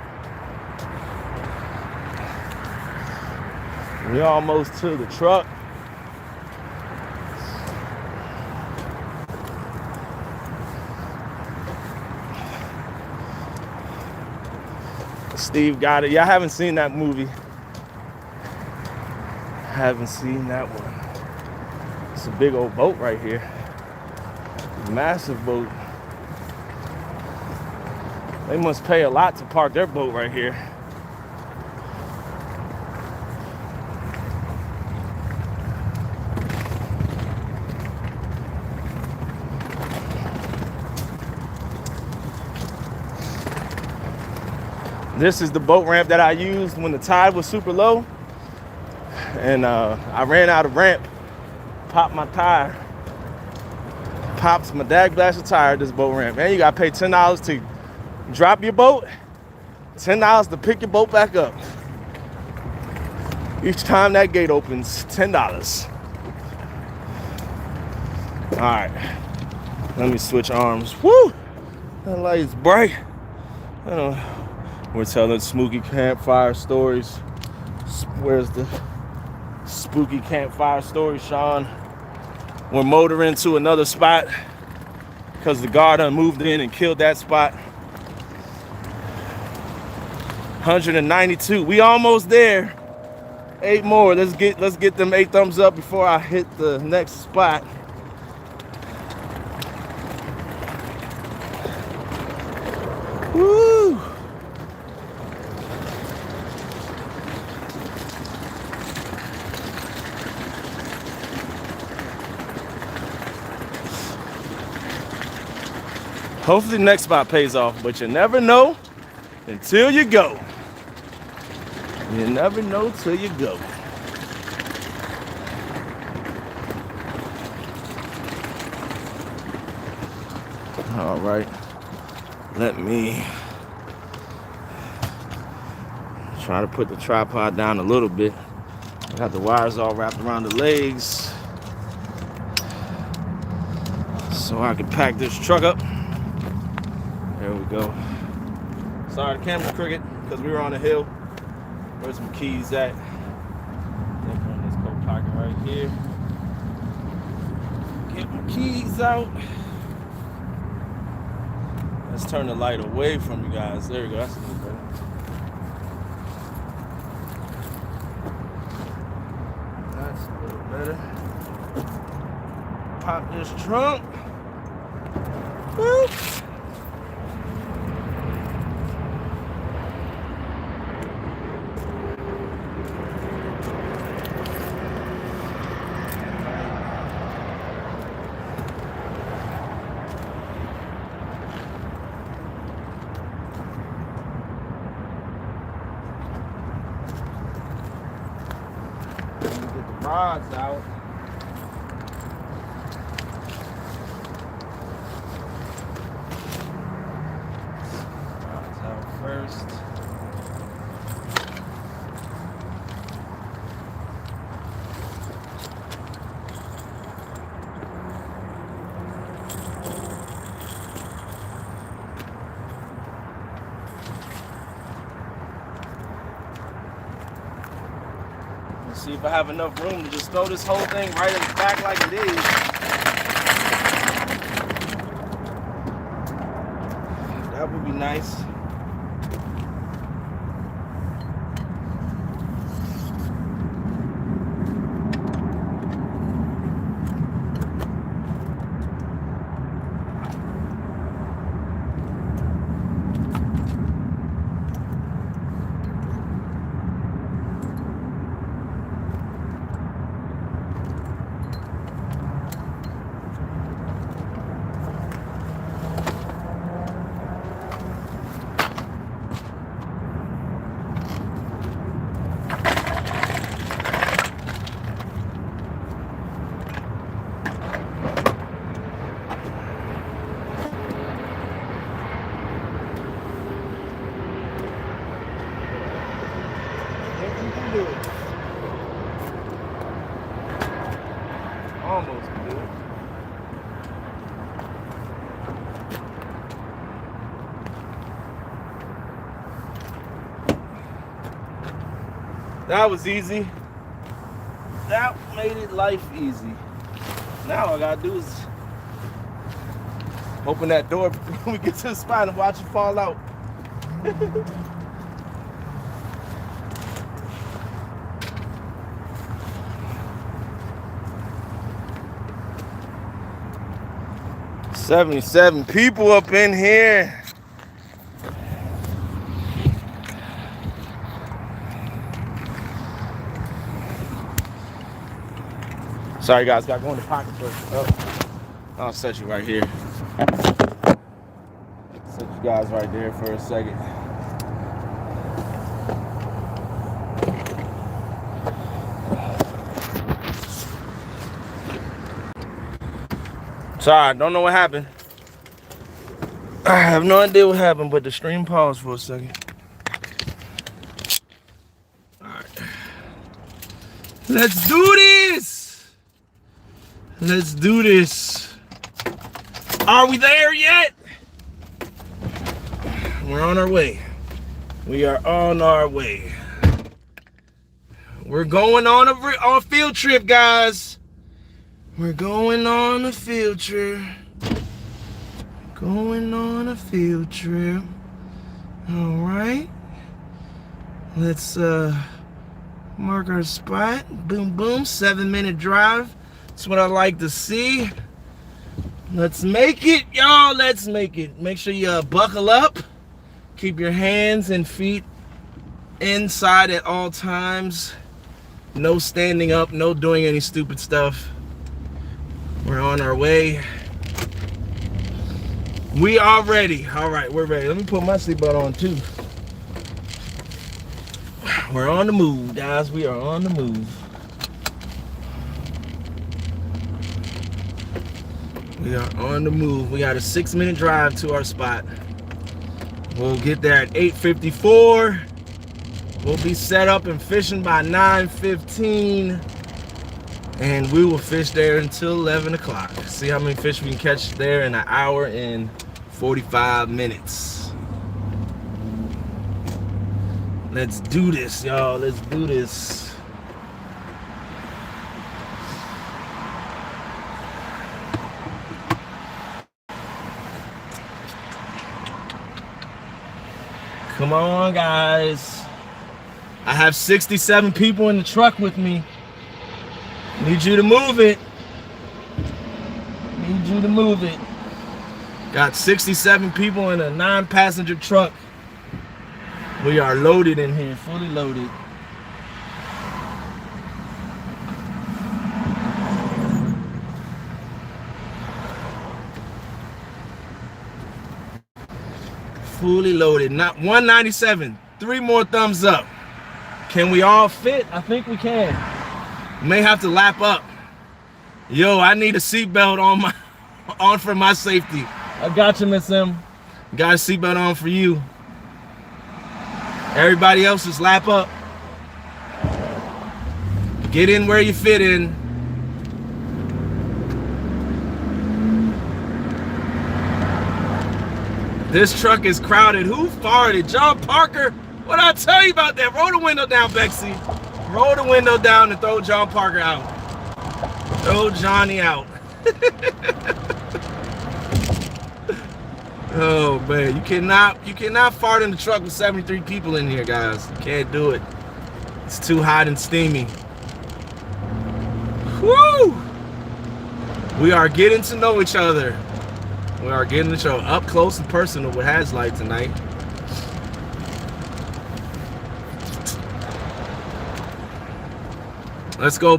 We're almost to the truck. Steve got it. Y'all haven't seen that movie. Haven't seen that one. It's a big old boat right here. Massive boat. They must pay a lot to park their boat right here. This is the boat ramp that I used when the tide was super low. And I ran out of ramp, popped my tire. Pops my dad glass of tire at this boat ramp. And you gotta pay $10 to drop your boat, $10 to pick your boat back up. Each time that gate opens, $10. All right, let me switch arms. Woo, that light's bright. We're telling spooky campfire stories. Where's the spooky campfire story, Sean? We're motoring to another spot because the guard done moved in and killed that spot. 192. We almost there. 8 more. Let's get them 8 thumbs up before I hit the next spot. Woo! Hopefully the next spot pays off, but you never know until you go. You never know till you go. All right, let me try to put the tripod down a little bit. I got the wires all wrapped around the legs so I can pack this truck up. There we go. Sorry, the camera's crooked because we were on a hill. Where's my keys at? Definitely in this coat pocket right here. Get my keys out. Let's turn the light away from you guys. There we go. That's a little better. That's a little better. Pop this trunk. Whoop. Rods out. Rods out first. See if I have enough room to just throw this whole thing right in the back like it is. That would be nice. Almost good. That was easy. That made it life easy. Now all I gotta do is open that door when we get to the spot and watch it fall out. "77 people up in here." Sorry guys, gotta go in the pocket first. Oh, I'll set you right here. Set you guys right there for a second. Sorry, I don't know what happened. I have no idea what happened, but the stream paused for a second. Alright. Let's do this! Let's do this. Are we there yet? We're on our way. We are on our way. We're going on a field trip, guys. We're going on a field trip. Going on a field trip. All right. Let's mark our spot. Boom, boom. 7-minute drive. That's what I like to see. Let's make it, y'all. Let's make it. Make sure you buckle up. Keep your hands and feet inside at all times. No standing up. No doing any stupid stuff. We're on our way. We are ready. All right, we're ready. Let me put my seatbelt on too. We're on the move, guys. We are on the move. We are on the move. We got a 6-minute drive to our spot. We'll get there at 8:54. We'll be set up and fishing by 9:15. And we will fish there until 11 o'clock. See how many fish we can catch there in an hour and 45 minutes. Let's do this, y'all. Let's do this. Come on, guys. I have 67 people in the truck with me. Need you to move it. Need you to move it. Got 67 people in a 9-passenger truck. We are loaded in here, fully loaded. Fully loaded. Not 197. 3 more thumbs up. Can we all fit? I think we can. May have to lap up. Yo, I need a seatbelt on for my safety. I got you, Miss M. Got a seatbelt on for you. Everybody else just lap up. Get in where you fit in. This truck is crowded. Who farted? John Parker? What'd I tell you about that? Roll the window down, Bexy. Roll the window down and throw John Parker out. Throw Johnny out. Oh man, you cannot fart in the truck with 73 people in here, guys. You can't do it. It's too hot and steamy. Woo! We are getting to know each other. We are getting to show up close and personal with Hazlight tonight. Let's go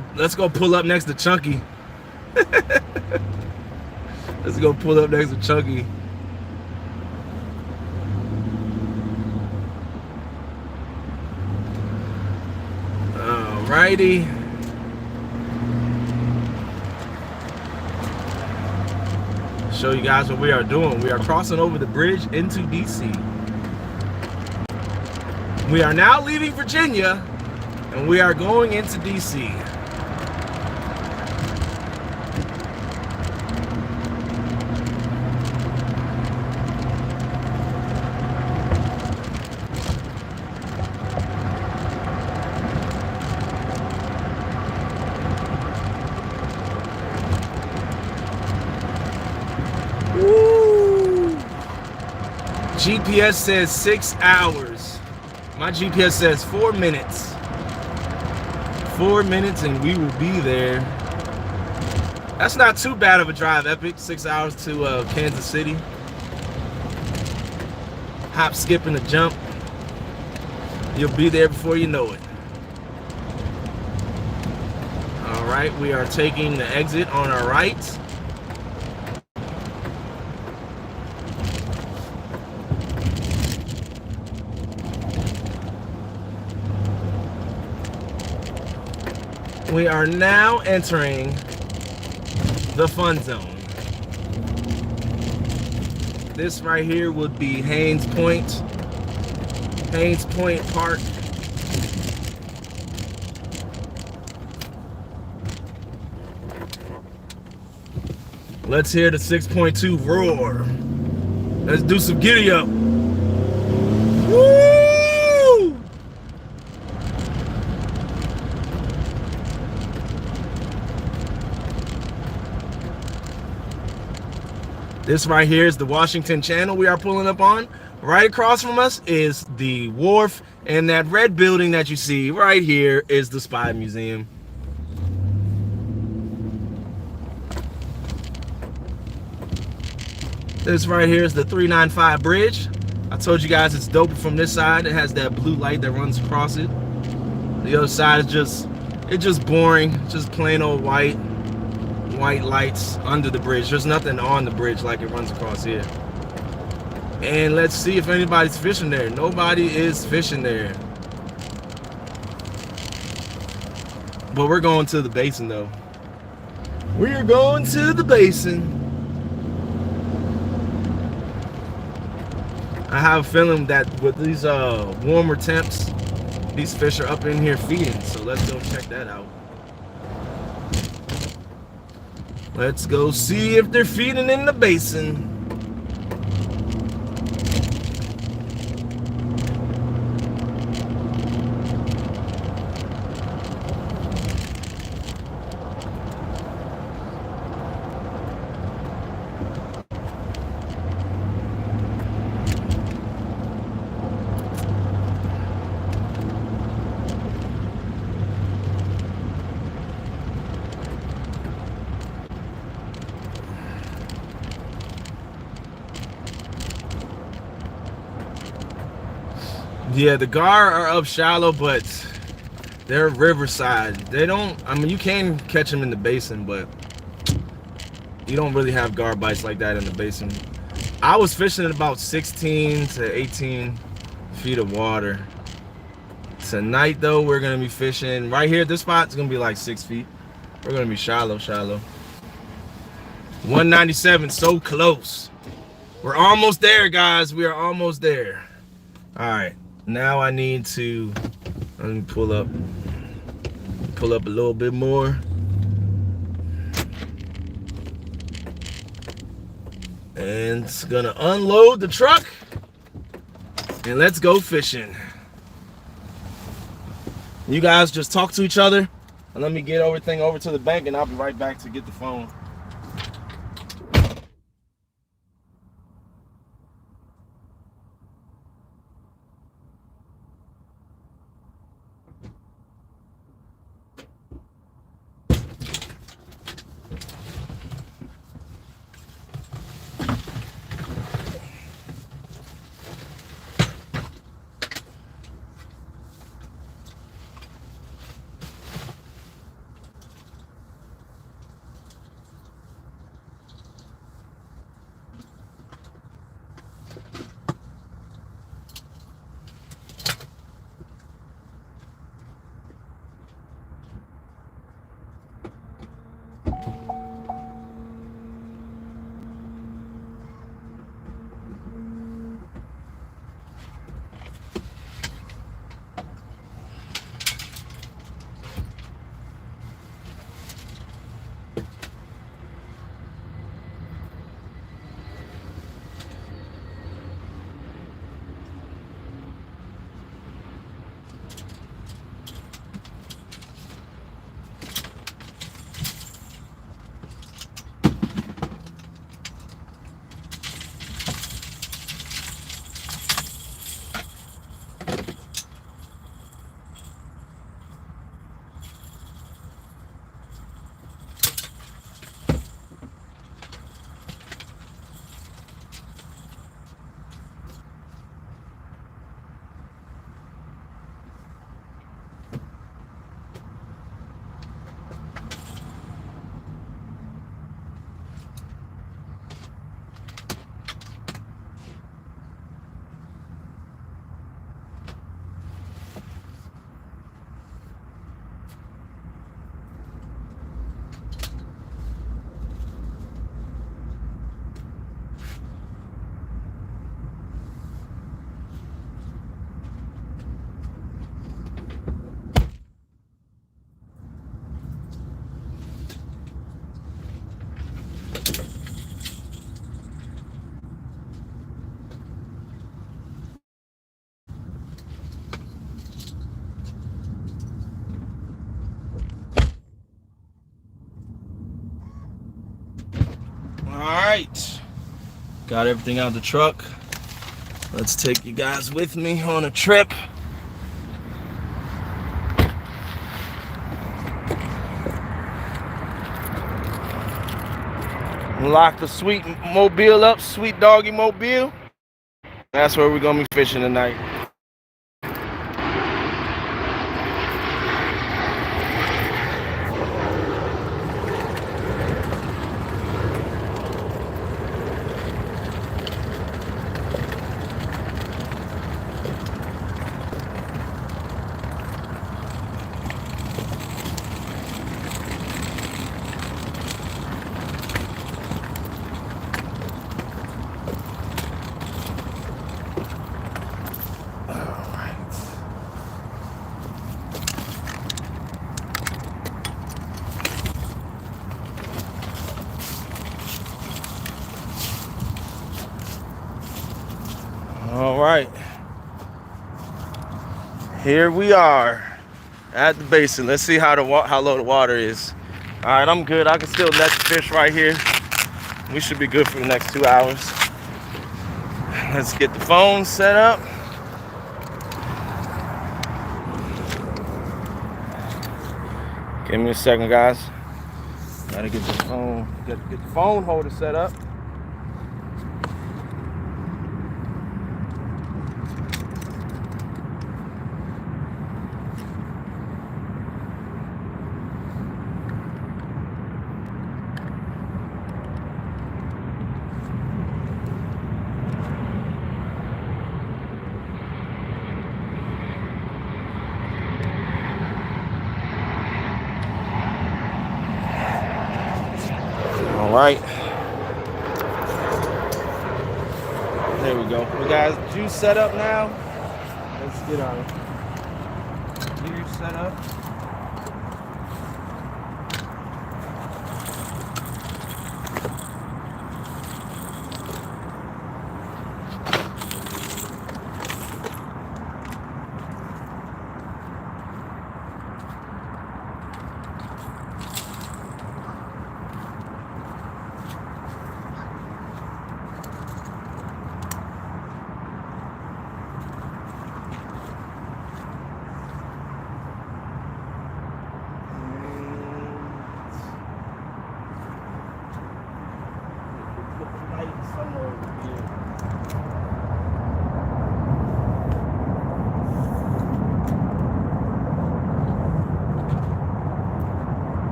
pull up next to Chunky. Let's go pull up next to Chunky. Alrighty. Show you guys what we are doing. We are crossing over the bridge into DC. We are now leaving Virginia and we are going into DC. GPS says 6 hours. My GPS says 4 minutes. 4 minutes and we will be there. That's not too bad of a drive, Epic. 6 hours to Kansas City. Hop, skip, and a jump. You'll be there before you know it. All right, we are taking the exit on our right. We are now entering the fun zone. This right here would be Haynes Point Park. Let's hear the 6.2 roar. Let's do some giddy up. Woo! This right here is the Washington Channel we are pulling up on. Right across from us is the wharf, and that red building that you see right here is the Spy Museum. This right here is the 395 bridge. I told you guys it's dope from this side. It has that blue light that runs across it. The other side is just boring, just plain old white lights under the bridge. There's nothing on the bridge like it runs across here. And let's see if anybody's fishing there. Nobody is fishing there. But we're going to the basin though. We're going to the basin. I have a feeling that with these warmer temps, these fish are up in here feeding. So let's go check that out. Let's go see if they're feeding in the basin. Yeah, the gar are up shallow, but they're riverside. They don't, I mean, you can catch them in the basin, but you don't really have gar bites like that in the basin. I was fishing at about 16 to 18 feet of water. Tonight, though, we're going to be fishing right here. This spot's going to be like 6 feet. We're going to be shallow. 197, so close. We're almost there, guys. We are almost there. All right. Now I need to, let me pull up a little bit more. And it's gonna unload the truck and let's go fishing. You guys just talk to each other and let me get everything over to the bank and I'll be right back to get the phone. right. Got everything out the truck. Let's take you guys with me on a trip. Lock the sweet mobile up, sweet doggy mobile. That's where we're gonna be fishing tonight. All right, here we are at the basin. Let's see how low the water is. All right, I'm good. I can still net the fish right here. We should be good for the next 2 hours. Let's get the phone set up. Give me a second, guys. Gotta get the phone holder set up. All right. There we go. We got juice set up now. Let's get our gear set up.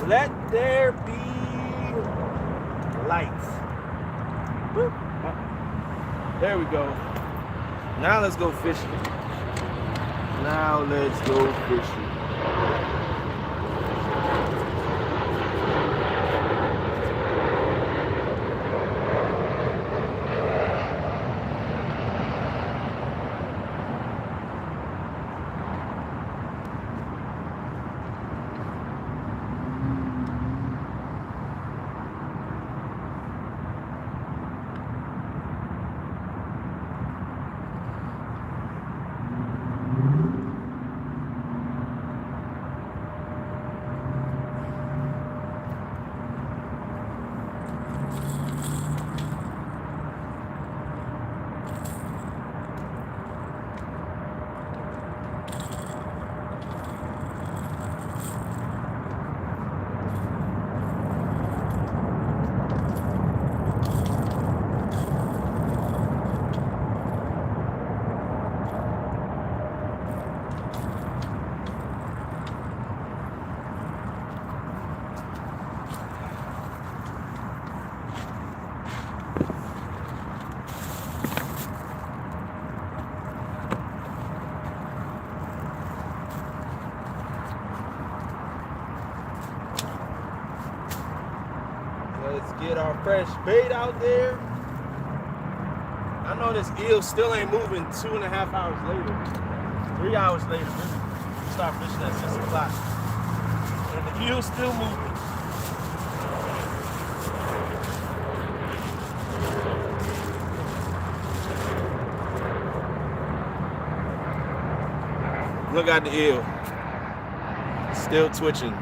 Let there be lights. Woo. There we go. Now let's go fishing. Now let's go fishing. Let's get our fresh bait out there. I know this eel still ain't moving 2.5 hours later. 3 hours later, really. We start fishing at 6 o'clock. And the eel's still moving. Look at the eel. Still twitching.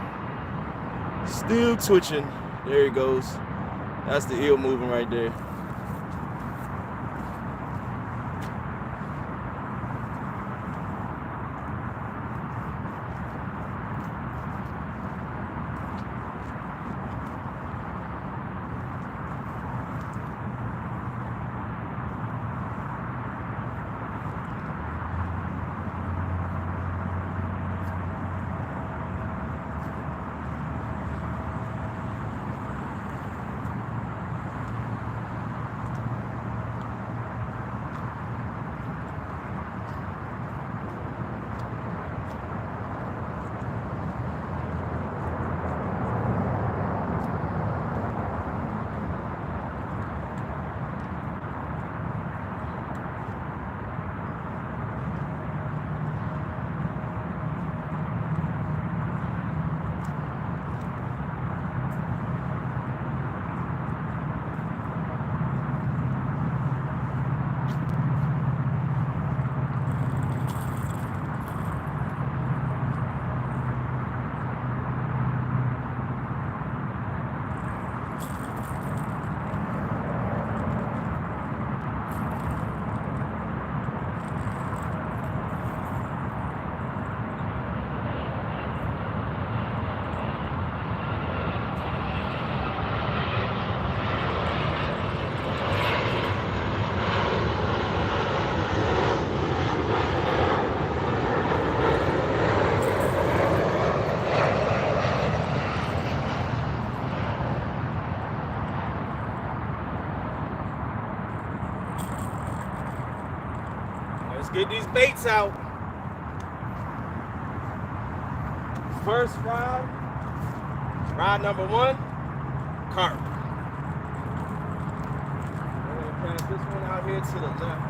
Still twitching. There he goes. That's the eel moving right there. Let's get these baits out. First rod number 1, carp. I'm gonna pass this one out here to the left.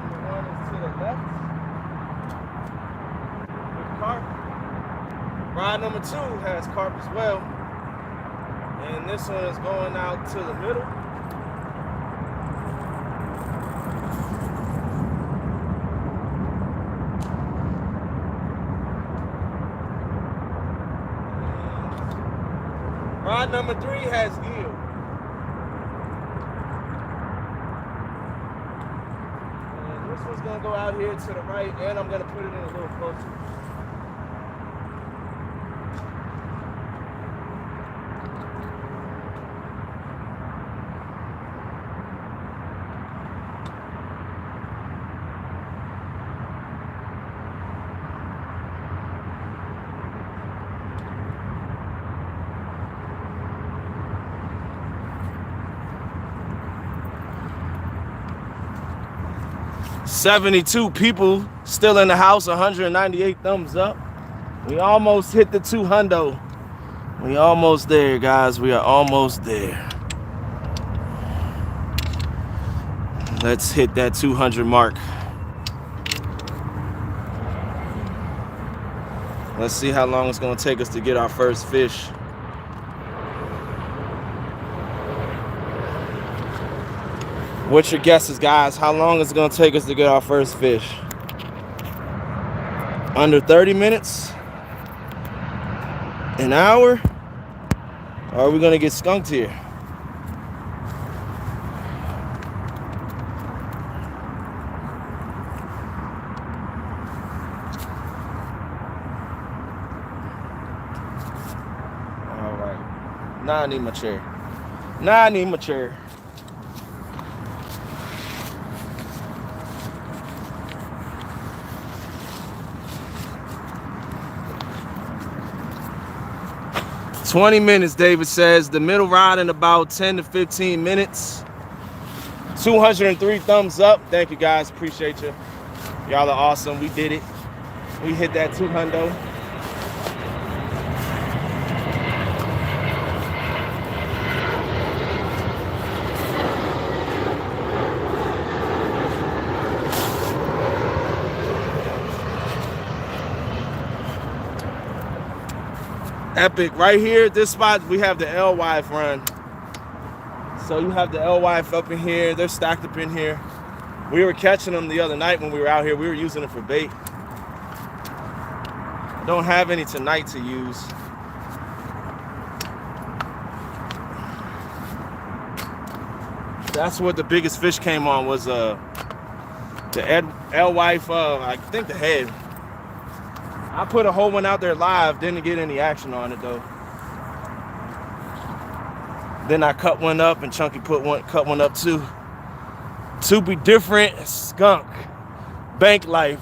Number 1 is to the left. With carp. Rod number 2 has carp as well. And this one is going out to the middle. Rod number 3 has eel. And this one's gonna go out here to the right, and I'm gonna put it in a little closer. $72 people still in the house, 198 thumbs up. We almost hit the 200. We almost there, guys. We are almost there. Let's hit that 200 mark. Let's see how long it's gonna take us to get our first fish. What's your guesses, guys? How long is it gonna take us to get our first fish? Under 30 minutes? An hour? Or are we gonna get skunked here? All right. Now I need my chair. Now I need my chair. $20 minutes, David says. The middle rod in about 10 to 15 minutes. 203 thumbs up. Thank you, guys. Appreciate you. Y'all are awesome. We did it. We hit that 200. Epic. Right here at this spot, we have the alewife run. So you have the alewife up in here. They're stacked up in here. We were catching them the other night when we were out here. We were using them for bait. I don't have any tonight to use. That's what the biggest fish came on was the alewife. I think the head. I put a whole one out there live. Didn't get any action on it though. Then I cut one up and Chunky cut one up too. To be different, skunk, bank life.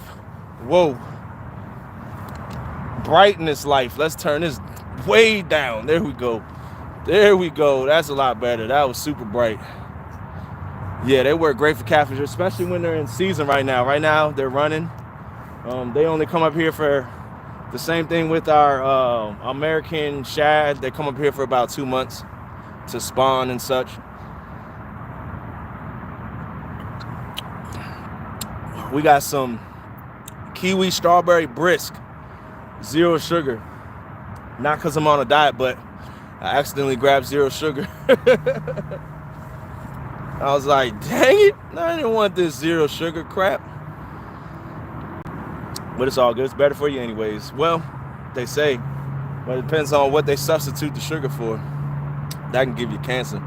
Whoa. Brightness life. Let's turn this way down. There we go. There we go. That's a lot better. That was super bright. Yeah, they work great for catfish, especially when they're in season right now. Right now, they're running. They only come up here for the same thing with our American shad. They come up here for about 2 months to spawn and such. We got some kiwi strawberry brisk, 0 sugar. Not because I'm on a diet, but I accidentally grabbed 0 sugar. I was like, dang it, I didn't want this 0 sugar crap. But it's all good. It's better for you anyways. Well, they say, but it depends on what they substitute the sugar for. That can give you cancer.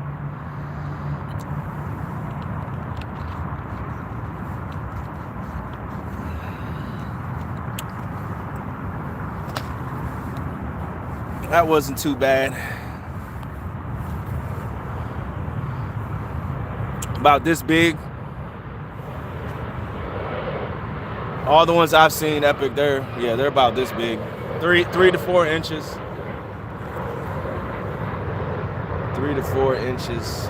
That wasn't too bad. About this big. All the ones I've seen, epic, they're about this big. 3 to 4 inches. 3 to 4 inches.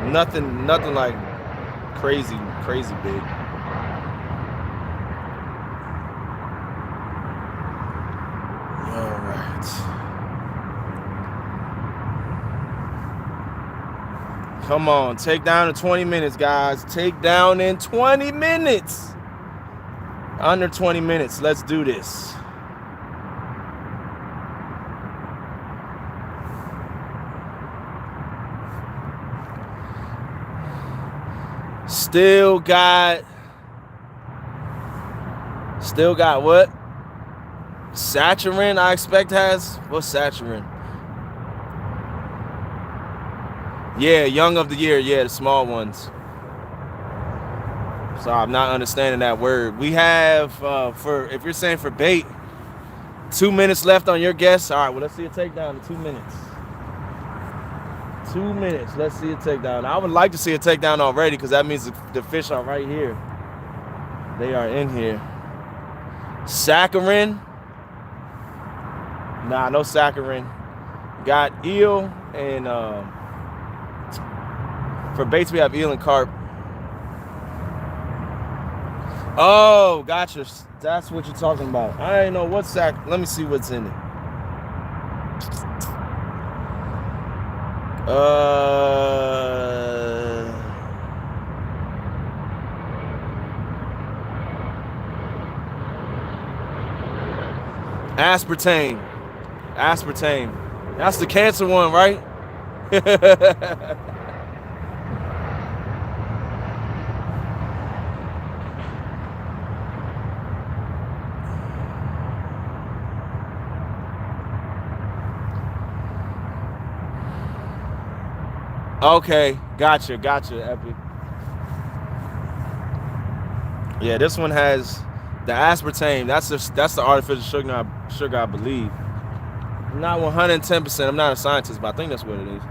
Nothing like crazy big. All right. Come on, take down in 20 minutes, guys. Take down in 20 minutes. Under 20 minutes. Let's do this. Still got what? Saturin, I expect has. What's saturin? Yeah, young of the year. Yeah, the small ones. So I'm not understanding that word. We have, if you're saying for bait, 2 minutes left on your guess. All right, well, let's see a takedown in 2 minutes. 2 minutes. Let's see a takedown. I would like to see a takedown already because that means the fish are right here. They are in here. Saccharin. Nah, no saccharin. Got eel and for baits we have eel and carp. Oh, gotcha. That's what you're talking about. I didn't know what sack. Let me see what's in it. Aspartame. That's the cancer one, right? Okay, gotcha, Epic. Yeah, this one has the aspartame. That's the artificial sugar, I believe. I'm not 110%. I'm not a scientist, but I think that's what it is.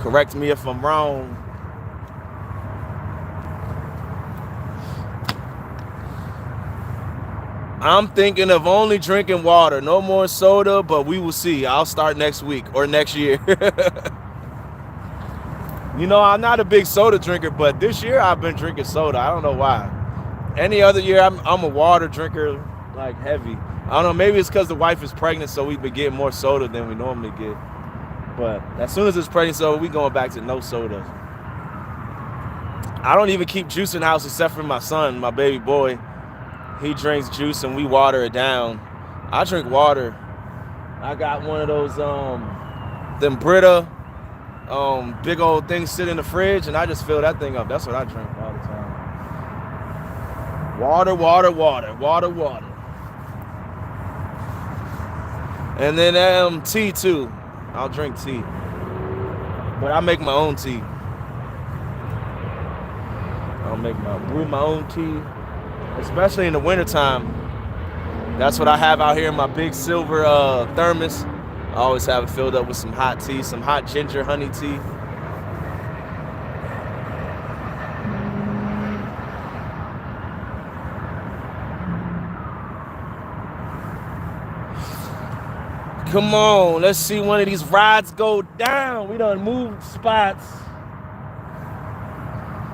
Correct me if I'm wrong. I'm thinking of only drinking water, no more soda, but we will see. I'll start next week or next year. You know, I'm not a big soda drinker, but this year I've been drinking soda. I don't know why. Any other year, I'm a water drinker, like heavy. I don't know, maybe it's because the wife is pregnant, so we've been getting more soda than we normally get. But as soon as it's pregnant, so we going back to no soda. I don't even keep juice in the house except for my son, my baby boy. He drinks juice and we water it down. I drink water I got one of those them Brita big old things sit in the fridge, and I just fill that thing up. That's what I drink all the time. Water, water, water, water, water. And then tea too. I'll drink tea, but I make my own tea. I'll brew my own tea, especially in the wintertime. That's what I have out here in my big silver thermos. I always have it filled up with some hot tea, some hot ginger honey tea. Come on, let's see one of these rides go down. We done moved spots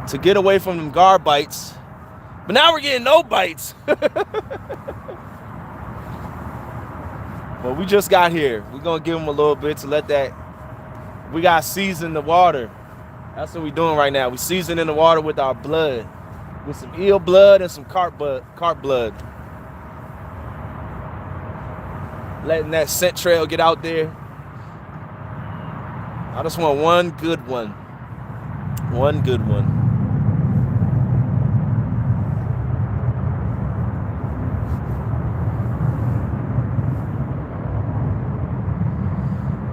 to get away from them guard bites. But now we're getting no bites. But we just got here. We're going to give them a little bit to let that. We got to season the water. That's what we're doing right now. We seasoning the water with our blood. With some eel blood and some carp blood. Letting that scent trail get out there. I just want one good one. One good one.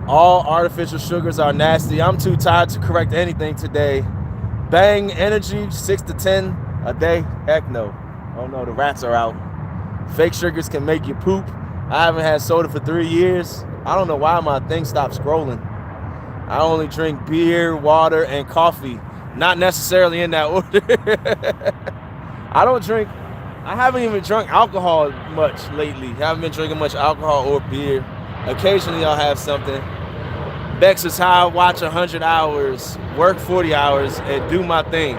All artificial sugars are nasty. I'm too tired to correct anything today. Bang energy, 6 to 10 a day. Heck no. Oh no, the rats are out. Fake sugars can make you poop. I haven't had soda for 3 years. I don't know why my thing stopped scrolling. I only drink beer, water, and coffee. Not necessarily in that order. I haven't even drunk alcohol much lately. Haven't been drinking much alcohol or beer. Occasionally I'll have something. Bex is how I watch 100 hours, work 40 hours, and do my thing.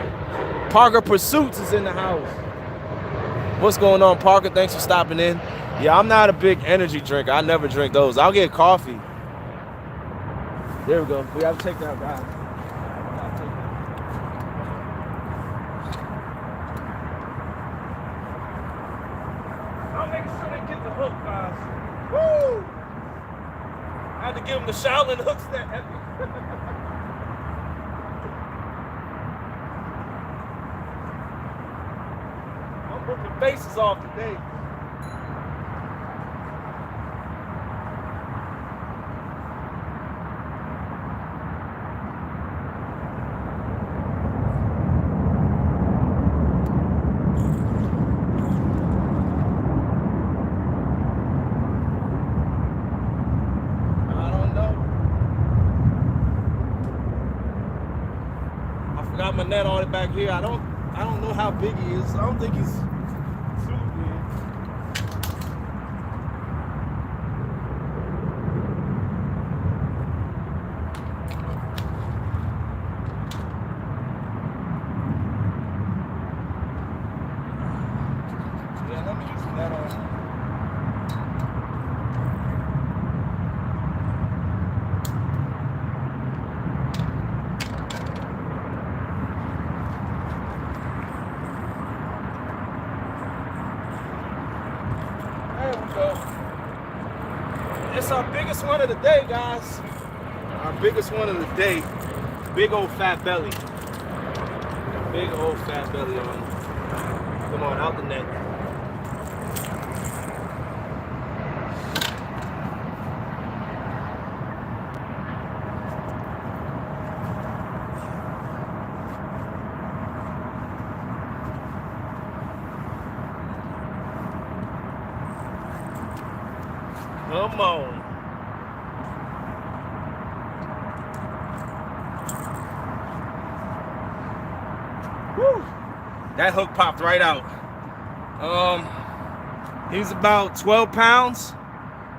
Parker Pursuits is in the house. What's going on, Parker? Thanks for stopping in. Yeah, I'm not a big energy drinker. I never drink those. I'll get coffee. There we go. We have to take that back. I'm making sure they get the hook, guys. Woo! I had to give them the Shaolin hooks that epic. I'm ripping faces off today. Got my net on it back here. I don't know how big he is. I don't think he's too big. Yeah, let me use the net on. It's our biggest one of the day, guys. Our biggest one of the day. Big old fat belly. Big old fat belly on. Come on, out the net. Come on. Woo. That hook popped right out. He's about 12 pounds,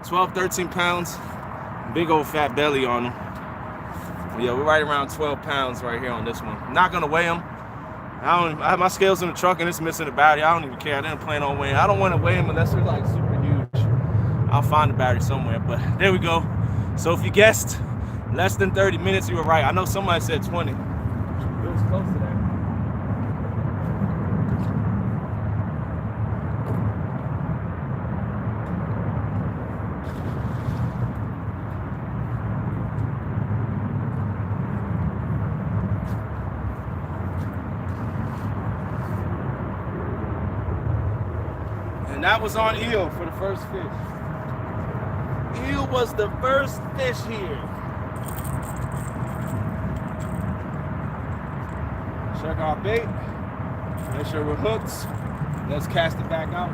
12, 13 pounds. Big old fat belly on him. Yeah, we're right around 12 pounds right here on this one. I'm not gonna weigh him. I have my scales in the truck and it's missing the battery. I don't even care. I didn't plan on weighing. I don't want to weigh him unless they're like super huge. I'll find the battery somewhere, but there we go. So if you guessed less than 30 minutes, you were right. I know somebody said 20. It was close to that. that was on eel for the first fish. Eel was the first fish here. Check our bait. Make sure we're hooked. Let's cast it back out.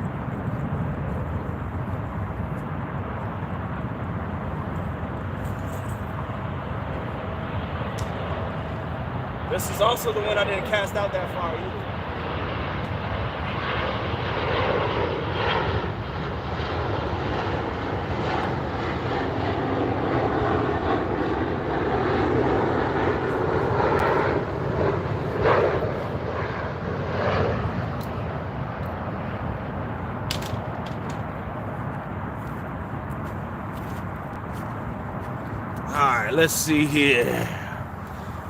This is also the one I didn't cast out that far either. All right, let's see here.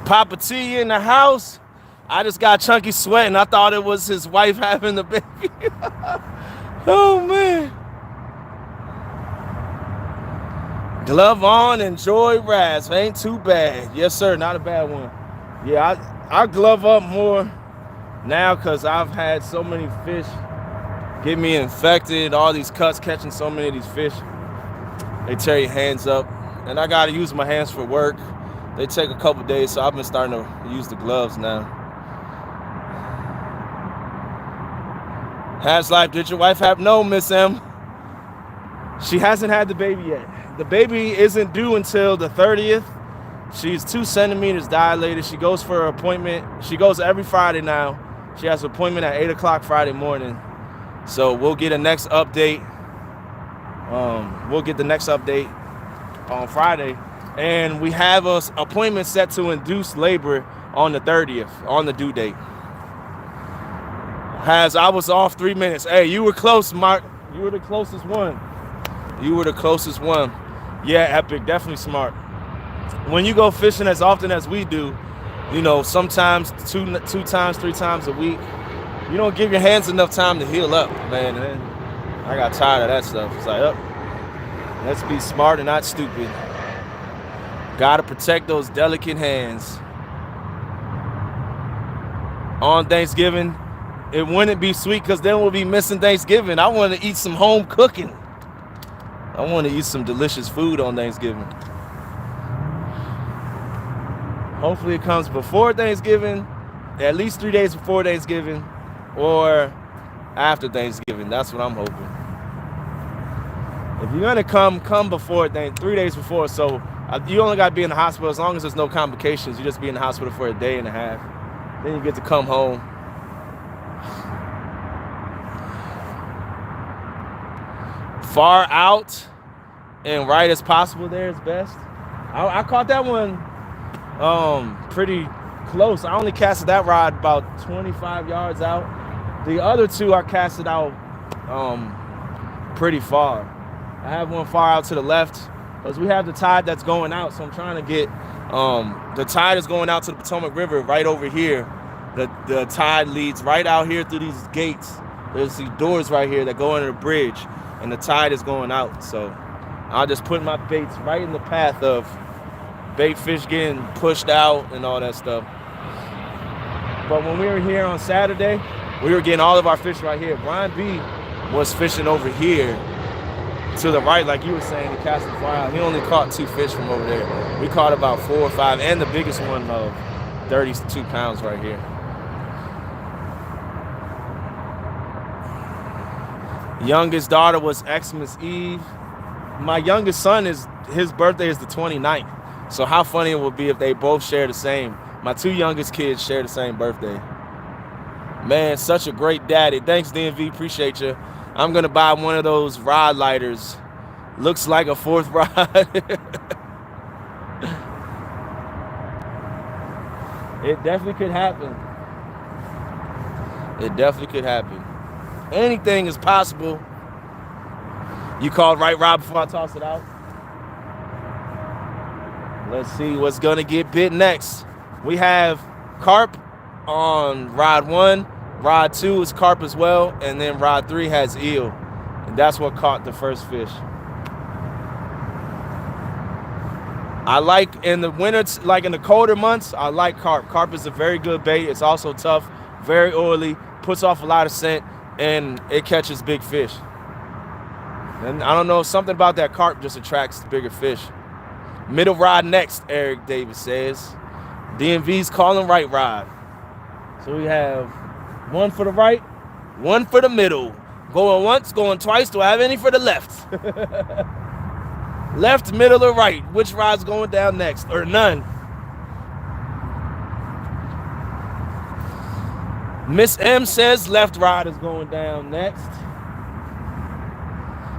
Papa T in the house. I just got Chunky sweating. I thought it was his wife having the baby. Oh, man. Glove on, enjoy Raz. Ain't too bad. Yes, sir. Not a bad one. Yeah, I glove up more now because I've had so many fish get me infected. All these cuts catching so many of these fish. They tear your hands up. And I got to use my hands for work. They take a couple days, so I've been starting to use the gloves now. Has life, did your wife have? No, Miss M. She hasn't had the baby yet. The baby isn't due until the 30th. She's 2 centimeters dilated. She goes for her appointment. She goes every Friday now. She has an appointment at 8 o'clock Friday morning. So we'll get a next update. We'll get the next update on Friday. And we have an appointment set to induce labor on the 30th, on the due date. I was off 3 minutes. Hey, you were close, Mark. You were the closest one. You were the closest one. Yeah, Epic, definitely smart. When you go fishing as often as we do, you know, sometimes two times, 3 times a week, you don't give your hands enough time to heal up, man. And then I got tired of that stuff. It's like, let's be smart and not stupid. Gotta protect those delicate hands. On Thanksgiving, it wouldn't be sweet because then we'll be missing Thanksgiving. I want to eat some home cooking. I want to eat some delicious food on Thanksgiving. Hopefully it comes before Thanksgiving, at least 3 days before Thanksgiving, or after Thanksgiving. That's what I'm hoping. If you're gonna come before, 3 days before, so you only gotta be in the hospital as long as there's no complications. You just be in the hospital for a day and a half. Then you get to come home. Far out and right as possible there is best. I caught that one pretty close. I only casted that rod about 25 yards out. The other two I casted out pretty far. I have one far out to the left because we have the tide that's going out, so I'm trying to get the tide is going out to the Potomac River right over here. The tide leads right out here through these gates. There's these doors right here that go under the bridge, and the tide is going out. So I'll just put my baits right in the path of bait fish getting pushed out and all that stuff. But when we were here on Saturday, we were getting all of our fish right here. Brian B was fishing over here to the right, like you were saying, he cast the fly out. He only caught 2 fish from over there. We caught about 4 or 5, and the biggest one of 32 pounds right here. Youngest daughter was Xmas Eve. My youngest son, his birthday is the 29th. So how funny it would be if they both share the same. My 2 youngest kids share the same birthday. Man, such a great daddy. Thanks, DMV. Appreciate you. I'm going to buy one of those rod lighters. Looks like a 4th rod. It definitely could happen. It definitely could happen. Anything is possible. You called right rod before I toss it out. Let's see what's going to get bit next. We have carp on rod 1. Rod 2 is carp as well. And then rod 3 has eel. And that's what caught the first fish. I like in the winter, like in the colder months, I like carp. Carp is a very good bait. It's also tough, very oily, puts off a lot of scent, and it catches big fish. And I don't know, something about that carp just attracts bigger fish. Middle rod next, Eric Davis says. DMV's calling right rod. So we have one for the right, one for the middle. Going once, going twice. Do I have any for the left? Left, middle, or right? Which rod's going down next? Or none? Miss M says left rod is going down next.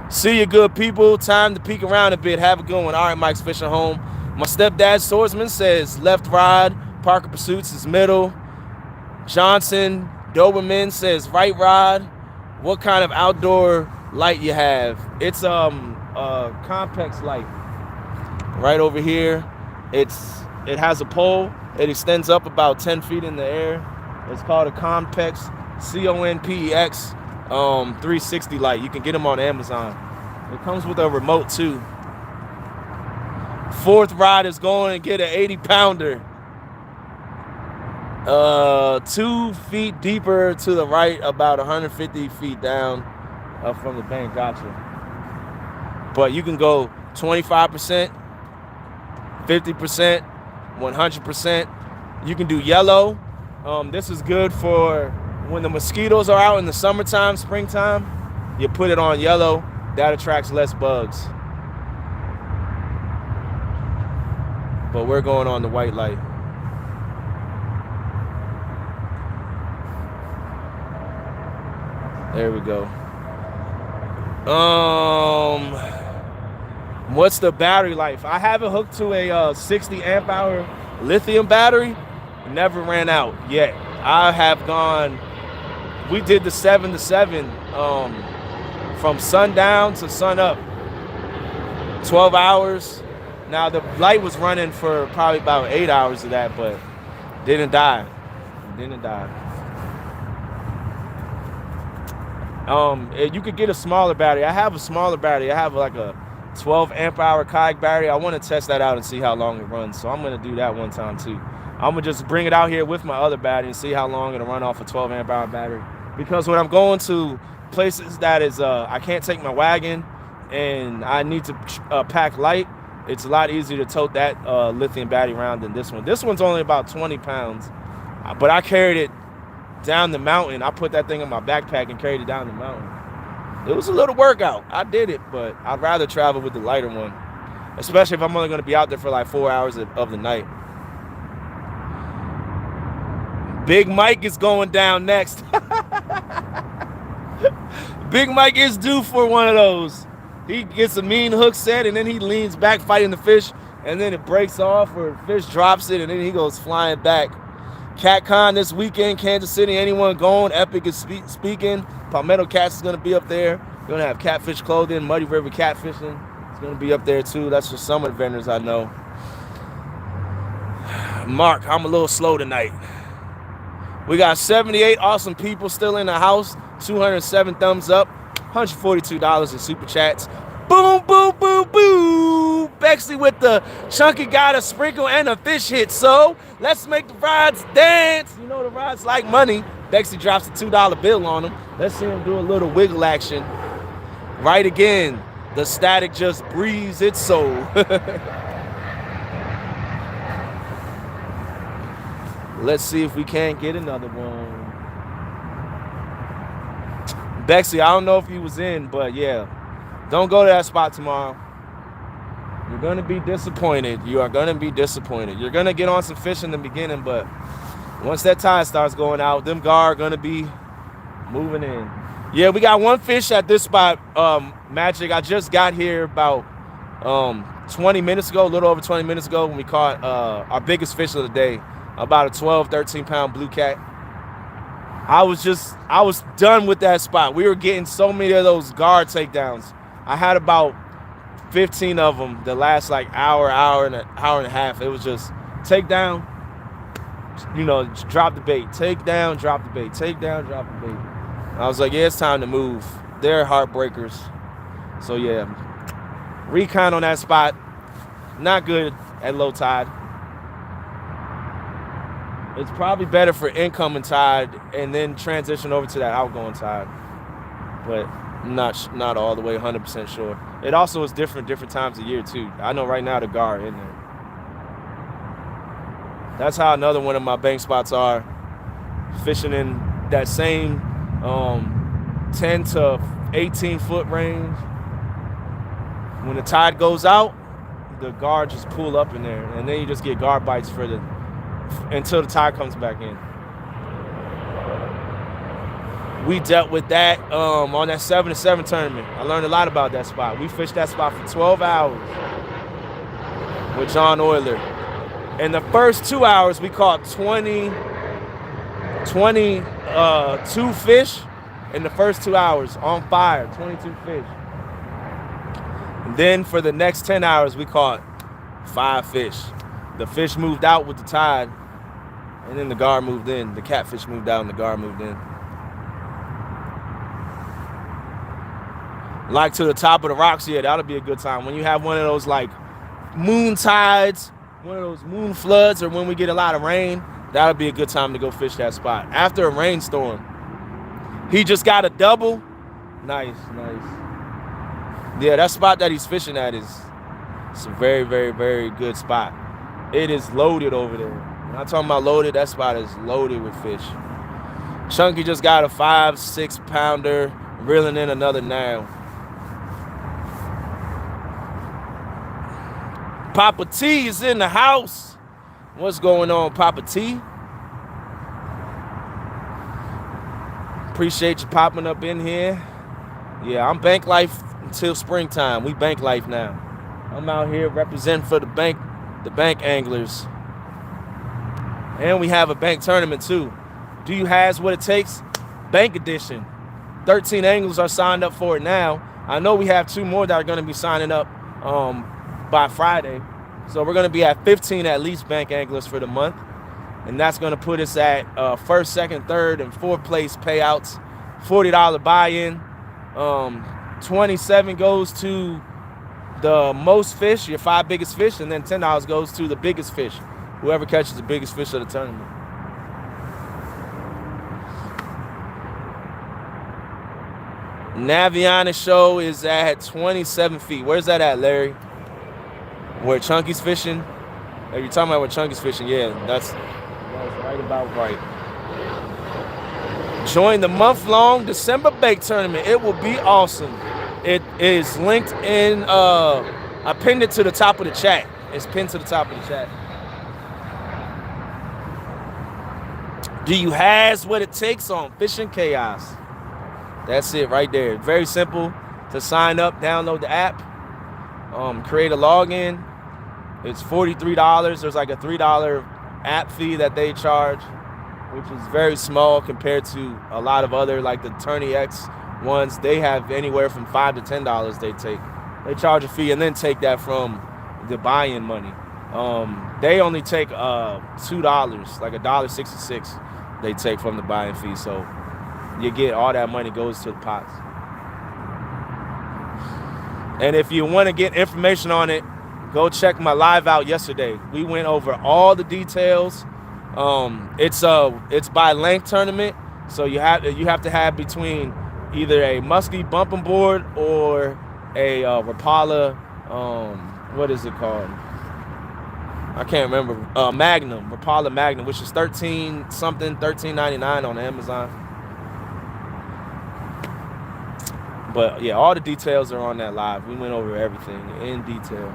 See you, good people. Time to peek around a bit. Have a good one. All right, Mike's Fishing Home. My stepdad swordsman says left rod. Parker Pursuits is middle. Johnson Doberman says right rod. What kind of outdoor light you have? It's a Compex light. Right over here. It has a pole. It extends up about 10 feet in the air. It's called a Compex, CONPEX 360 light. You can get them on Amazon. It comes with a remote too. Fourth rod is going to get an 80-pounder. 2 feet deeper to the right, about 150 feet down from the bank. Gotcha. But you can go 25%, 50%, 100%. You can do yellow. This is good for when the mosquitoes are out in the summertime, springtime. You put it on yellow. That attracts less bugs. But we're going on the white light. There we go. What's the battery life? I have it hooked to a 60 amp hour lithium battery. Never ran out yet. I have gone, we did the 7 to 7 from sundown to sun up, 12 hours. Now the light was running for probably about 8 hours of that, but didn't die. You could get a smaller battery. I have a smaller battery. I have like a 12 amp hour kayak battery. I want to test that out and see how long it runs. So I'm going to do that one time too. I'm going to just bring it out here with my other battery and see how long it'll run off a 12 amp hour battery. Because when I'm going to places that is, I can't take my wagon and I need to pack light, it's a lot easier to tote that lithium battery around than this one. This one's only about 20 pounds, but I carried it down the mountain. I put that thing in my backpack and carried it down the mountain. It was a little workout. I did it, but I'd rather travel with the lighter one, especially if I'm only going to be out there for like 4 hours of the night. Big Mike is going down next. Big Mike is due for one of those. He gets a mean hook set and then he leans back fighting the fish and then it breaks off or the fish drops it and then he goes flying back. CatCon this weekend, Kansas City. Anyone going? Epic is speaking. Palmetto Cats is going to be up there. We're going to have catfish clothing. Muddy River Catfishing is going to be up there too. That's just some of the vendors I know. Mark, I'm a little slow tonight. We got 78 awesome people still in the house. 207 thumbs up. $142 in super chats. Boom, boom, boom, boom. Bexley with the chunky got a sprinkle and a fish hit. So let's make the rods dance. You know the rods like money. Bexley drops a $2 bill on them. Let's see him do a little wiggle action. Right again. The static just breathes its soul. Let's see if we can't get another one. Bexley, I don't know if he was in, but yeah. Don't go to that spot tomorrow. You're going to be disappointed. You are going to be disappointed. You're going to get on some fish in the beginning, but once that tide starts going out, them gar are going to be moving in. Yeah, we got one fish at this spot, Magic. I just got here about 20 minutes ago, a little over 20 minutes ago when we caught our biggest fish of the day, about a 12, 13-pound blue cat. I was done with that spot. We were getting so many of those guard takedowns. I had about 15 of them the last like hour and a half. It was just take down, just drop the bait, take down, drop the bait, take down, drop the bait. I was like, yeah, it's time to move. They're heartbreakers. So yeah, recon on that spot, not good at low tide. It's probably better for incoming tide and then transition over to that outgoing tide. But Not all the way 100% sure. It also is different times of year too. I know right now the gar in there. That's how another one of my bank spots are, fishing in that same 10 to 18 foot range. When the tide goes out, the gar just pull up in there, and then you just get gar bites until the tide comes back in. We dealt with that on that 7-7 tournament. I learned a lot about that spot. We fished that spot for 12 hours with John Euler. In the first 2 hours, we caught 22 fish in the first 2 hours on fire, 22 fish. And then for the next 10 hours, we caught 5 fish. The fish moved out with the tide, and then the gar moved in. The catfish moved out and the gar moved in. Like to the top of the rocks, yeah, that'll be a good time. When you have one of those like moon tides, one of those moon floods, or when we get a lot of rain, that'll be a good time to go fish that spot. After a rainstorm, he just got a double. Nice. Yeah, that spot that he's fishing at it's a very, very, very good spot. It is loaded over there. When I'm talking about loaded, that spot is loaded with fish. Chunky just got a 5-6 pounder, reeling in another now. Papa T is in the house. What's going on, Papa T? Appreciate you popping up in here. Yeah, I'm bank life until springtime. We bank life now. I'm out here representing for the bank anglers. And we have a bank tournament too. Do you has what it takes? Bank edition. 13 anglers are signed up for it now. I know we have 2 more that are going to be signing up by Friday. So we're going to be at 15 at least bank anglers for the month. And that's going to put us at first, second, third, and fourth place payouts. $40 buy-in. 27 goes to the most fish, your 5 biggest fish, and then $10 goes to the biggest fish, whoever catches the biggest fish of the tournament. Naviana show is at 27 feet. Where's that at, Larry? Where Chunky's fishing? Are you talking about where Chunky's fishing? Yeah, that's right about right. Join the month-long December bake tournament. It will be awesome. It is linked in, I pinned it to the top of the chat. It's pinned to the top of the chat. Do you has what it takes on Fishing Chaos? That's it right there. Very simple to sign up, download the app, create a login. It's $43. There's like a $3 app fee that they charge, which is very small compared to a lot of other, like the Tourney X ones. They have anywhere from $5 to $10 they take. They charge a fee and then take that from the buy-in money. They only take $2, like $1.66 they take from the buy-in fee. So you get all that money goes to the pots. And if you want to get information on it, go check my live out yesterday. We went over all the details. It's by length tournament, so you have to have between either a musky bumping board or a Rapala. What is it called? I can't remember. Magnum, Rapala Magnum, which is $13.99 on Amazon. But yeah, all the details are on that live. We went over everything in detail.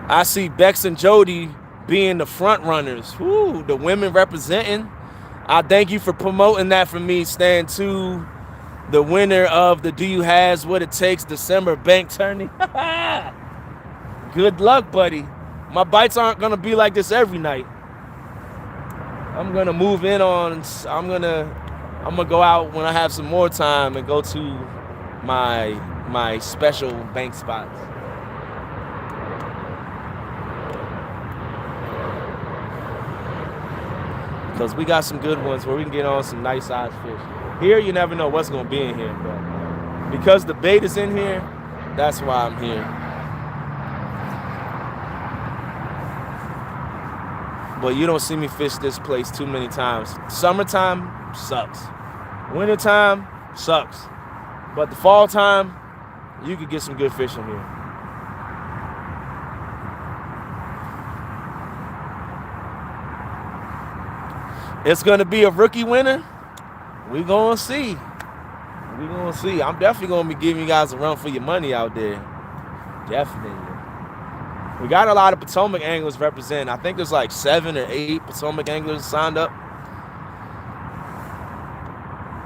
I see Bex and Jody being the front runners. Woo, the women representing. I thank you for promoting that for me, Stan, to the winner of the Do You Has What It Takes December bank tourney. Good luck, buddy. My bites aren't going to be like this every night. I'm going to move in on, I'm going to go out when I have some more time and go to my special bank spots. Because we got some good ones where we can get on some nice sized fish. Here, you never know what's going to be in here. But because the bait is in here, that's why I'm here. but you don't see me fish this place too many times. Summertime sucks. Wintertime sucks. But the fall time, you could get some good fishing here. It's gonna be a rookie winner. We gonna see. We gonna see. I'm definitely gonna be giving you guys a run for your money out there. Definitely. We got a lot of Potomac anglers representing. I think there's like 7 or 8 Potomac anglers signed up.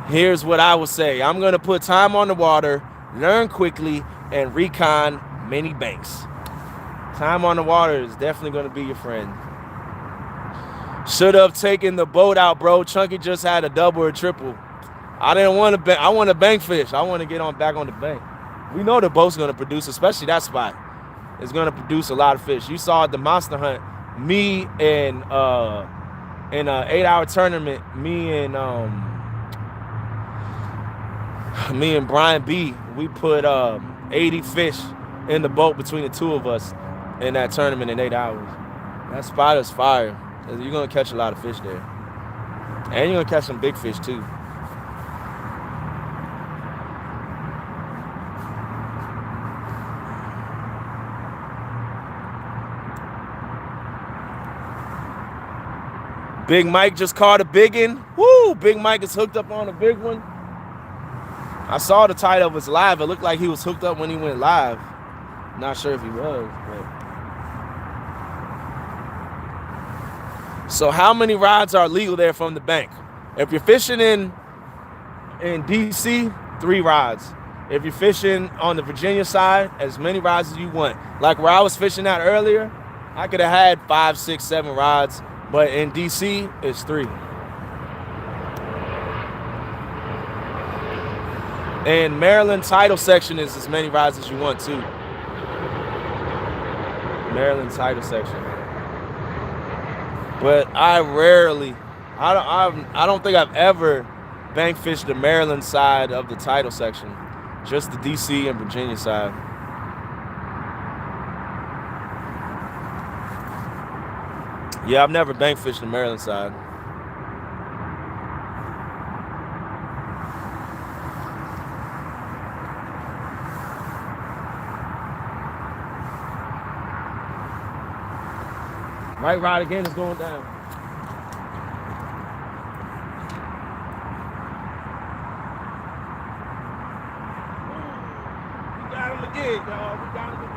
Here's what I would say. I'm gonna put time on the water, learn quickly, and recon many banks. Time on the water is definitely gonna be your friend. Should have taken the boat out, bro. Chunky just had a double or triple. I didn't want to. I want to bank fish. I want to get back on the bank. We know the boat's gonna produce, especially that spot. It's gonna produce a lot of fish. You saw at the monster hunt, me and in an 8-hour tournament, me and Brian B. We put 80 fish in the boat between the two of us in that tournament in 8 hours. That spot is fire. You're gonna catch a lot of fish there, and you're gonna catch some big fish too. Big Mike just caught a big one. Woo! Big Mike is hooked up on a big one. I saw the title was live. It looked like he was hooked up when he went live. Not sure if he was, but. So how many rods are legal there from the bank? If you're fishing in DC, 3 rods. If you're fishing on the Virginia side, as many rods as you want. Like where I was fishing at earlier, I could have had 5, 6, 7 rods, but in DC, it's 3. And Maryland title section is as many rods as you want too. Maryland title section. But I don't think I've ever bank fished the Maryland side of the title section, just the DC and Virginia side. Yeah, I've never bank fished the Maryland side. Right rod again is going down. We got him again, dog. We got him again.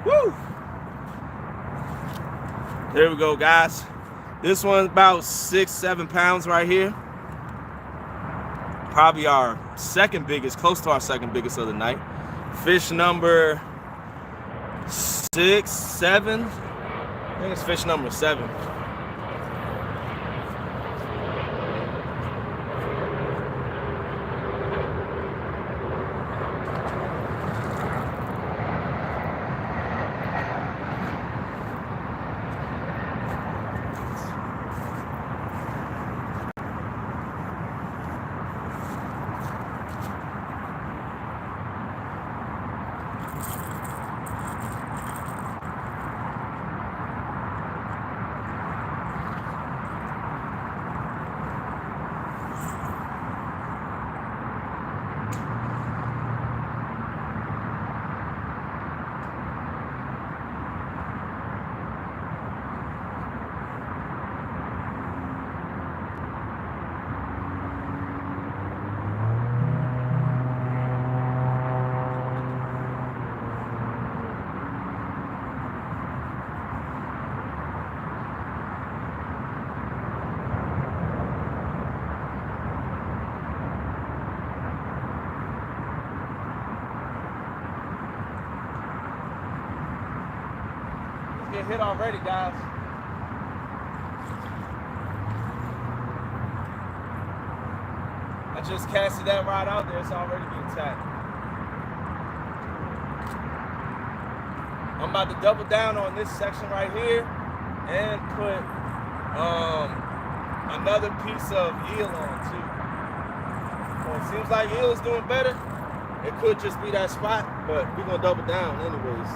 Woo! There we go, guys. This one's about 6, 7 pounds right here. Probably our second biggest, close to our second biggest of the night. Fish number 6, 7. I think it's fish number 7. get hit already, guys. I just casted that rod out there. It's already being tagged. I'm about to double down on this section right here and put another piece of eel on too. So it seems like eel is doing better. It could just be that spot, but we're gonna double down anyways.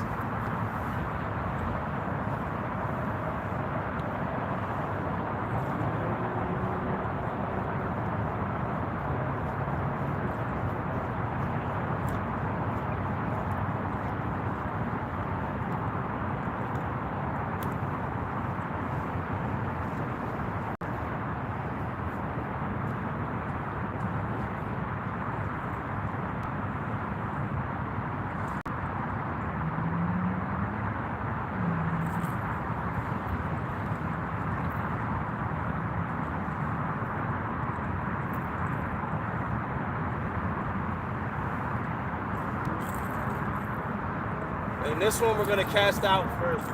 And this one we're gonna cast out first.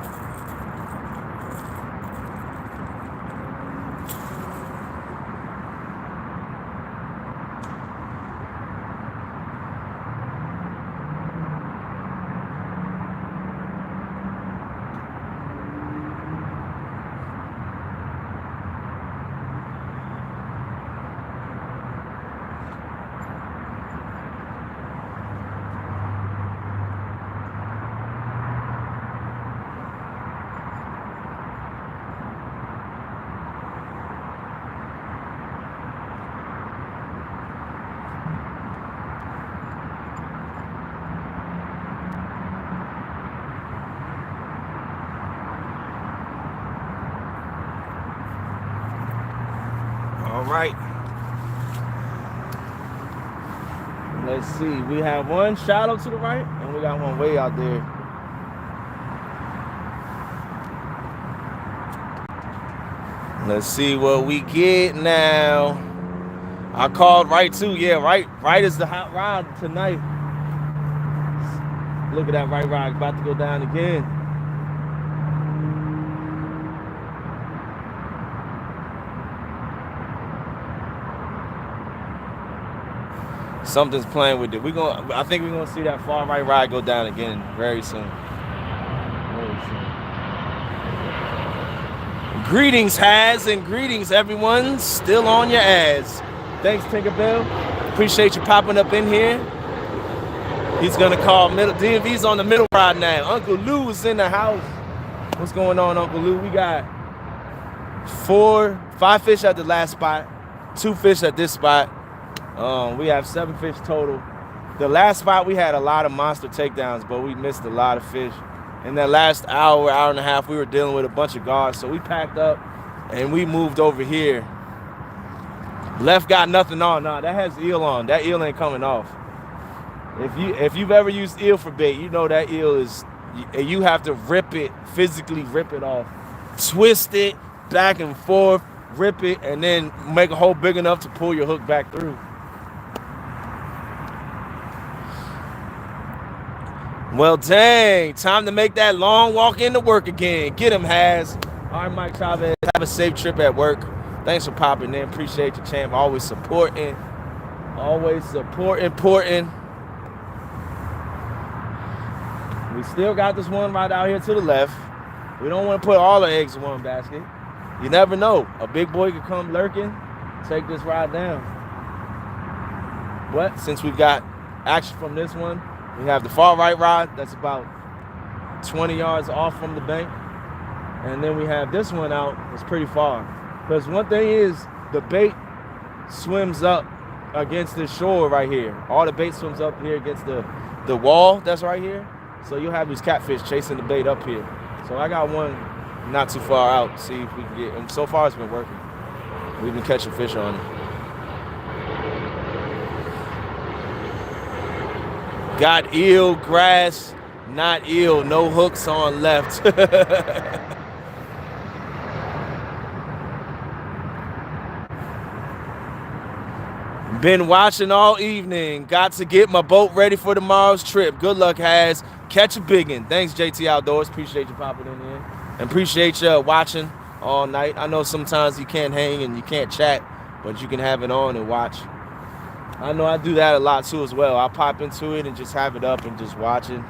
All right. Let's see. We have one shallow to the right, and we got one way out there. Let's see what we get now. I called right too. Yeah, right is the hot rod tonight. Look at that right rod about to go down again. Something's playing with it. I think we're gonna see that far right rod go down again very soon. Very soon. Greetings, Has, and greetings, everyone. Still on your ass. Thanks, Tinkerbell. Appreciate you popping up in here. He's gonna call middle. DMV's on the middle rod now. Uncle Lou is in the house. What's going on, Uncle Lou? We got 5 fish at the last spot, 2 fish at this spot. We have 7 fish total. The last spot we had a lot of monster takedowns, but we missed a lot of fish. In that last hour and a half, we were dealing with a bunch of guards, so we packed up and we moved over here. Left got nothing on. Nah, that has eel on. That eel ain't coming off. If you've ever used eel for bait, you know that eel is. You have to physically rip it off, twist it back and forth, rip it, and then make a hole big enough to pull your hook back through. Well, dang, time to make that long walk into work again. Get him, Has. All right, Mike Chavez, have a safe trip at work. Thanks for popping in. Appreciate you, champ. Always supporting. Always important. We still got this one right out here to the left. We don't want to put all the eggs in one basket. You never know. A big boy could come lurking, take this rod down. But since we've got action from this one, we have the far right rod that's about 20 yards off from the bank. And then we have this one out. It's pretty far. Because one thing is, the bait swims up against this shore right here. All the bait swims up here against the wall that's right here. So you'll have these catfish chasing the bait up here. So I got one not too far out. See if we can get, and so far it's been working. We've been catching fish on it. Got eel, grass, not eel, no hooks on left. Been watching all evening. Got to get my boat ready for tomorrow's trip. Good luck, Has. Catch a biggin. Thanks, JT Outdoors. Appreciate you popping in here. And appreciate you watching all night. I know sometimes you can't hang and you can't chat, but you can have it on and watch. I know I do that a lot too as well. I pop into it and just have it up and just watch it.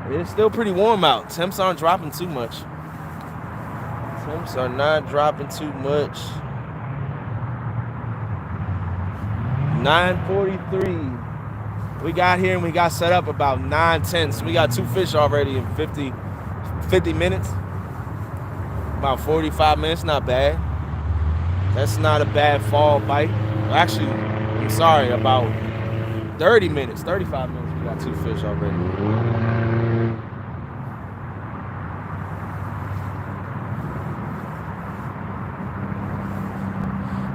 It's still pretty warm out. Temps aren't dropping too much. Temps are not dropping too much. 9:43. We got here and we got set up about 9:10. So we got 2 fish already in 50 minutes. About 45 minutes, not bad. That's not a bad fall bite. Actually, I'm sorry, about 30 minutes, 35 minutes, we got 2 fish already.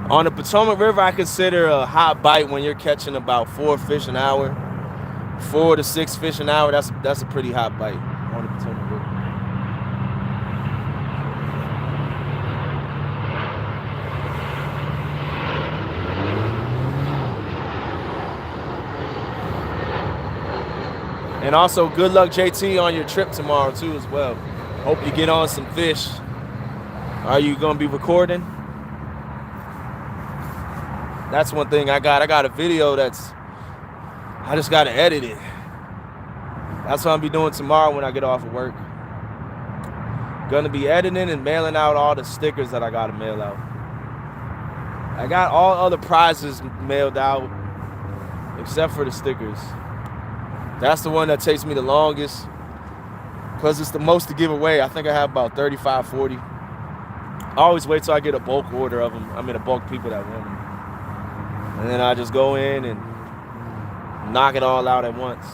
On the Potomac River, I consider a hot bite when you're catching about 4 fish an hour. 4 to 6 fish an hour, that's a pretty hot bite on the Potomac River. And also, good luck, JT, on your trip tomorrow, too, as well. Hope you get on some fish. Are you going to be recording? That's one thing I got. I got a video I just got to edit it. That's what I'll be doing tomorrow when I get off of work. Going to be editing and mailing out all the stickers that I got to mail out. I got all other prizes mailed out except for the stickers. That's the one that takes me the longest because it's the most to give away. I think I have about 35, 40. I always wait till I get a bulk order of them. I mean, a bulk people that want them. And then I just go in and knock it all out at once.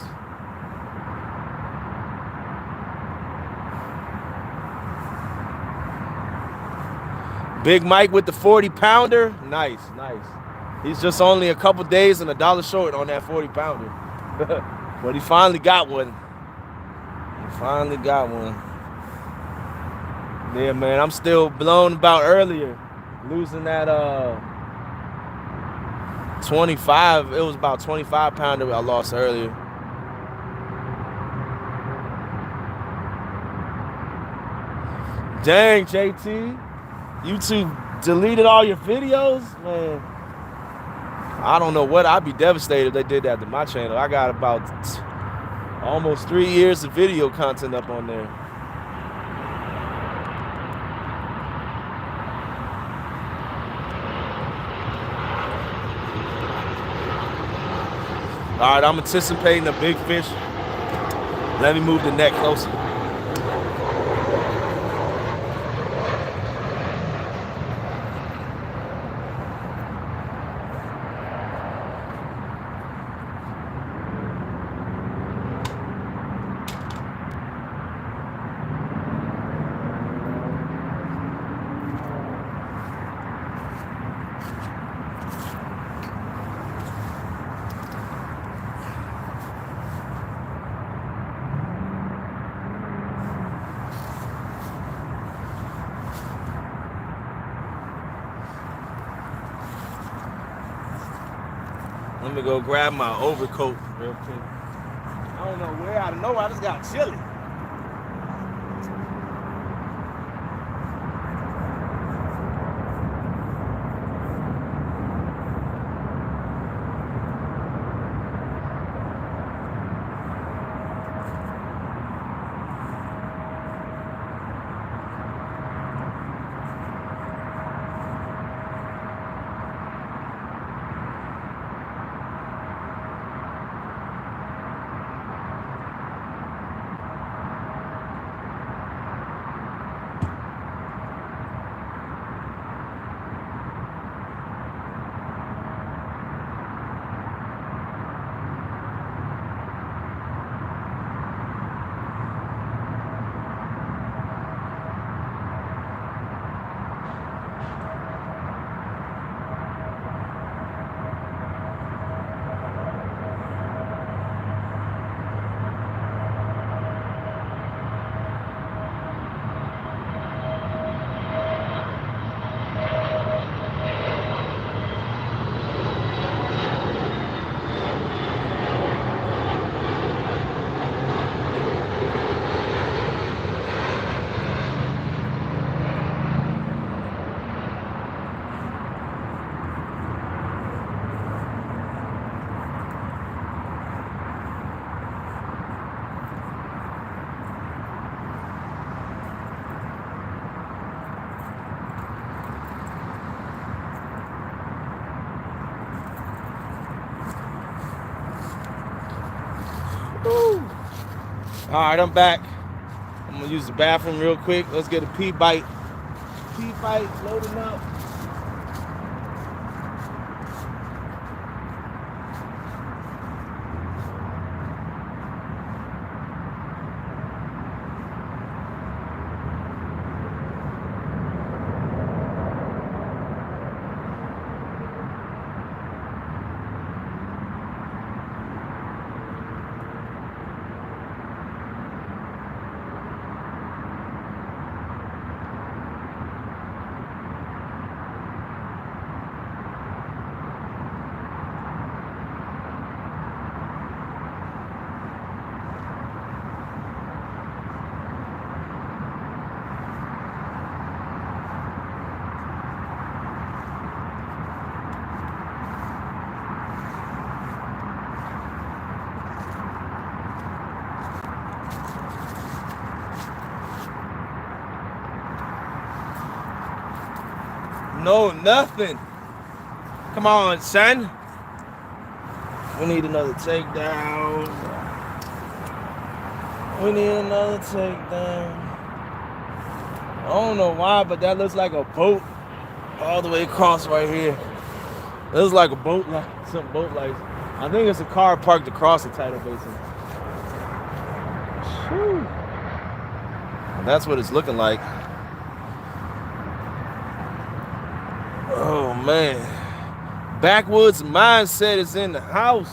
Big Mike with the 40-pounder. Nice, nice. He's just only a couple days and $1 short on that 40-pounder. But he finally got one. He finally got one. Yeah, man, I'm still blown about earlier. Losing that 25. It was about 25-pounder I lost earlier. Dang, JT. YouTube deleted all your videos? Man. I don't know what. I'd be devastated if they did that to my channel. I got about almost 3 years of video content up on there. All right, I'm anticipating a big fish. Let me move the net closer. Let me go grab my overcoat real quick. I don't know where, out of nowhere, I just got chilly. All right, I'm back. I'm gonna use the bathroom real quick. Let's get a pea bite. Pea bite loading up. No, nothing. Come on, son. We need another takedown. We need another takedown. I don't know why, but that looks like a boat all the way across right here. It looks like a boat, like some boat lights. I think it's a car parked across the tidal basin. Whew. That's what it's looking like. Oh man, Backwoods Mindset is in the house.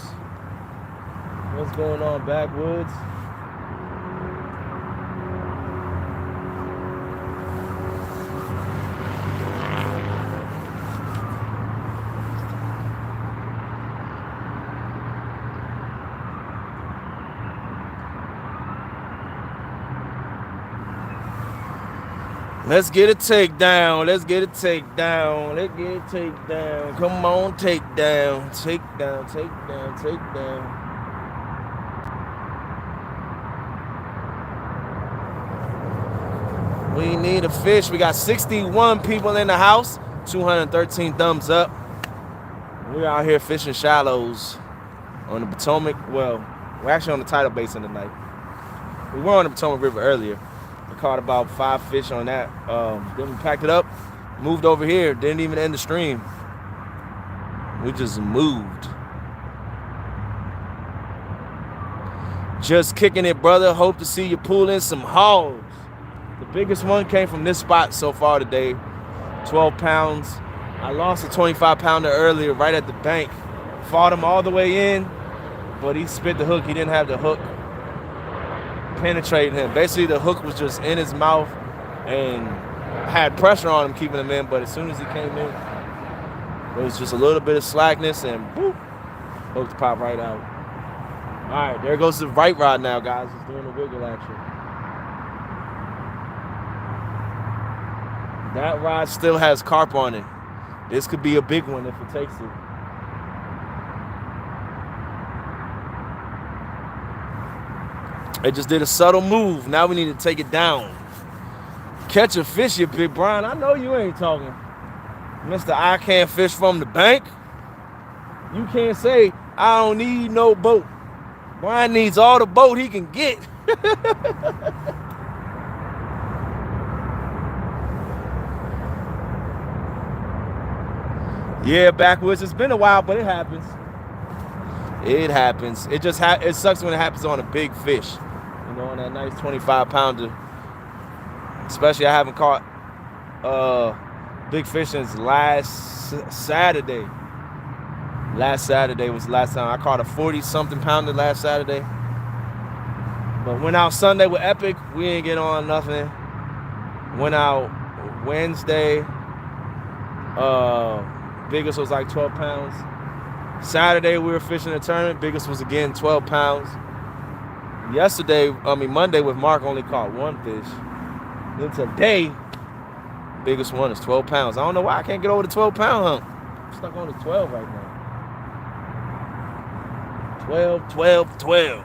What's going on, Backwoods? Let's get a takedown. Let's get a takedown. Let's get a takedown. Come on, takedown. Takedown, takedown, takedown. We need a fish. We got 61 people in the house. 213 thumbs up. We're out here fishing shallows on the Potomac. Well, we're actually on the tidal basin tonight. We were on the Potomac River earlier. We caught about 5 fish on that. Then we packed it up, moved over here. Didn't even end the stream. We just moved. Just kicking it, brother. Hope to see you pull in some hauls. The biggest one came from this spot so far today. 12 pounds. I lost a 25 pounder earlier right at the bank. Fought him all the way in, but he spit the hook. He didn't have the hook penetrating him. Basically, the hook was just in his mouth and had pressure on him, keeping him in. But as soon as he came in, there was just a little bit of slackness and boop, hooked pop right out. All right, there goes the right rod now, guys. It's doing the wiggle action. That rod still has carp on it. This could be a big one if it takes it. It just did a subtle move. Now we need to take it down. Catch a fish, you big Brian. I know you ain't talking. Mr. I can't fish from the bank. You can't say, I don't need no boat. Brian needs all the boat he can get. Yeah, Backwoods. It's been a while, but it happens. It happens. It just it sucks when it happens on a big fish. You know, on that nice 25 pounder. Especially I haven't caught big fish since last Saturday. Last Saturday was the last time. I caught a 40-something pounder last Saturday. But went out Sunday with Epic. We ain't get on nothing. Went out Wednesday. Biggest was like 12 pounds. Saturday we were fishing a tournament. Biggest was again 12 pounds. Monday with Mark only caught 1 fish. Then today, biggest one is 12 pounds. I don't know why I can't get over the 12 pound hump. I'm stuck on the 12 right now. 12, 12, 12.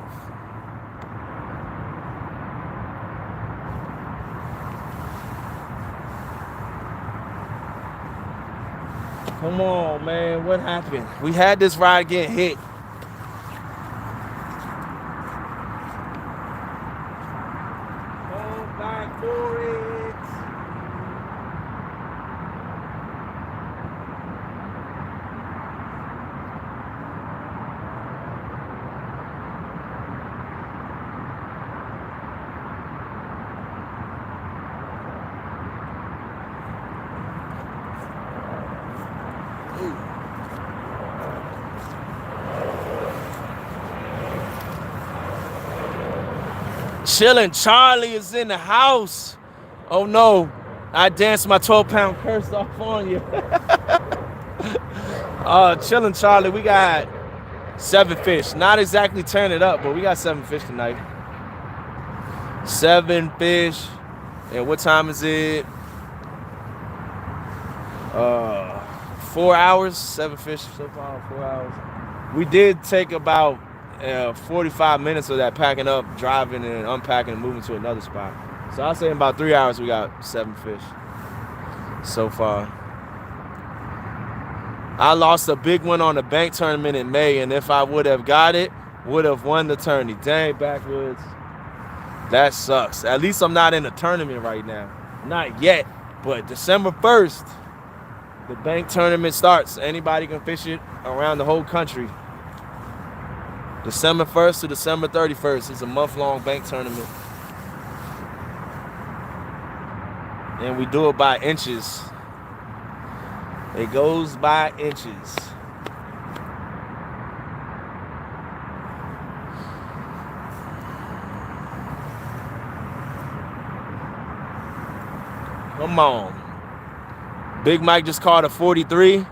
Come on, man. What happened? We had this ride getting hit. Chillin' Charlie is in the house. Oh no, I danced my 12-pound curse off on you. Chillin' Charlie, we got 7 fish. Not exactly turn it up, but we got 7 fish tonight. 7 fish. And what time is it? 4 hours. 7 fish so far, 4 hours. We did take about 45 minutes of that packing up, driving and unpacking and moving to another spot. So I'll say in about 3 hours we got 7 fish so far. I lost a big one on the bank tournament in May, and if I would have got it, would have won the tourney. Dang, backwoods. That sucks. At least I'm not in a tournament right now. Not yet, but December 1st, the bank tournament starts. Anybody can fish it around the whole country. December 1st to December 31st is a month-long bank tournament. And we do it by inches. It goes by inches. Come on. Big Mike just caught a 43.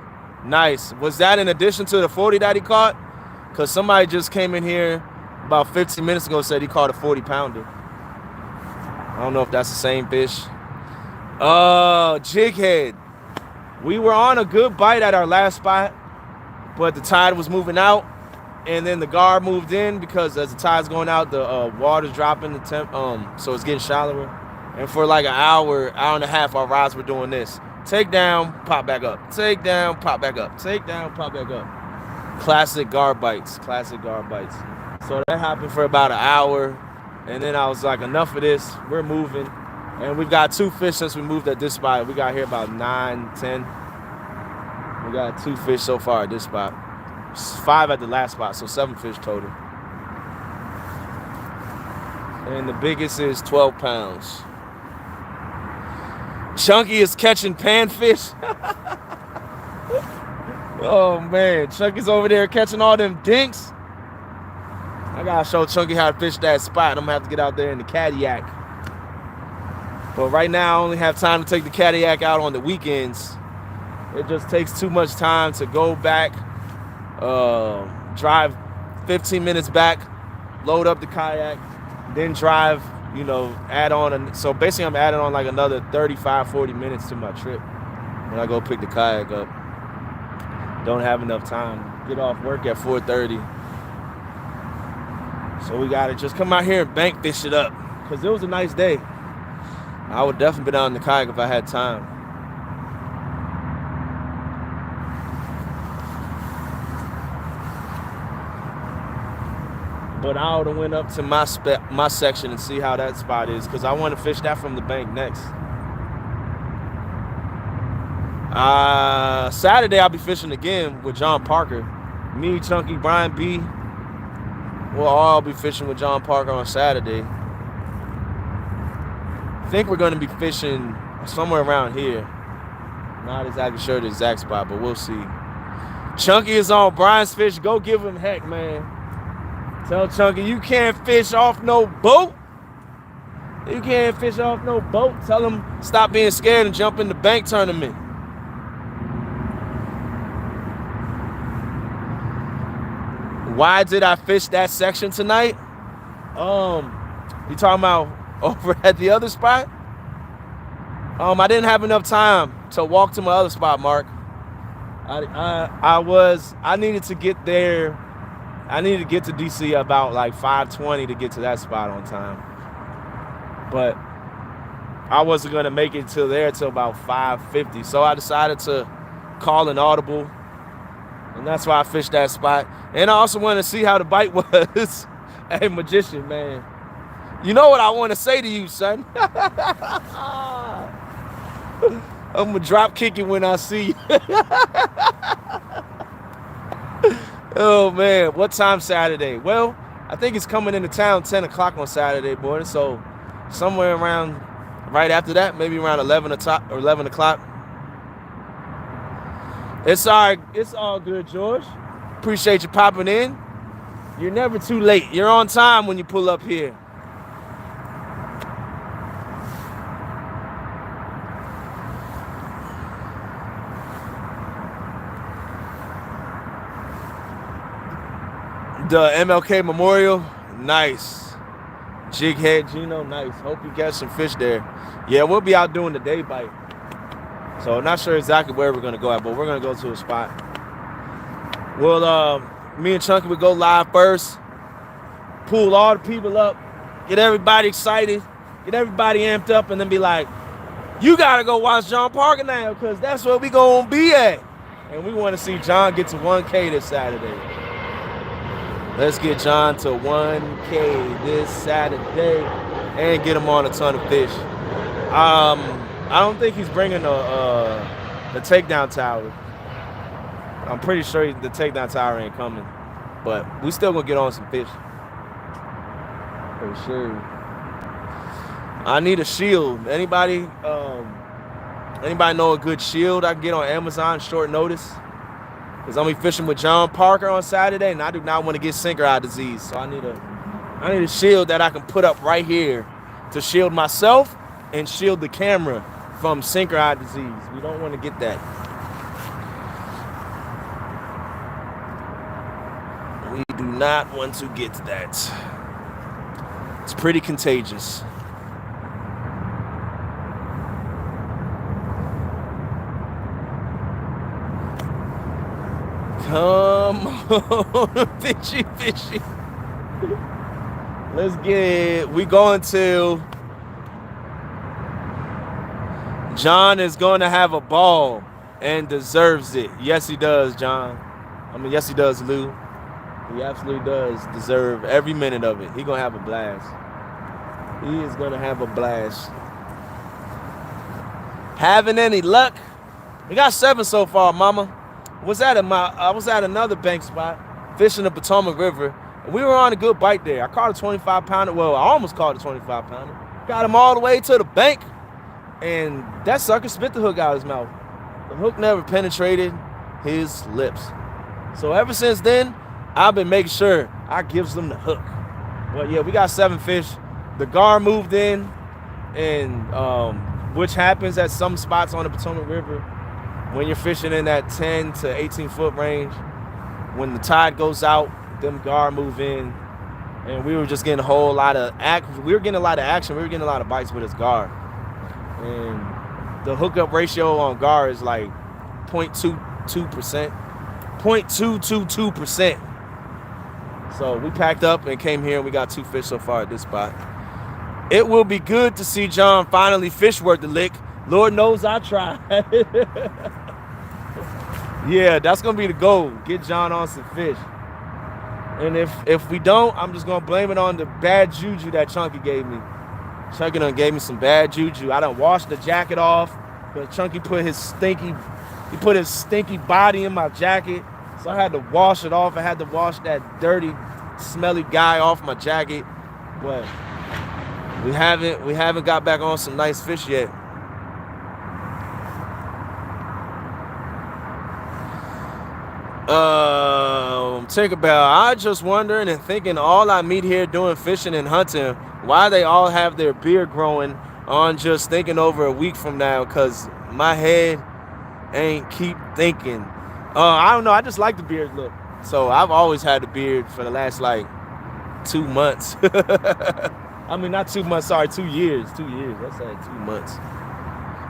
Nice. Was that in addition to the 40 that he caught? Because somebody just came in here about 15 minutes ago and said he caught a 40-pounder. I don't know if that's the same fish. Jighead. We were on a good bite at our last spot, but the tide was moving out, and then the guard moved in because as the tide's going out, the water's dropping, the temp, so it's getting shallower. And for like an hour and a half, our rods were doing this. Take down, pop back up. Take down, pop back up. Take down, pop back up. Classic guard bites. Classic guard bites. So that happened for about an hour, and then I was like, enough of this. We're moving. And we've got 2 fish since we moved at this spot. We got here about 9, 10. We got 2 fish so far at this spot. 5 at the last spot, so 7 fish total. And the biggest is 12 pounds. Chunky is catching panfish. Oh man, Chunky's over there catching all them dinks. I gotta show Chunky how to fish that spot. I'm gonna have to get out there in the Cadillac. But right now, I only have time to take the Cadillac out on the weekends. It just takes too much time to go back, drive 15 minutes back, load up the kayak, then drive, add on. So basically, I'm adding on like another 35, 40 minutes to my trip when I go pick the kayak up. Don't have enough time. Get off work at 4:30. So we got to just come out here and bank fish it up because it was a nice day. I would definitely be down in the kayak if I had time. But I would have went up to my section and see how that spot is because I want to fish that from the bank next. Saturday I'll be fishing again with John Parker. Me, Chunky, Brian B. We'll all be fishing with John Parker on Saturday. I think we're going to be fishing somewhere around here. Not exactly sure the exact spot, but we'll see. Chunky is on Brian's fish. Go give him heck, man. Tell Chunky you can't fish off no boat. You can't fish off no boat. Tell him stop being scared and jump in the bank tournament. Why did I fish that section tonight? You talking about over at the other spot? I didn't have enough time to walk to my other spot, Mark. I needed to get there. I needed to get to DC about like 5:20 to get to that spot on time. But I wasn't gonna make it till about 5:50. So I decided to call an audible. And that's why I fished that spot. And I also wanted to see how the bite was. Hey, magician, man. You know what I want to say to you, son? I'm going to drop kick you when I see you. Oh, man. What time Saturday? Well, I think it's coming into town 10 o'clock on Saturday, boy. So somewhere around right after that, maybe around 11 o'clock. It's all good, George. Appreciate you popping in. You're never too late. You're on time when you pull up here. The MLK Memorial, nice. Jighead Gino, nice. Hope you catch some fish there. Yeah, we'll be out doing the day bite. So not sure exactly where we're gonna go at, but we're gonna go to a spot. Well, me and Chunky would go live first, pull all the people up, get everybody excited, get everybody amped up, and then be like, you gotta go watch John Parker now, because that's where we gonna be at. And we want to see John get to 1K this Saturday. Let's get John to 1K this Saturday and get him on a ton of fish. I don't think he's bringing the takedown tower. I'm pretty sure the takedown tower ain't coming, but we still gonna get on some fish for sure. I need a shield. Anybody know a good shield I can get on Amazon short notice? Because I'm gonna be fishing with John Parker on Saturday, and I do not want to get sinker eye disease. So I need a shield that I can put up right here to shield myself and shield the camera from sinker eye disease. We don't want to get that. We do not want to get that. It's pretty contagious. Come on, fishy. We going to, John is going to have a ball and deserves it. Yes, he does, John. Yes, he does, Lou. He absolutely does deserve every minute of it. He going to have a blast. He is going to have a blast. Having any luck? We got 7 so far, mama. I was at another bank spot, fishing the Potomac River, and we were on a good bite there. I caught a 25-pounder. Well, I almost caught a 25-pounder. Got him all the way to the bank, and that sucker spit the hook out of his mouth. The hook never penetrated his lips. So ever since then, I've been making sure I gives them the hook. Well, yeah, we got 7 fish. The gar moved in, and which happens at some spots on the Potomac River. When you're fishing in that 10 to 18 foot range, when the tide goes out, them gar move in, and we were just getting a whole lot of action. We were getting a lot of action. We were getting a lot of bites with this gar, and the hookup ratio on gar is like 0.22%, 0.222%. So we packed up and came here, and we got 2 fish so far at this spot. It will be good to see John finally fish worth the lick. Lord knows I tried. Yeah, that's gonna be the goal. Get John on some fish. And if we don't, I'm just gonna blame it on the bad juju that Chunky gave me. Chunky done gave me some bad juju. I done washed the jacket off, but Chunky put his stinky body in my jacket. So I had to wash it off. I had to wash that dirty, smelly guy off my jacket. But we haven't got back on some nice fish yet. Tinkerbell, I just wondering and thinking all I meet here doing fishing and hunting, why they all have their beard growing on just thinking over a week from now, because my head ain't keep thinking. I don't know, I just like the beard look. So I've always had the beard for the last like 2 months. I mean, not 2 months, sorry, 2 years. 2 years, I said 2 months.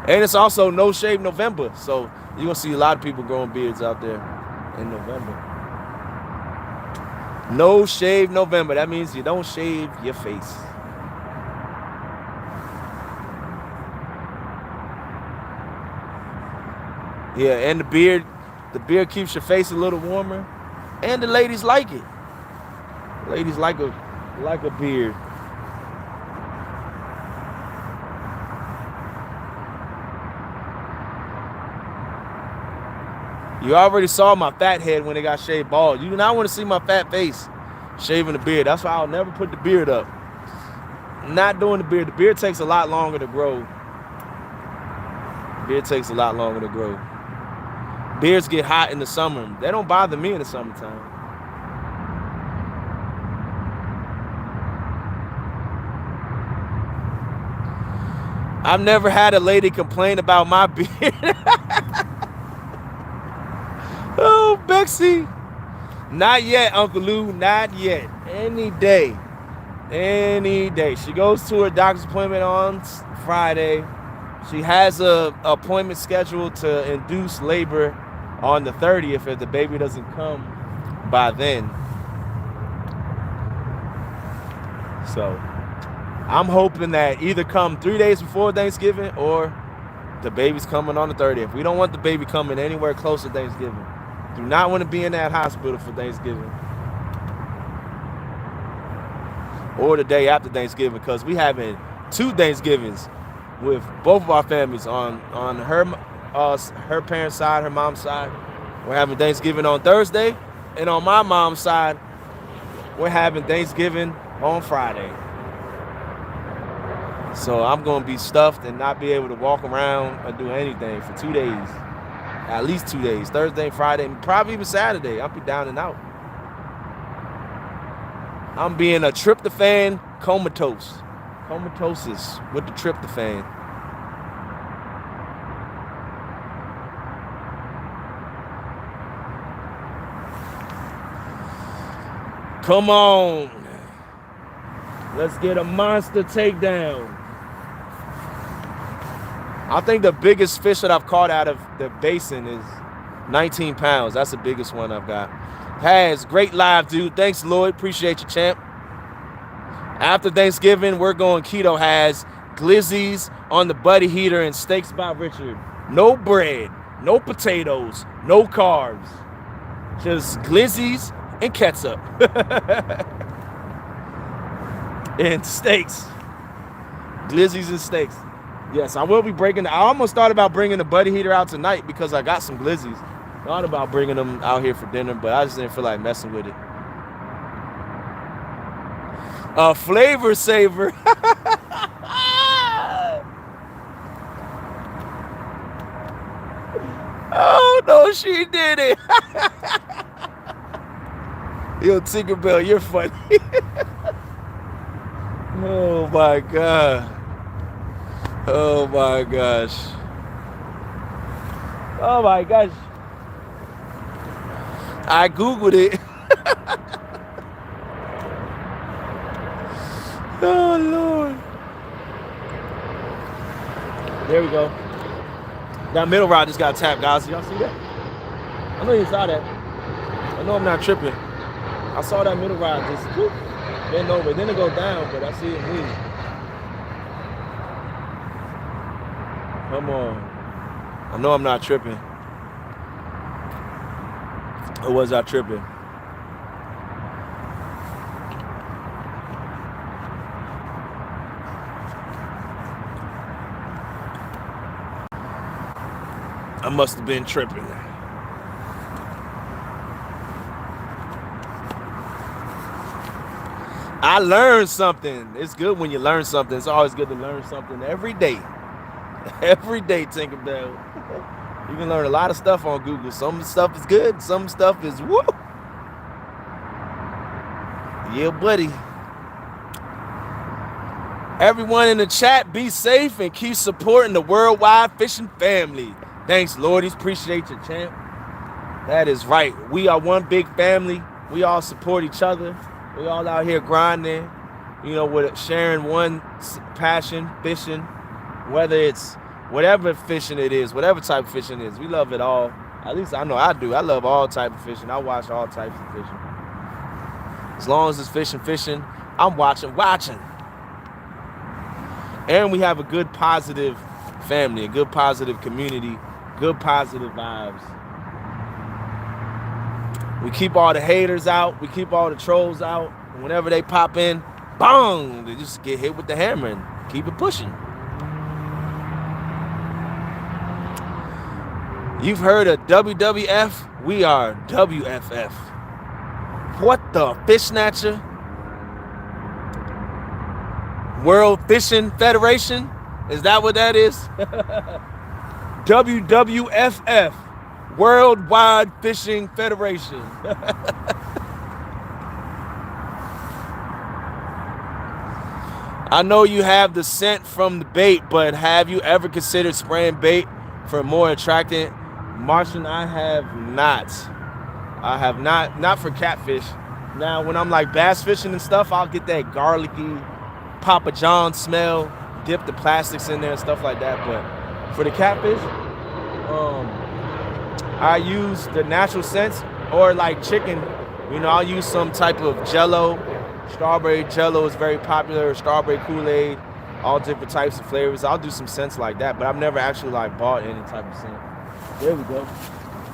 And it's also No Shave November, so you're gonna see a lot of people growing beards out there in November. No Shave November. That means you don't shave your face. Yeah, and the beard keeps your face a little warmer, and the ladies like it. Ladies like a beard. You already saw my fat head when it got shaved bald. You do not want to see my fat face shaving the beard. That's why I'll never put the beard up. Not doing the beard. The beard takes a lot longer to grow. Beards get hot in the summer. They don't bother me in the summertime. I've never had a lady complain about my beard. Oh, Bexy. Not yet, Uncle Lou. Not yet. Any day. Any day. She goes to her doctor's appointment on Friday. She has a appointment scheduled to induce labor on the 30th if the baby doesn't come by then. So I'm hoping that either come 3 days before Thanksgiving or the baby's coming on the 30th. We don't want the baby coming anywhere close to Thanksgiving. Do not want to be in that hospital for Thanksgiving or the day after Thanksgiving, because we having 2 Thanksgivings with both of our families on her parents' side, her mom's side. We're having Thanksgiving on Thursday, and on my mom's side, we're having Thanksgiving on Friday. So I'm going to be stuffed and not be able to walk around or do anything for 2 days. At least 2 days. Thursday, Friday, and probably even Saturday. I'll be down and out. I'm being a tryptophan comatose. Comatosis with the tryptophan. Come on. Let's get a monster takedown. I think the biggest fish that I've caught out of the basin is 19 pounds. That's the biggest one I've got. Has great live, dude. Thanks, Lloyd. Appreciate you, champ. After Thanksgiving, we're going keto. Has glizzies on the buddy heater and steaks by Richard. No bread, no potatoes, no carbs. Just glizzies and ketchup. And steaks. Glizzies and steaks. Yes, I will be breaking. I almost thought about bringing the buddy heater out tonight because I got some glizzies. Thought about bringing them out here for dinner, but I just didn't feel like messing with it. A flavor saver. Oh, no, she did it. Yo, Tinkerbell, you're funny. Oh, my God. Oh, my gosh. Oh, my gosh. I Googled it. Oh, Lord. There we go. That middle rod just got tapped, guys. Y'all see that? I know you saw that. I know I'm not tripping. I saw that middle rod just whoop, bend over. It didn't go down, but I see it move. Come on. I know I'm not tripping. Or was I tripping? I must have been tripping. I learned something. It's good when you learn something. It's always good to learn something every day. Every day, Tinkerbell. You can learn a lot of stuff on Google. Some stuff is good. Some stuff is woo. Yeah, buddy. Everyone in the chat, be safe and keep supporting the worldwide fishing family. Thanks, Lordies. Appreciate you, champ. That is right. We are one big family. We all support each other. We all out here grinding, you know, with sharing one passion, fishing, whether it's whatever fishing it is, whatever type of fishing it is. We love it all. At least I know I do. I love all types of fishing. I watch all types of fishing. As long as it's fishing, I'm watching. And we have a good, positive family, a good, positive community, good, positive vibes. We keep all the haters out. We keep all the trolls out. And whenever they pop in, bong, they just get hit with the hammer and keep it pushing. You've heard of WWF? We are WFF. What the fish snatcher? World Fishing Federation? Is that what that is? WWFF. Worldwide Fishing Federation. I know you have the scent from the bait, but have you ever considered spraying bait for more attractant? Martian, I have not. I have not for catfish. Now, when I'm like bass fishing and stuff, I'll get that garlicky Papa John smell, dip the plastics in there and stuff like that. But for the catfish, um, I use the natural scents, or like chicken, I'll use some type of jello. Strawberry jello is very popular, strawberry Kool-Aid, all different types of flavors. I'll do some scents like that, but I've never actually like bought any type of scent. There we go.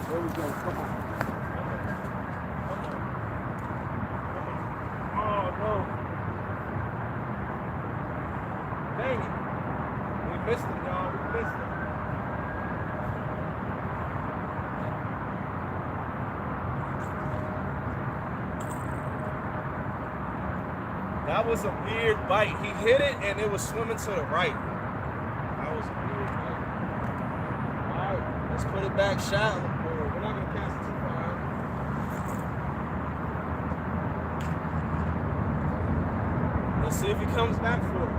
There we go. Come on. Oh no. Dang it. We missed him, y'all. We missed him. That was a weird bite. He hit it and it was swimming to the right. That was a weird bite. Alright, let's put it back shallow. We're not gonna cast it too far. Let's see if he comes back for it.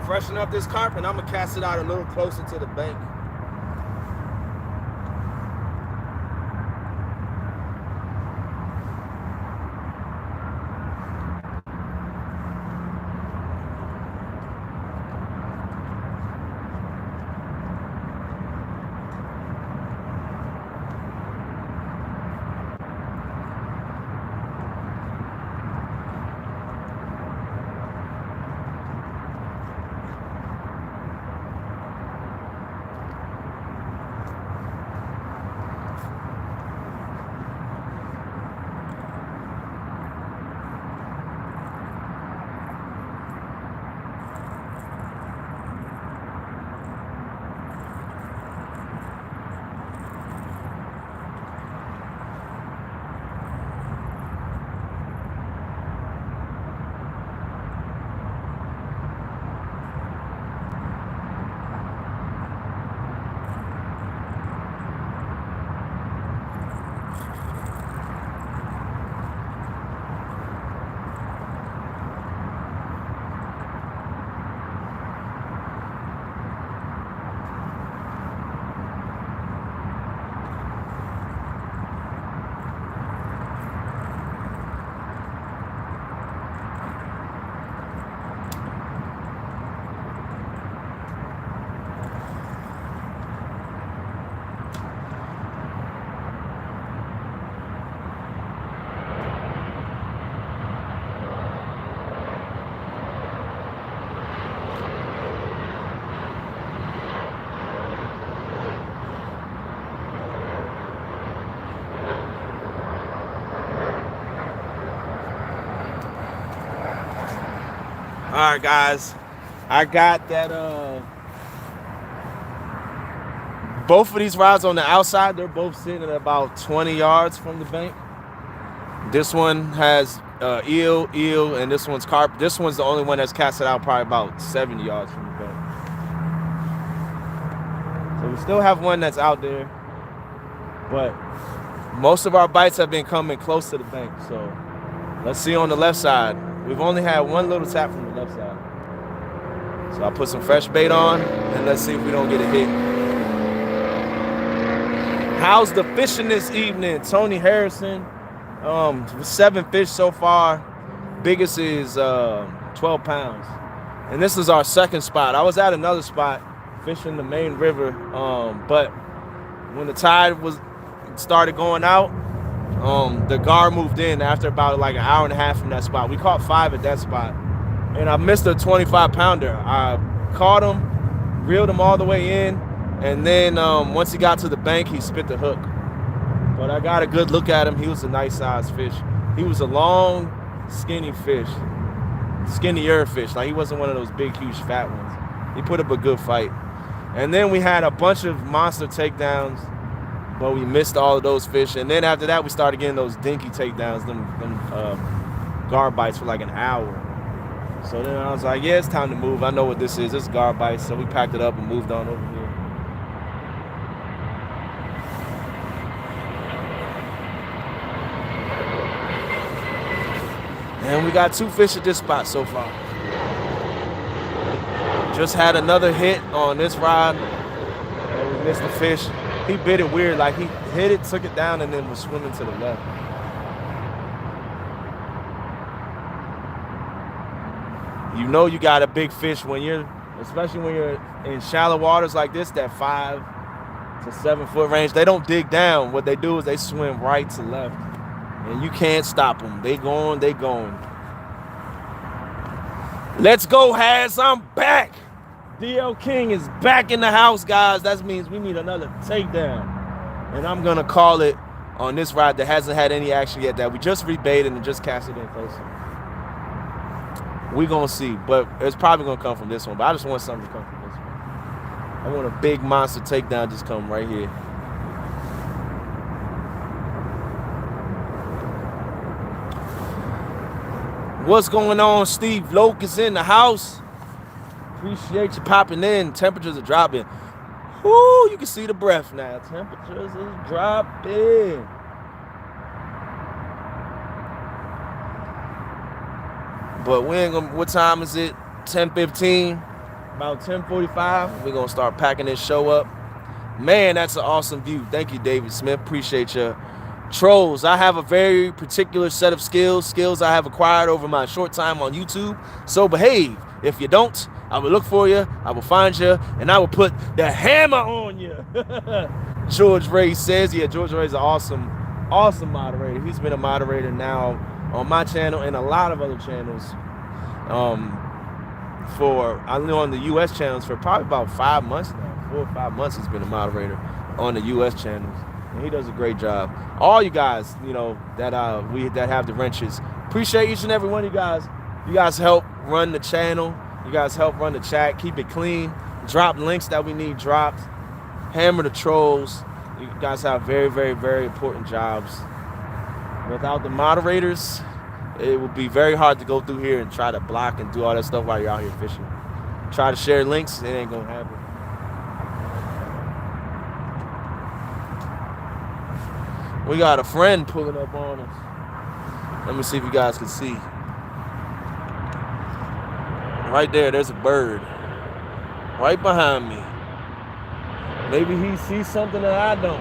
Freshen up this carp, and I'm gonna cast it out a little closer to the bank. All right, guys, I got that. Both of these rods on the outside, they're both sitting at about 20 yards from the bank. This one has eel, and this one's carp. This one's the only one that's casted out probably about 70 yards from the bank. So we still have one that's out there, but most of our bites have been coming close to the bank. So let's see on the left side. We've only had one little tap from the left side. So I'll put some fresh bait on, and let's see if we don't get a hit. How's the fishing this evening? Tony Harrison. 7 fish so far. Biggest is 12 pounds. And this is our second spot. I was at another spot fishing the main river, but when the tide started going out, the gar moved in after about like an hour and a half from that spot. We caught 5 at that spot, and I missed a 25-pounder. I caught him, reeled him all the way in, and then once he got to the bank, he spit the hook. But I got a good look at him. He was a nice sized fish. He was a long, skinny fish. Skinnier fish. Like he wasn't one of those big, huge, fat ones. He put up a good fight. And then we had a bunch of monster takedowns, but we missed all of those fish. And then after that, we started getting those dinky takedowns, them guard bites for like an hour. So then I was like, yeah, it's time to move. I know what this is. It's guard bites. So we packed it up and moved on over here. And we got 2 fish at this spot so far. Just had another hit on this rod. And we missed the fish. He bit it weird. Like he hit it, took it down, and then was swimming to the left. You know you got a big fish when you're, especially when you're in shallow waters like this, that 5 to 7 foot range. They don't dig down. What they do is they swim right to left. And you can't stop them. They going, they going. Let's go, Haz. I'm back. DL King is back in the house, guys. That means we need another takedown. And I'm going to call it on this rod that hasn't had any action yet, that we just rebaited and just cast it in closer. We're going to see. But it's probably going to come from this one. But I just want something to come from this one. I want a big monster takedown just come right here. What's going on? Steve Loke is in the house. Appreciate you popping in. Temperatures are dropping. Whoo, you can see the breath now. Temperatures is dropping. But we ain't gonna, what time is it? 10:15. About 10:45. We're gonna start packing this show up. Man, that's an awesome view. Thank you, David Smith. Appreciate you. Trolls, I have a very particular set of skills I have acquired over my short time on YouTube. So behave. If you don't, I will look for you, I will find you, and I will put the hammer on you. George Ray says, yeah, George Ray is an awesome moderator. He's been a moderator now on my channel and a lot of other channels. I know on the US channels for probably about 5 months now. 4 or 5 months he's been a moderator on the US channels. And he does a great job. All you guys, you know, that have the wrenches. Appreciate each and every one of you guys. You guys help run the channel. You guys help run the chat. Keep it clean. Drop links that we need dropped. Hammer the trolls. You guys have very, very, very important jobs. Without the moderators, it would be very hard to go through here and try to block and do all that stuff while you're out here fishing. Try to share links, it ain't gonna happen. We got a friend pulling up on us. Let me see if you guys can see. Right there, there's a bird. Right behind me. Maybe he sees something that I don't.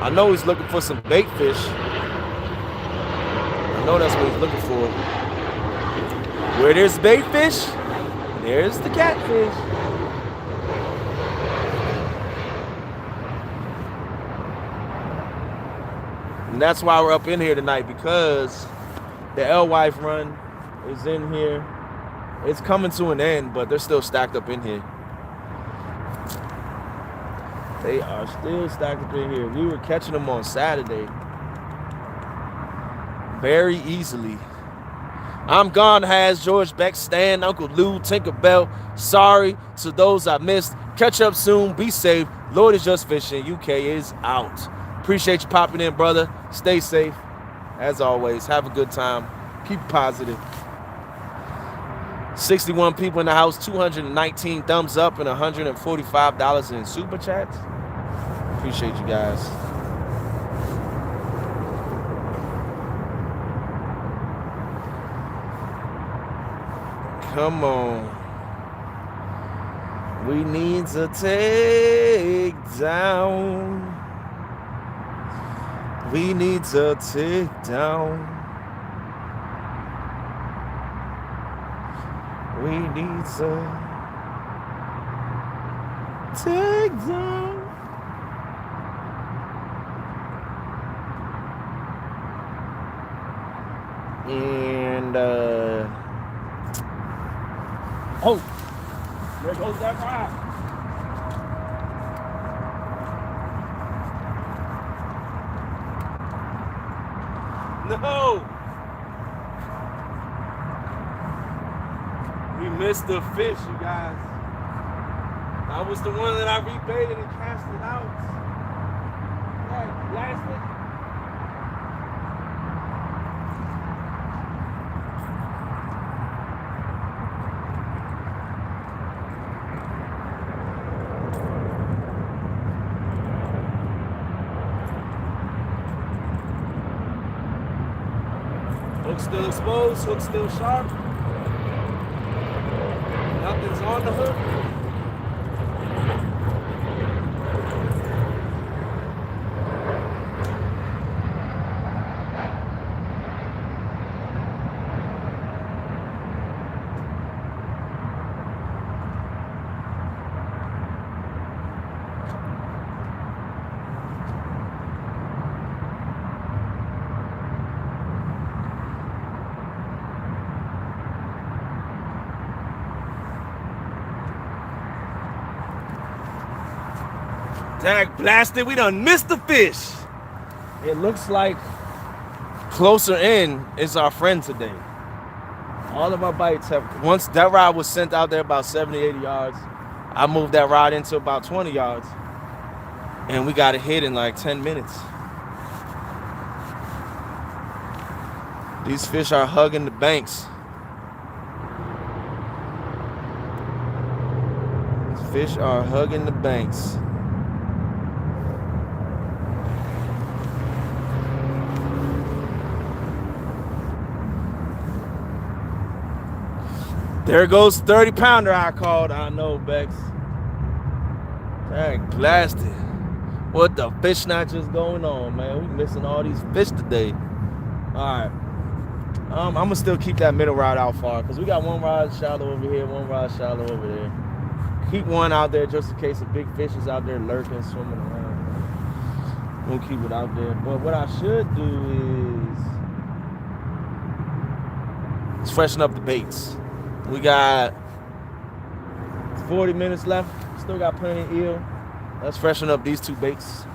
I know he's looking for some bait fish. I know that's what he's looking for. Where there's bait fish, there's the catfish. And that's why we're up in here tonight, because the Alewife run is in here. It's coming to an end, but they're still stacked up in here. They are still stacked up in here. We were catching them on Saturday very easily. I'm gone, Has, George Beck, Stan, Uncle Lou, Tinkerbell. Sorry to those I missed. Catch up soon. Be safe. Lord is just fishing. UK is out. Appreciate you popping in, brother. Stay safe. As always, have a good time. Keep positive. 61 people in the house, 219 thumbs up, and $145 in super chats. Appreciate you guys. Come on. We need to take down. We need to take down. We need to take down. And oh, there goes that rod. No. We missed the fish, you guys. That was the one that I rebaited and cast it out. Yeah, blasted. Hook still exposed, hook still sharp. Nothing's on the hook. Dag blasted, we done missed the fish. It looks like closer in is our friend today. All of my bites have, once that rod was sent out there about 70, 80 yards, I moved that rod into about 20 yards. And we got it hit in like 10 minutes. These fish are hugging the banks. These fish are hugging the banks. There goes 30-pounder I called. I know, Bex. Dang, blasted. What the fish snatchers going on, man? We missing all these fish today. All right. I'm going to still keep that middle rod out far because we got one rod shallow over here, one rod shallow over there. Keep one out there just in case a big fish is out there lurking, swimming around. We'll keep it out there. But what I should do is freshen up the baits. We got 40 minutes left. Still got plenty of eel. Let's freshen up these two baits.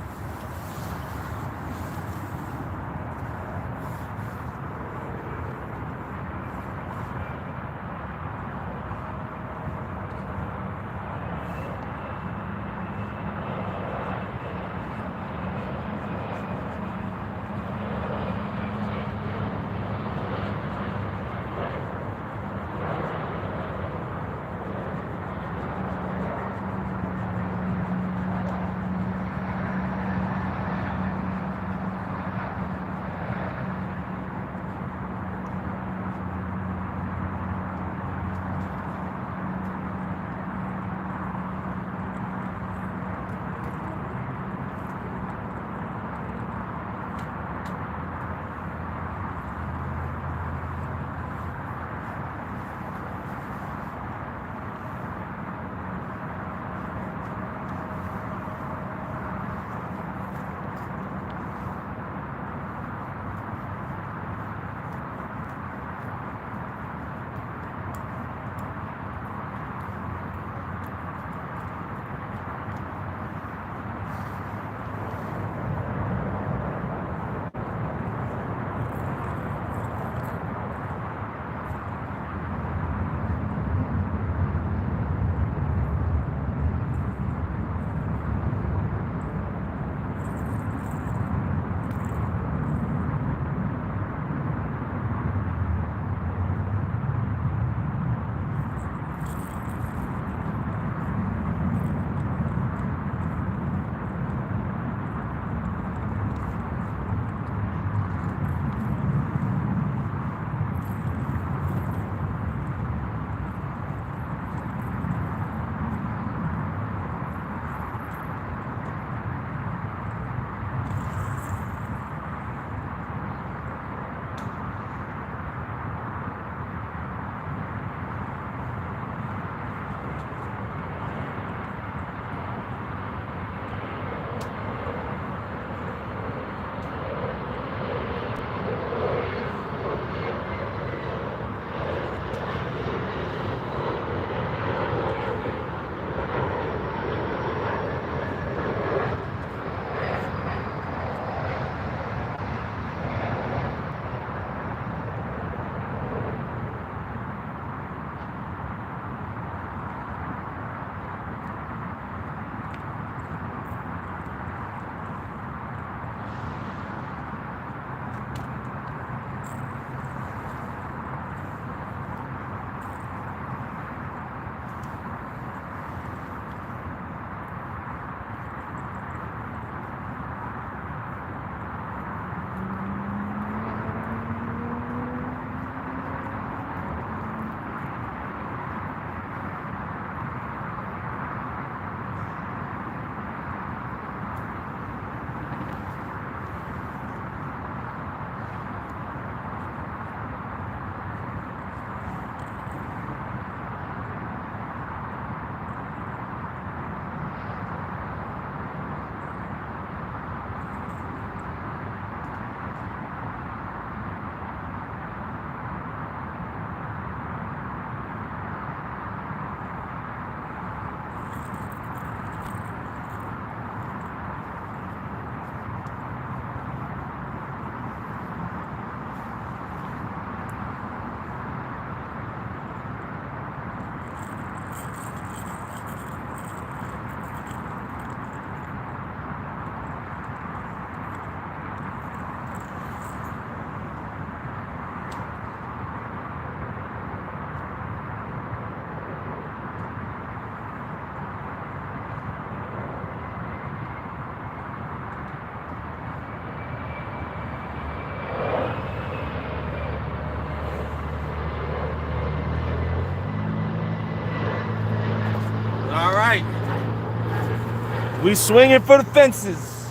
We swinging for the fences.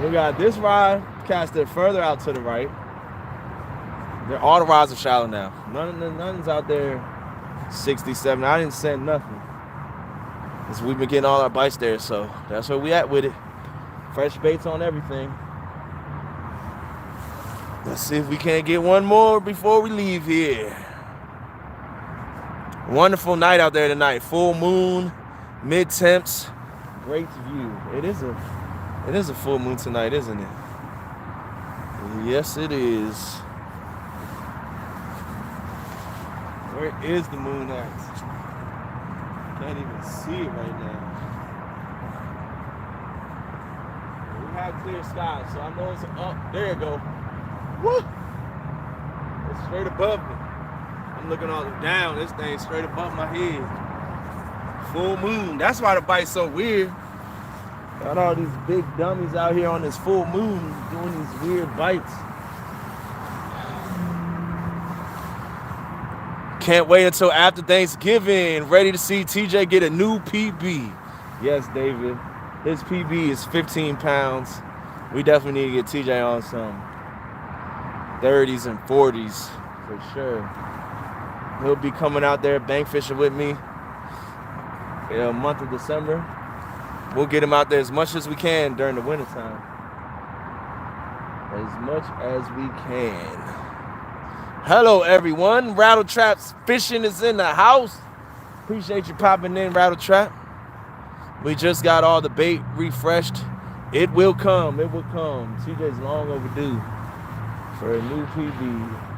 We got this rod casted further out to the right. All the rods are shallow now. Nothing's out there 67. I didn't send nothing. Because we've been getting all our bites there, so that's where we at with it. Fresh baits on everything. Let's see if we can't get one more before we leave here. Wonderful night out there tonight. Full moon, mid-temps, great view. It is a full moon tonight, isn't it? Yes, it is. Where is the moon at? Can't even see it right now. We have clear skies, so I know it's up. There you go. Woo! It's straight above me. I'm looking all down. This thing straight above my head. Full moon. That's why the bite's so weird. Got all these big dummies out here on this full moon doing these weird bites. Can't wait until after Thanksgiving. Ready to see TJ get a new PB. Yes, David. His PB is 15 pounds. We definitely need to get TJ on some 30s and 40s for sure. He'll be coming out there bank fishing with me in the month of December. We'll get him out there as much as we can during the wintertime. As much as we can. Hello, everyone. Rattle Traps Fishing is in the house. Appreciate you popping in, Rattle Trap. We just got all the bait refreshed. It will come. It will come. TJ's long overdue for a new PB.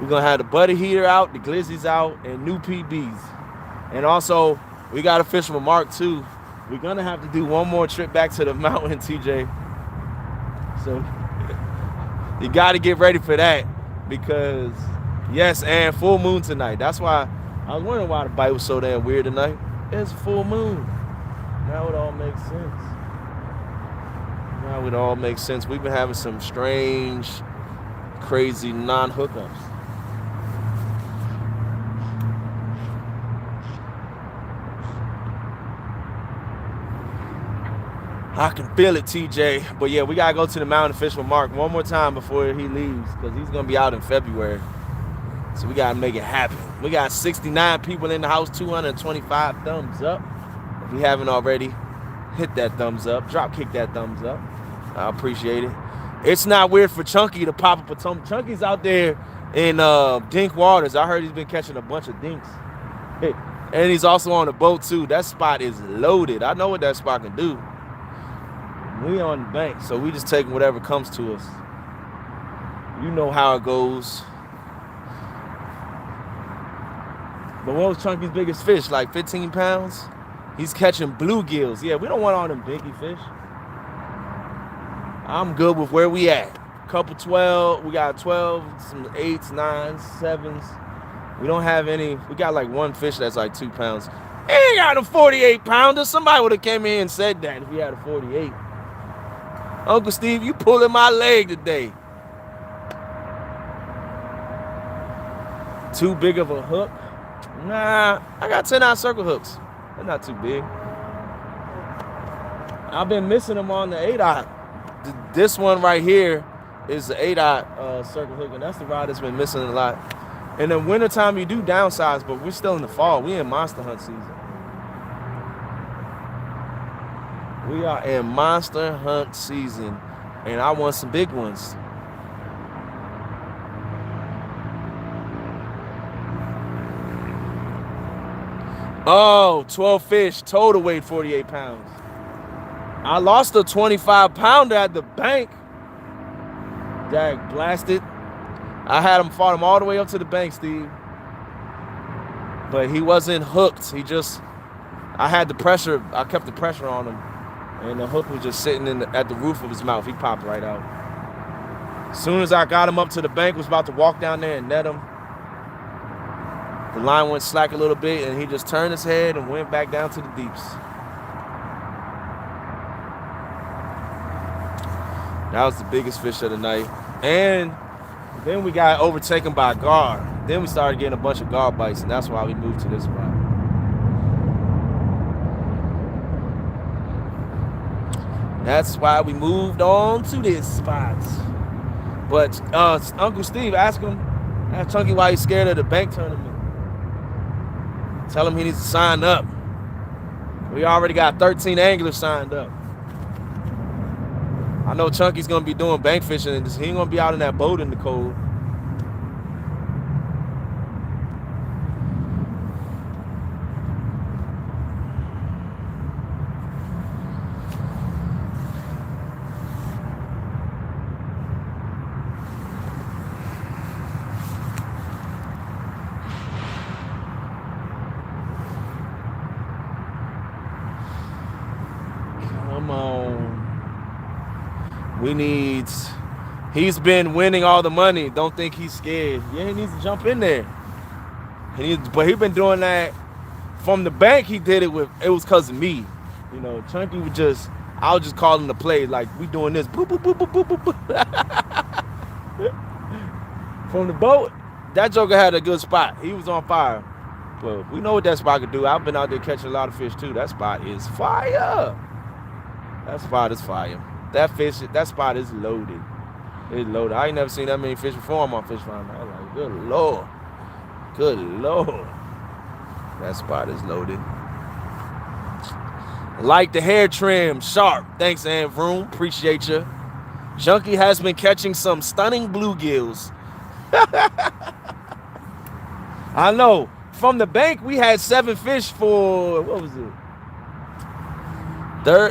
We're going to have the butter heater out, the glizzies out, and new PBs. And also, we got to fish with Mark, too. We're going to have to do one more trip back to the mountain, TJ. So, you got to get ready for that. Because, yes, and full moon tonight. That's why I was wondering why the bite was so damn weird tonight. It's full moon. Now it all makes sense. Now it all makes sense. We've been having some strange, crazy non-hookups. I can feel it, TJ. But yeah, we got to go to the mountain to fish with Mark one more time before he leaves, because he's going to be out in February. So we got to make it happen. We got 69 people in the house, 225 thumbs up. If you haven't already, hit that thumbs up. Drop kick that thumbs up. I appreciate it. It's not weird for Chunky to pop a Potomac. Chunky's out there in dink waters. I heard he's been catching a bunch of dinks. And he's also on the boat, too. That spot is loaded. I know what that spot can do. We on the bank, so we just taking whatever comes to us. You know how it goes. But what was Chunky's biggest fish? Like 15 pounds? He's catching bluegills. Yeah, we don't want all them dinky fish. I'm good with where we at. Couple 12. We got 12, some 8s, 9s, 7s. We don't have any. We got like one fish that's like 2 pounds. Ain't got a 48 pounder. Somebody would have came in and said that if we had a 48. Uncle Steve, you pulling my leg today. Too big of a hook? Nah, I got 10-ounce circle hooks. They're not too big. I've been missing them on the 8-aught. This one right here is the 8-aught circle hook, and that's the rod that's been missing a lot. In the wintertime, you do downsize, but we're still in the fall. We in monster hunt season. We are in monster hunt season, and I want some big ones. Oh, 12 fish, total weight 48 pounds. I lost a 25-pounder at the bank. Dag blasted. I had him, fought him all the way up to the bank, Steve. But he wasn't hooked. I had the pressure, I kept the pressure on him. And the hook was just sitting at the roof of his mouth. He popped right out. As soon as I got him up to the bank, was about to walk down there and net him. The line went slack a little bit, and he just turned his head and went back down to the deeps. That was the biggest fish of the night. And then we got overtaken by gar. Then we started getting a bunch of gar bites, and that's why we moved to this spot. That's why we moved on to this spot. But Uncle Steve, ask Chunky why he's scared of the bank tournament. Tell him he needs to sign up. We already got 13 anglers signed up. I know Chunky's gonna be doing bank fishing, and he ain't gonna be out in that boat in the cold. Come on. He's been winning all the money. Don't think he's scared. Yeah, he needs to jump in there. But he's been doing that from the bank. It was because of me. You know, Chunky I was just calling the play, like, we doing this. Boop, boop, boop, boop, boop, boop, boop. From the boat, that joker had a good spot. He was on fire. But we know what that spot could do. I've been out there catching a lot of fish too. That spot is fire. That spot is fire. That spot is loaded. It's loaded. I ain't never seen that many fish before on my fish finder. I was like, good Lord. Good Lord. That spot is loaded. Like the hair trim, sharp. Thanks, Aunt Vroom. Appreciate you. Junkie has been catching some stunning bluegills. I know. From the bank, we had 7 fish for, what was it?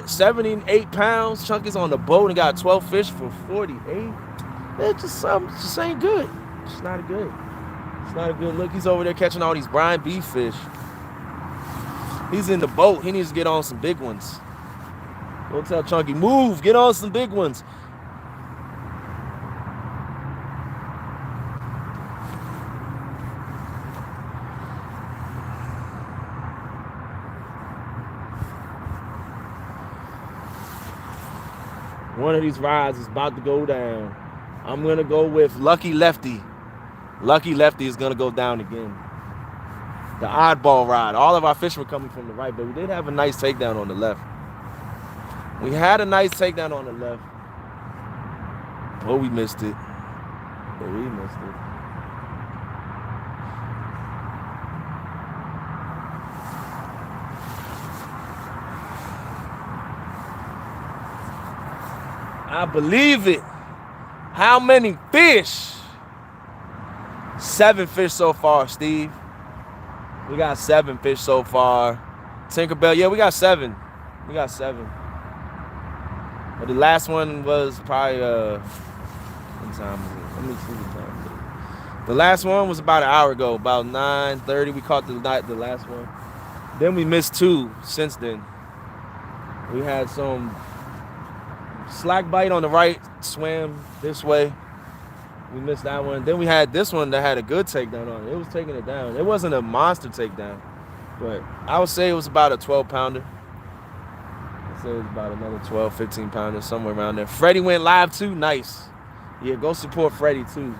78 pounds. Chunky's on the boat and got 12 fish for 48. It just ain't good. It's not good. It's not a good look. He's over there catching all these brine beef fish. He's in the boat. He needs to get on some big ones. Don't tell Chunky, move, get on some big ones. One of these rides is about to go down. I'm going to go with Lucky Lefty. Lucky Lefty is going to go down again. The oddball ride. All of our fish were coming from the right, but we did have a nice takedown on the left. We had a nice takedown on the left. But we missed it. I believe it. How many fish? 7 fish so far, Steve. We got 7 fish so far. Tinkerbell, yeah, we got 7. But the last one was probably, what time is it? Let me see the time. The last one was about an hour ago, about 9:30. We caught the last one. Then we missed 2 since then. We had some slack bite on the right, swam this way. We missed that one. Then we had this one that had a good takedown on it. It was taking it down. It wasn't a monster takedown, but I would say it was about a 12-pounder. I'd say it was about another 12, 15-pounder, somewhere around there. Freddie went live too. Nice. Yeah, go support Freddie too.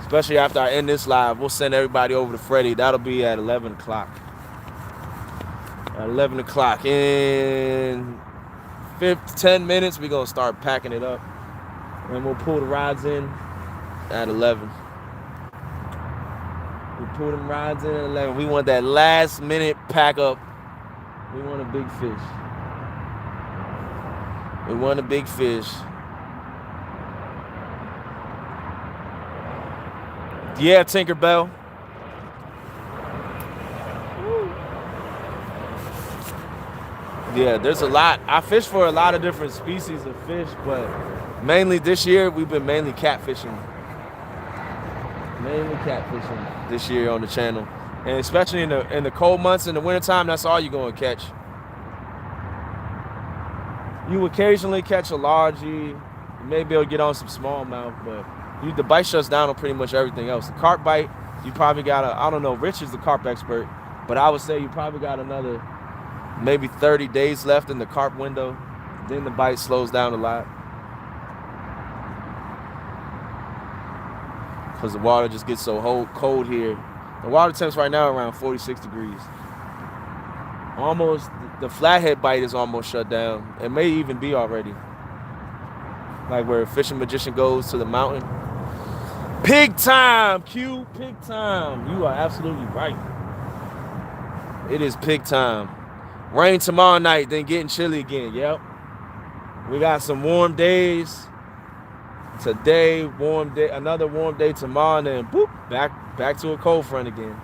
Especially after I end this live, we'll send everybody over to Freddie. That'll be at 11 o'clock. At 11 o'clock. In 10 minutes, we're going to start packing it up. And we'll pull the rods in at 11. We pull them rods in at 11. We want that last minute pack up. We want a big fish. Yeah, Tinkerbell. Yeah, there's a lot. I fish for a lot of different species of fish, but mainly this year, we've been mainly catfishing. This year on the channel. And especially in the cold months, in the wintertime, that's all you're going to catch. You occasionally catch a largie. You may be able to get on some smallmouth, but the bite shuts down on pretty much everything else. The carp bite, you probably got I don't know, Rich is the carp expert, but I would say you probably got another maybe 30 days left in the carp window. Then the bite slows down a lot. Because the water just gets so cold here. The water temps right now are around 46 degrees. Almost, the flathead bite is almost shut down. It may even be already. Like where Fishing Magician goes to the mountain. Pig time, Q, pig time. You are absolutely right. It is pig time. Rain tomorrow night, then getting chilly again. Yep. We got some warm days. Today, warm day, another warm day tomorrow, and then boop, back to a cold front again.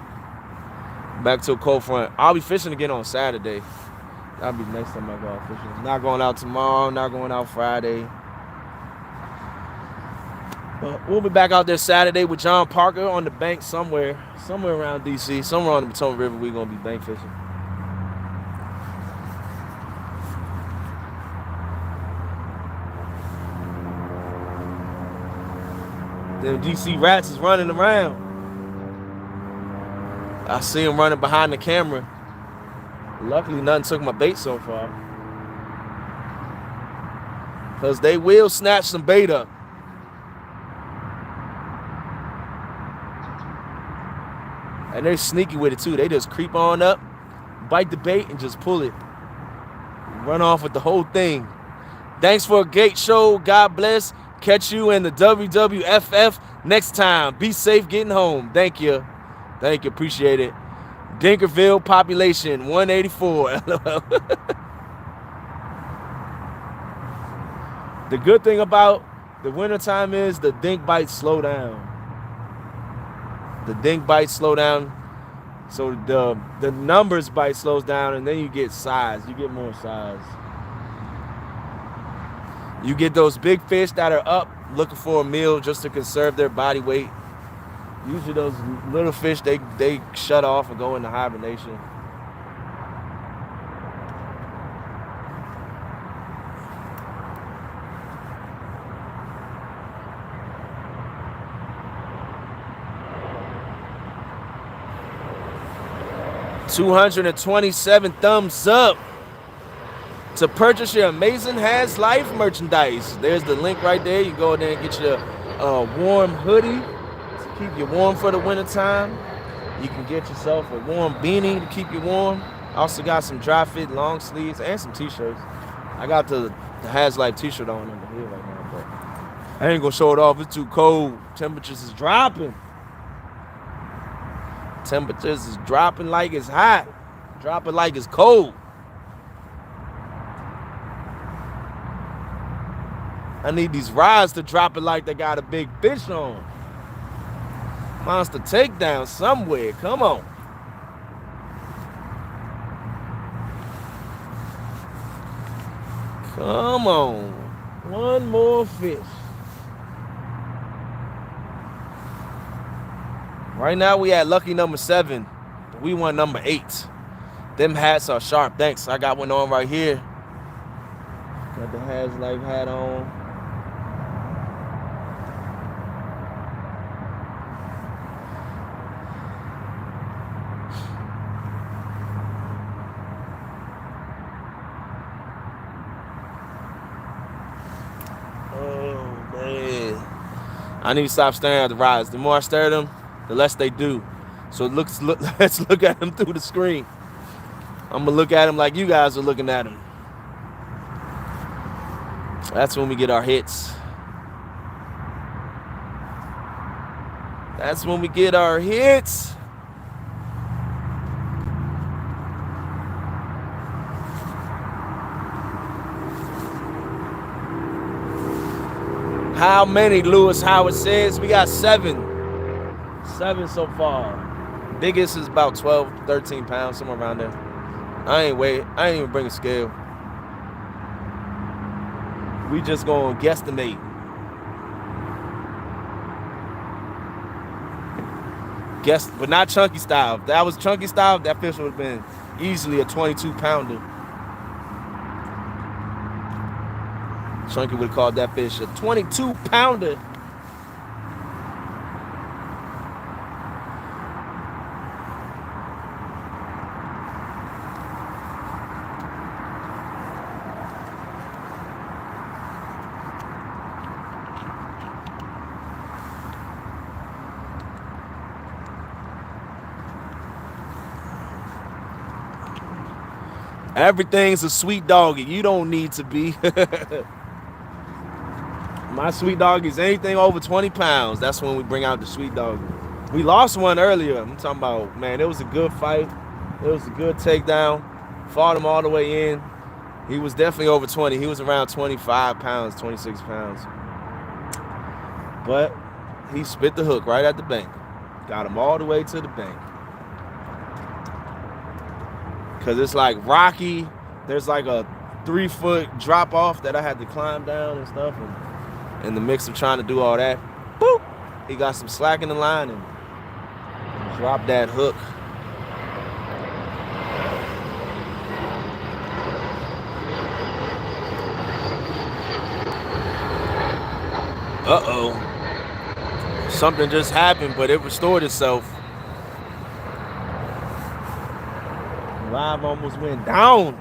Back to a cold front. I'll be fishing again on Saturday. That'll be the next time I go out fishing. Not going out tomorrow, not going out Friday. But we'll be back out there Saturday with John Parker on the bank somewhere around DC, somewhere on the Potomac River. We're gonna be bank fishing. Them DC rats is running around. I see him running behind the camera. Luckily, nothing took my bait so far. Because they will snatch some bait up. And they're sneaky with it too. They just creep on up, bite the bait, and just pull it. Run off with the whole thing. Thanks for a great show. God bless. Catch you in the WWFF next time. Be safe getting home. Thank you. Thank you. Appreciate it. Dinkerville population 184. The good thing about the wintertime is the dink bites slow down. The dink bites slow down. So the numbers bite slows down, and then you get size. You get more size. You get those big fish that are up looking for a meal just to conserve their body weight. Usually those little fish, they shut off and go into hibernation. $227 thumbs up to purchase your amazing Has Life merchandise. There's the link right there. You go in there and get your warm hoodie to keep you warm for the winter time. You can get yourself a warm beanie to keep you warm. Also got some dry fit long sleeves and some t-shirts. I got the Has Life t-shirt on over here right now, but I ain't gonna show it off. It's too cold. Temperatures is dropping. Temperatures is dropping like it's hot. Dropping like it's cold. I need these rods to drop it like they got a big fish on. Monster takedown somewhere. Come on. Come on. One more fish. Right now we at lucky number 7. We won number 8. Them hats are sharp. Thanks. I got one on right here. Got the Has Life hat on. Oh man. I need to stop staring at the rods. The more I stare at them, the less they do. So let's look at them through the screen. I'm gonna look at them like you guys are looking at them. That's when we get our hits. That's when we get our hits. How many, Lewis Howard says? We got 7. 7 so far. Biggest is about 12, 13 pounds, somewhere around there. I ain't even bring a scale. We just gonna guesstimate. Guess, but not chunky style. If that was chunky style, that fish would have been easily a 22-pounder. Chunky would have called that fish a 22-pounder. Everything's a sweet doggy. You don't need to be. My sweet dog is anything over 20 pounds. That's when we bring out the sweet dog. We lost one earlier. I'm talking about, man, it was a good fight. It was a good takedown. Fought him all the way in. He was definitely over 20. He was around 25 pounds, 26 pounds. But he spit the hook right at the bank. Got him all the way to the bank. Because it's like rocky. There's like a 3-foot drop off that I had to climb down and stuff. And in the mix of trying to do all that, boop, he got some slack in the line and dropped that hook. Uh-oh. Something just happened, but it restored itself. Live almost went down.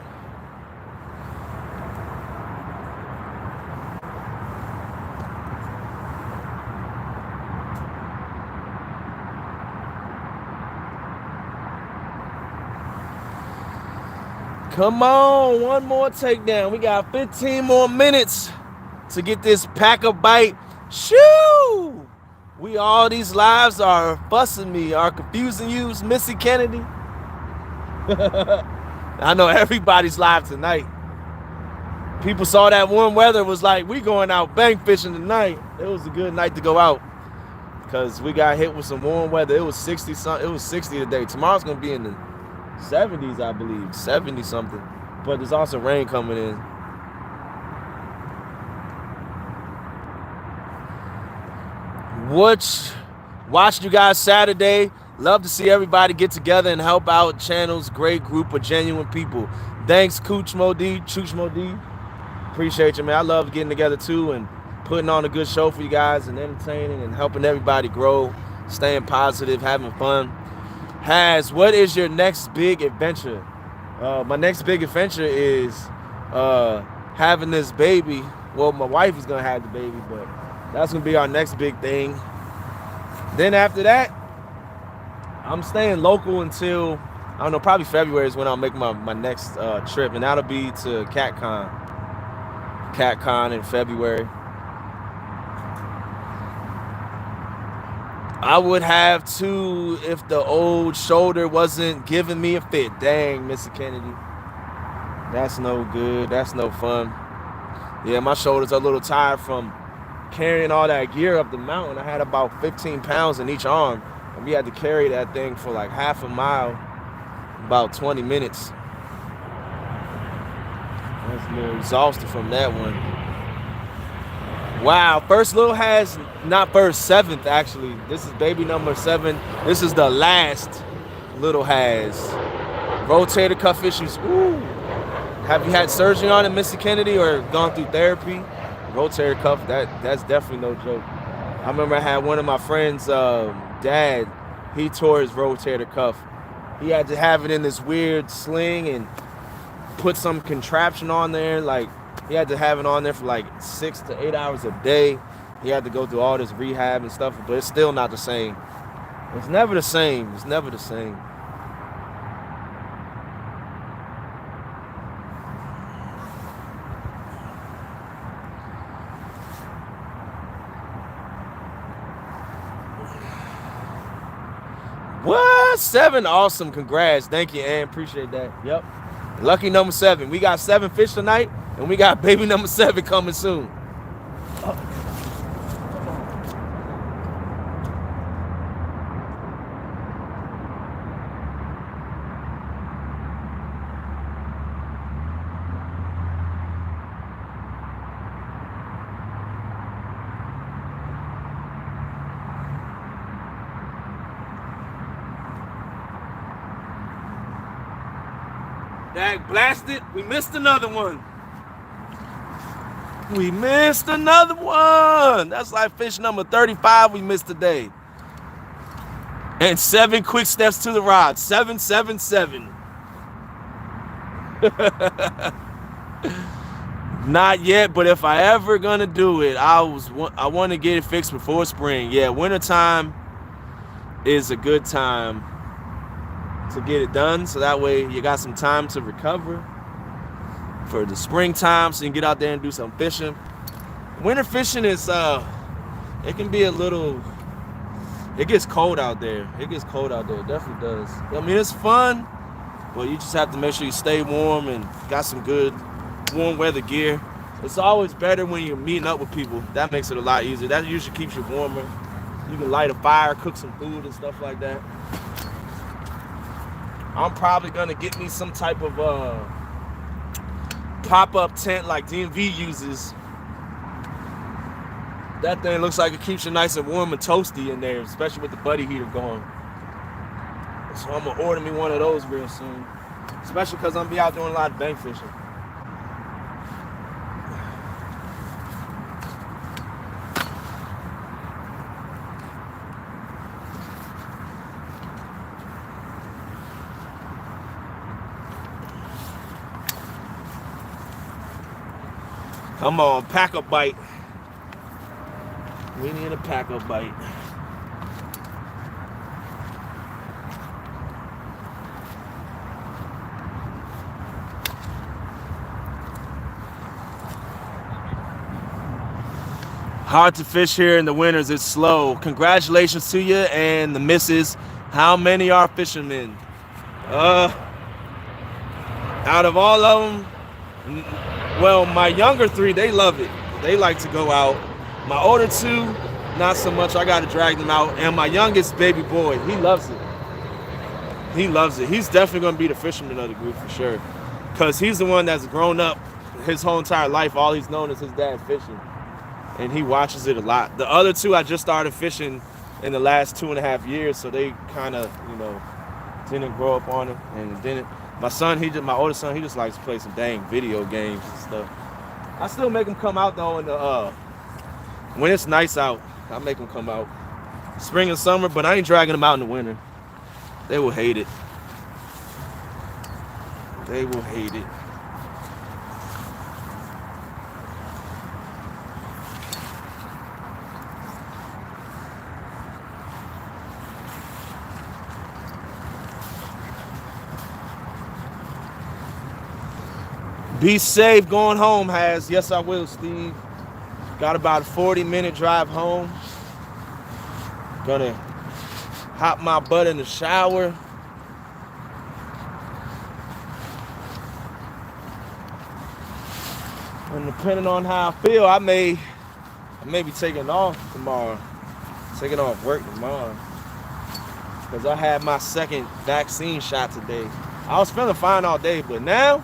Come on, one more takedown. We got 15 more minutes to get this pack a bite. Shoo! All these lives are fussing me, are confusing you, Missy Kennedy. I know everybody's live tonight. People saw that warm weather, was like, we going out bank fishing tonight. It was a good night to go out because we got hit with some warm weather. It was 60 something. It was 60 today. Tomorrow's gonna be in the 70s, I believe, 70 something. But there's also rain coming in. Watched you guys Saturday. Love to see everybody get together and help out channels. Great group of genuine people. Thanks, Chooch Modi. Appreciate you, man. I love getting together too and putting on a good show for you guys and entertaining and helping everybody grow, staying positive, having fun. What is your next big adventure? My next big adventure is having this baby. Well, my wife is gonna have the baby, but that's gonna be our next big thing. Then after that, I'm staying local until, I don't know, probably February is when I'll make my next trip, and that'll be to CatCon in February. I would have to if the old shoulder wasn't giving me a fit. Dang, Mr. Kennedy. That's no good. That's no fun. Yeah, my shoulders are a little tired from carrying all that gear up the mountain. I had about 15 pounds in each arm. And we had to carry that thing for like half a mile, about 20 minutes. I was a little exhausted from that one. Wow, seventh actually. This is baby number 7. This is the last little has. Rotator cuff issues. Ooh. Have you had surgery on it, Mr. Kennedy, or gone through therapy? Rotator cuff, that's definitely no joke. I remember I had one of my friends' dad, he tore his rotator cuff. He had to have it in this weird sling and put some contraption on there. Like, he had to have it on there for like 6 to 8 hours a day. He had to go through all this rehab and stuff, but it's still not the same. It's never the same. It's never the same. What? 7? Awesome. Congrats. Thank you, Ann. Appreciate that. Yep. Lucky number 7. We got 7 fish tonight, and we got baby number 7 coming soon. Dag blasted, we missed another one. We missed another one. That's like fish number 35 we missed today. And 7 quick steps to the rod. 7, 7, 7. Not yet, but if I ever gonna do it, I want to get it fixed before spring. Yeah, wintertime is a good time to get it done, so that way you got some time to recover for the springtime, so you can get out there and do some fishing. Winter fishing is it can be a little, it gets cold out there. It gets cold out there. It definitely does. I mean, it's fun, but you just have to make sure you stay warm and got some good warm weather gear. It's always better when you're meeting up with people. That makes it a lot easier. That usually keeps you warmer. You can light a fire, cook some food and stuff like that. I'm probably gonna get me some type of pop-up tent like DMV uses. That thing looks like it keeps you nice and warm and toasty in there, especially with the buddy heater going. So I'm gonna order me one of those real soon, especially because I'm gonna be out doing a lot of bank fishing. Come on, pack a bite. We need a pack a bite. Hard to fish here in the winters. It's slow. Congratulations to you and the missus. How many are fishermen? Out of all of them, well, my younger three, they love it. They like to go out. My older two, not so much. I got to drag them out. And my youngest baby boy, he loves it. He loves it. He's definitely going to be the fisherman of the group for sure. Because he's the one that's grown up his whole entire life. All he's known is his dad fishing. And he watches it a lot. The other two, I just started fishing in the last 2.5 years. So they kind of, didn't grow up on it and didn't. My son, my oldest son, he just likes to play some dang video games and stuff. I still make him come out though in the when it's nice out. I make him come out spring and summer, but I ain't dragging them out in the winter. They will hate it. They will hate it. Be safe going home, Has. Yes, I will, Steve. Got about a 40-minute drive home. Gonna hop my butt in the shower. And depending on how I feel, I may be taking off tomorrow. Taking off work tomorrow. Because I had my second vaccine shot today. I was feeling fine all day, but now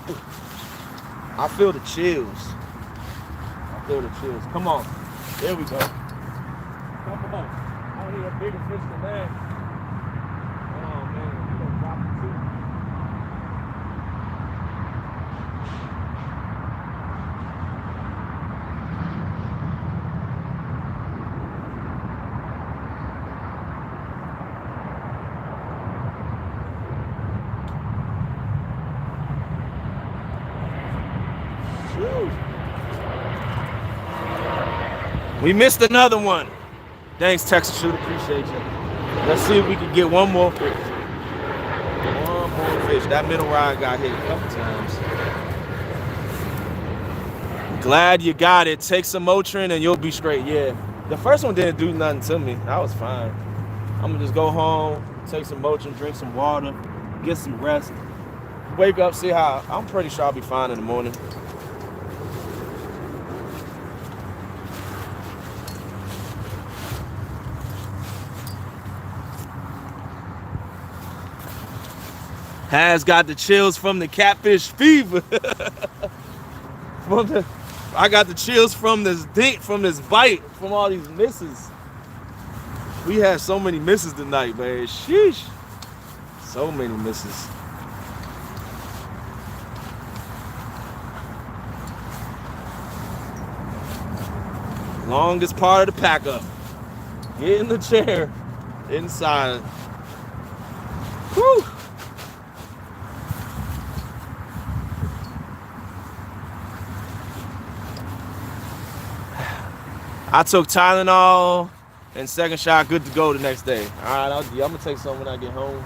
I feel the chills. I feel the chills. Come on. There we go. Come on. I don't need a bigger fish than that. Oh, man. You gonna drop it too. We missed another one. Thanks, Texas Shoot. Appreciate you. Let's see if we can get one more fish. One more fish. That middle rod got hit a couple times. Glad you got it. Take some Motrin and you'll be straight. Yeah. The first one didn't do nothing to me. I was fine. I'm going to just go home, take some Motrin, drink some water, get some rest. Wake up, see how. I'm pretty sure I'll be fine in the morning. Has got the chills from the catfish fever. I got the chills from this bite, from all these misses. We had so many misses tonight, man. Sheesh. So many misses. Longest part of the pack up. Get in the chair. Inside. Whew. I took Tylenol and second shot, good to go the next day. All right, I'm gonna take some when I get home.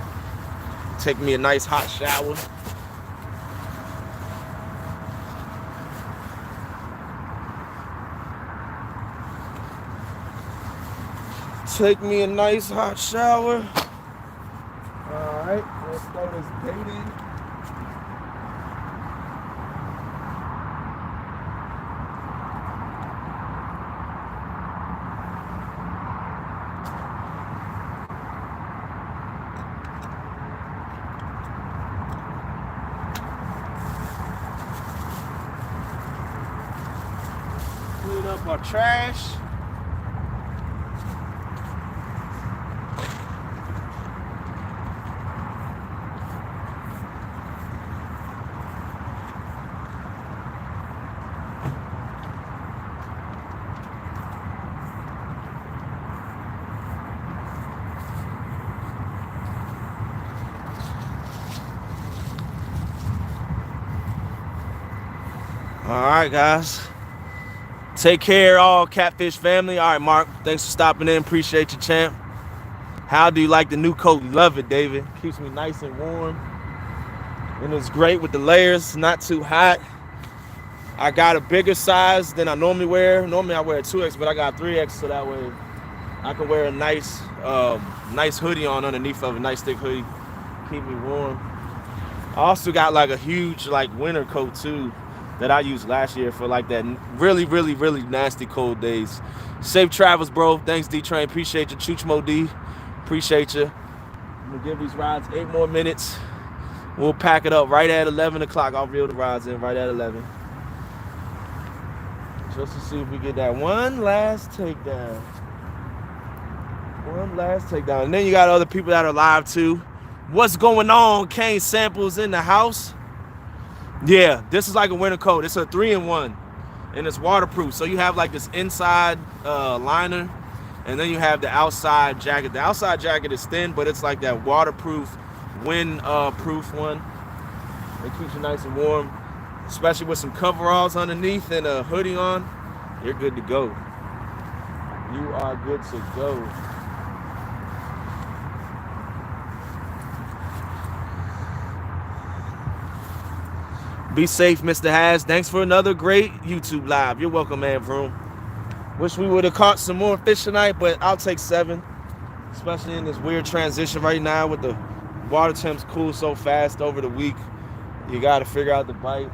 Take me a nice hot shower. Take me a nice hot shower. Alright, let's throw this bait in. Clean up our trash. All right, guys. Take care, all Catfish family. All right, Mark. Thanks for stopping in. Appreciate you, champ. How do you like the new coat? Love it, David. Keeps me nice and warm. And it's great with the layers. Not too hot. I got a bigger size than I normally wear. Normally I wear a 2X, but I got 3X, so that way I can wear a nice hoodie on underneath of a nice thick hoodie. Keep me warm. I also got like a huge winter coat too that I used last year for like that really, really, really nasty cold days. Safe travels, bro. Thanks, D-Train. Appreciate you. Chuchmo D. Appreciate you. I'm gonna give these rides 8 more minutes. We'll pack it up right at 11 o'clock. I'll reel the rides in right at 11. Just to see if we get that one last takedown. One last takedown. And then you got other people that are live too. What's going on? Kane Samples in the house. Yeah, this is like a winter coat. It's a 3-in-1, and it's waterproof. So you have like this inside liner, and then you have the outside jacket. The outside jacket is thin, but it's like that waterproof, wind-proof one. It keeps you nice and warm, especially with some coveralls underneath and a hoodie on. You're good to go. You are good to go. Be safe, Mr. Has. Thanks for another great YouTube live. You're welcome, man, Vroom. Wish we would have caught some more fish tonight, but I'll take 7. Especially in this weird transition right now with the water temps cool so fast over the week. You got to figure out the bite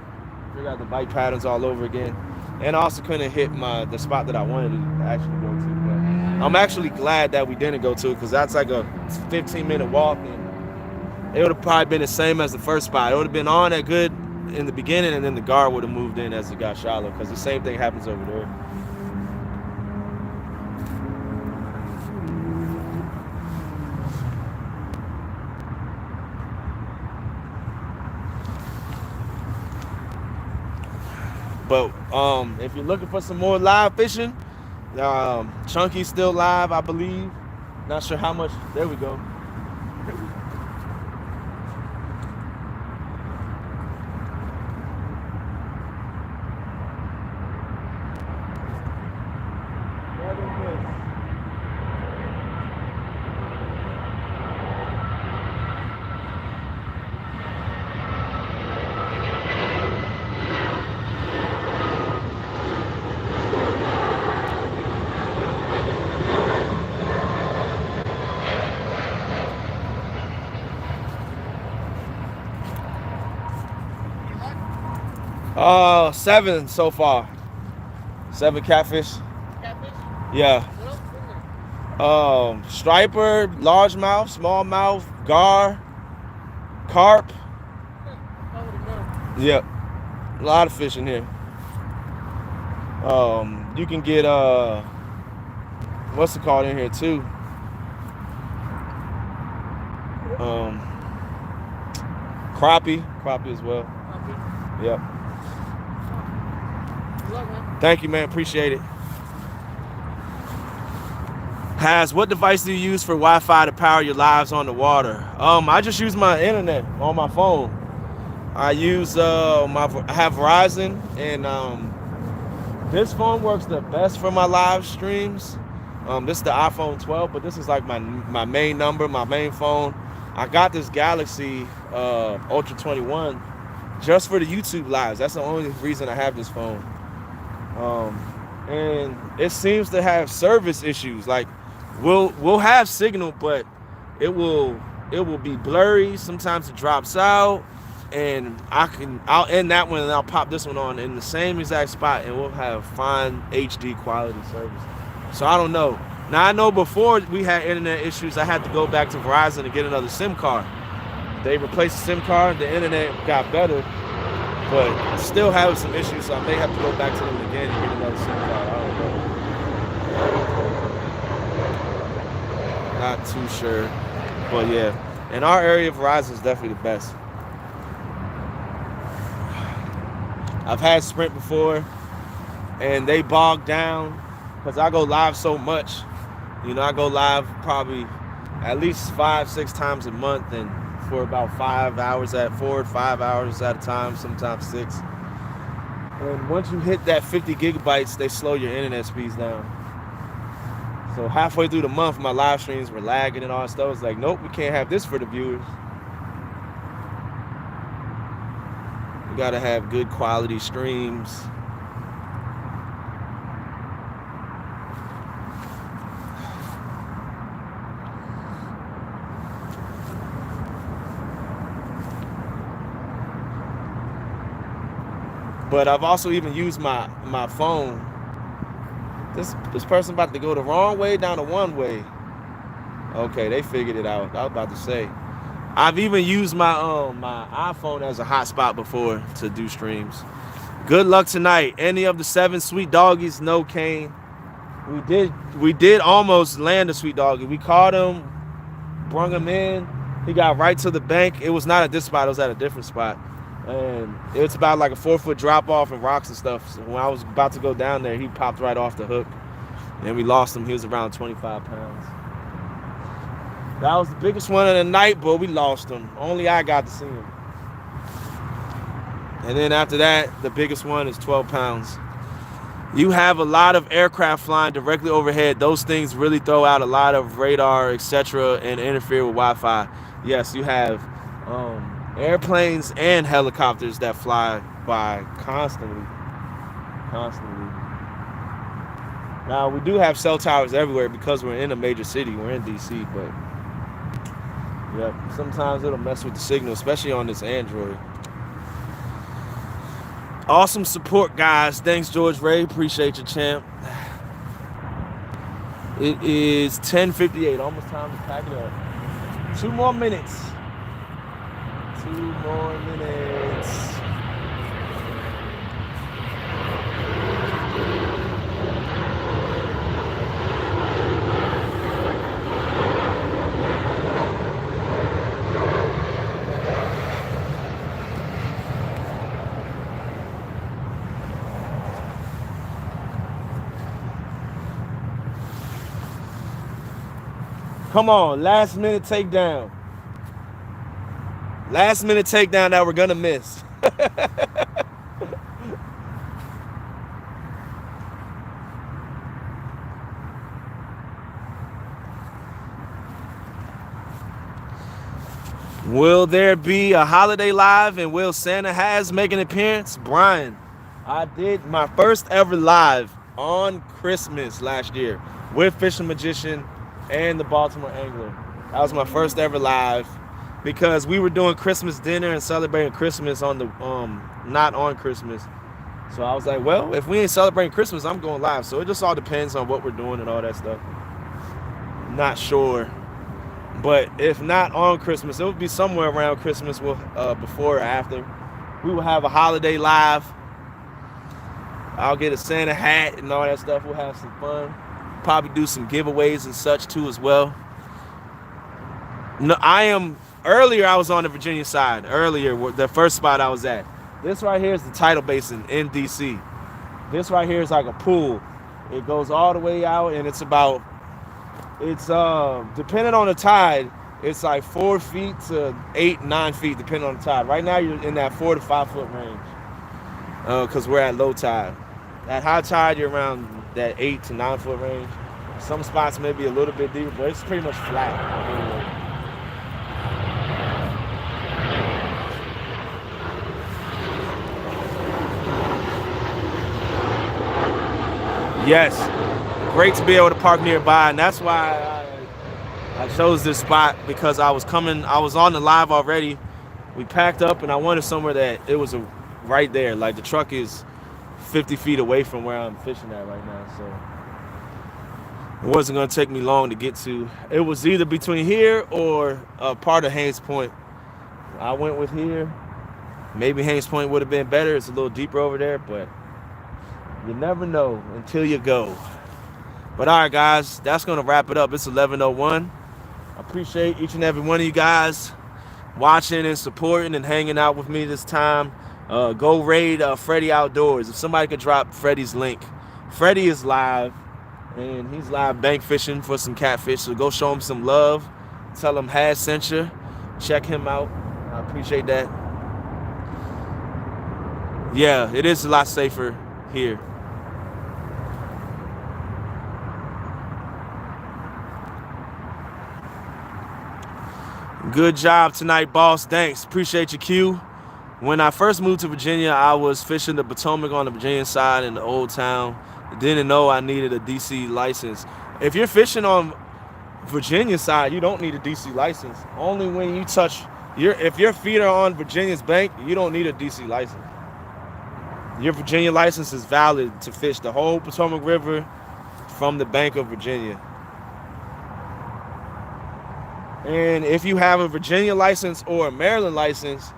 patterns all over again. And I also couldn't hit the spot that I wanted to actually go to. But I'm actually glad that we didn't go to it, because that's like a 15-minute walk, and it would have probably been the same as the first spot. It would have been on that good in the beginning, and then the guard would have moved in as it got shallow, because the same thing happens over there. But if you're looking for some more live fishing, Chunky's still live, I believe. Not sure how much. There we go. Oh, 7 so far. 7 catfish. Catfish? Yeah. What else is there? Striper, largemouth, smallmouth, gar, carp. Yep. A lot of fish in here. You can get what's it called in here too? Crappie as well. Crappie. Yep. Good luck, man. Thank you, man. Appreciate it. Has, what device do you use for Wi-Fi to power your lives on the water? I just use my internet on my phone. I use I have Verizon, and this phone works the best for my live streams. This is the iPhone 12, but this is like my main number, my main phone. I got this Galaxy Ultra 21 just for the YouTube lives. That's the only reason I have this phone. And it seems to have service issues. Like we'll have signal, but it will be blurry. Sometimes it drops out, and I'll end that one and I'll pop this one on in the same exact spot, and we'll have fine HD quality service. So I don't know. Now I know before we had internet issues, I had to go back to Verizon to get another SIM card. They replaced the SIM card, the internet got better, but still having some issues, so I may have to go back to them again and get another SIM card. I don't know. Not too sure. But yeah, in our area, Verizon is definitely the best. I've had Sprint before, and they bogged down because I go live so much. You know, I go live probably at least 5-6 times a month, and for about 4 or 5 hours at a time, sometimes 6. And once you hit that 50 gigabytes, they slow your internet speeds down. So halfway through the month, my live streams were lagging and all that stuff. I was like, nope, we can't have this for the viewers. We gotta have good quality streams. But I've also even used my phone. This person about to go the wrong way down the one way. Okay, they figured it out. I was about to say. I've even used my my iPhone as a hotspot before to do streams. Good luck tonight. Any of the 7 sweet doggies? No, Kane. We did almost land a sweet doggy. We caught him, brung him in. He got right to the bank. It was not at this spot. It was at a different spot. And it's about like a 4-foot drop off and rocks and stuff. So when I was about to go down there, he popped right off the hook. And we lost him. He was around 25 pounds. That was the biggest one of the night, but we lost him. Only I got to see him. And then after that, the biggest one is 12 pounds. You have a lot of aircraft flying directly overhead. Those things really throw out a lot of radar, etc., and interfere with Wi-Fi. Yes, you have airplanes and helicopters that fly by constantly. Now, we do have cell towers everywhere because we're in a major city. We're in DC, but yeah, sometimes it'll mess with the signal, especially on this Android. Awesome support, guys. Thanks, George Ray. Appreciate you, champ. It is 10:58. Almost time to pack it up. 2 more minutes. 2 more minutes. Come on, last minute takedown. Last minute takedown that we're gonna miss. Will there be a holiday live, and will Santa has make an appearance? Brian, I did my first ever live on Christmas last year with Fishing Magician and the Baltimore Angler. That was my first ever live because we were doing Christmas dinner and celebrating Christmas on the not on Christmas. So I was like, well, if we ain't celebrating Christmas, I'm going live. So it just all depends on what we're doing and all that stuff. Not sure. But if not on Christmas, it would be somewhere around Christmas, before or after. We will have a holiday live. I'll get a Santa hat and all that stuff. We'll have some fun. Probably do some giveaways and such too as well. No, earlier I was on the Virginia side. Earlier, the first spot I was at. This right here is the tidal basin in DC. This right here is like a pool. It goes all the way out, and it's depending on the tide, it's like 4 feet to 8-9 feet depending on the tide. Right now you're in that 4 to 5 foot range. Because we're at low tide. At high tide, you're around that 8 to 9 foot range. Some spots may be a little bit deeper, but it's pretty much flat. Yes. great to be able to park nearby, and that's why I chose this spot, because I was on the live already. We packed up, and I wanted somewhere that it was right there. Like, the truck is 50 feet away from where I'm fishing at right now, so it wasn't gonna take me long to get to. It was either between here or part of Haynes Point. I went with here. Maybe Haynes Point would have been better. It's a little deeper over there, but you never know until you go. But all right, guys, that's gonna wrap it up. It's 11:01. I appreciate each and every one of you guys watching and supporting and hanging out with me this time. Go raid Freddy Outdoors. If somebody could drop Freddy's link. Freddy is live, and he's live bank fishing for some catfish. So go show him some love. Tell him Has sent you. Check him out. I appreciate that. Yeah, it is a lot safer here. Good job tonight, boss. Thanks. Appreciate you, Q. When I first moved to Virginia, I was fishing the Potomac on the Virginia side in the old town. Didn't know I needed a DC license. If you're fishing on Virginia side, you don't need a DC license. Only when you touch if your feet are on Virginia's bank, you don't need a DC license. Your Virginia license is valid to fish the whole Potomac River from the Bank of Virginia. And if you have a Virginia license or a Maryland license,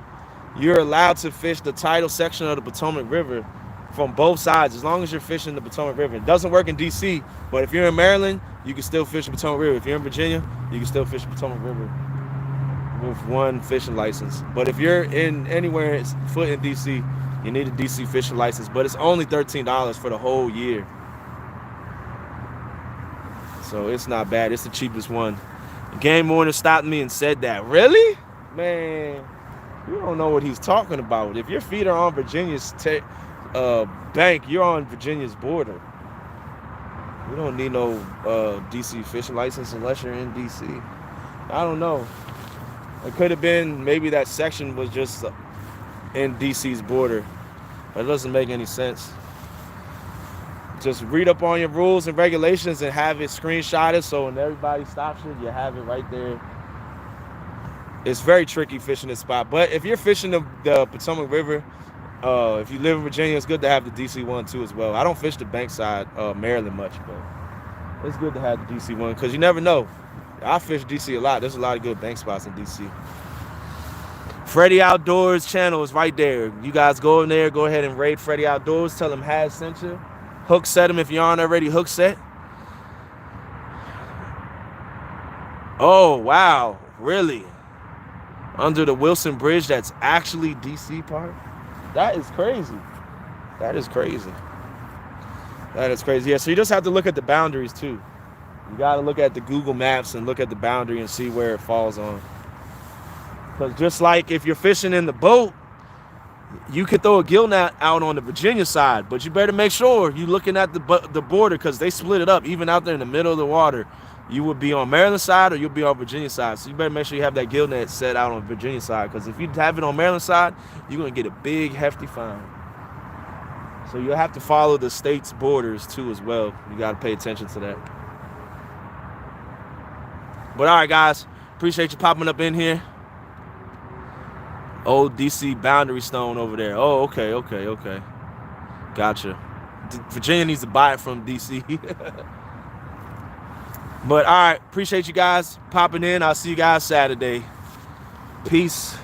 you're allowed to fish the tidal section of the Potomac River from both sides, as long as you're fishing the Potomac River. It doesn't work in DC, but if you're in Maryland, you can still fish the Potomac River. If you're in Virginia, you can still fish the Potomac River with one fishing license. But if you're in anywhere it's foot in DC, you need a DC fishing license, but it's only $13 for the whole year. So it's not bad. It's the cheapest one. Game Warner stopped me and said that. Really? Man, you don't know what he's talking about. If your feet are on Virginia's bank, you're on Virginia's border. You don't need no DC fishing license unless you're in DC. I don't know. It could have been maybe that section was just in DC's border. But it doesn't make any sense. Just read up on your rules and regulations and have it screenshotted, so when everybody stops you, you have it right there. It's very tricky fishing this spot. But if you're fishing the Potomac River, if you live in Virginia, it's good to have the DC one too as well. I don't fish the bankside Maryland much, but it's good to have the DC one because you never know. I fish DC a lot. There's a lot of good bank spots in DC. Freddy Outdoors channel is right there. You guys go in there, go ahead and raid Freddy Outdoors. Tell him Has sent you. Hook set him if you aren't already hook set. Oh, wow. Really? Under the Wilson Bridge, that's actually DC part? That is crazy. That is crazy. That is crazy. Yeah, so you just have to look at the boundaries too. You got to look at the Google Maps and look at the boundary and see where it falls on. Because just like if you're fishing in the boat, you could throw a gill net out on the Virginia side, but you better make sure you're looking at the border because they split it up. Even out there in the middle of the water, you would be on Maryland side or you'll be on Virginia side. So you better make sure you have that gill net set out on Virginia side, because if you have it on Maryland side, you're going to get a big, hefty fine. So you'll have to follow the state's borders too as well. You got to pay attention to that. But all right, guys, appreciate you popping up in here. Old DC boundary stone over there. Oh, okay. Gotcha. Virginia needs to buy it from DC. But all right, appreciate you guys popping in. I'll see you guys Saturday. Peace.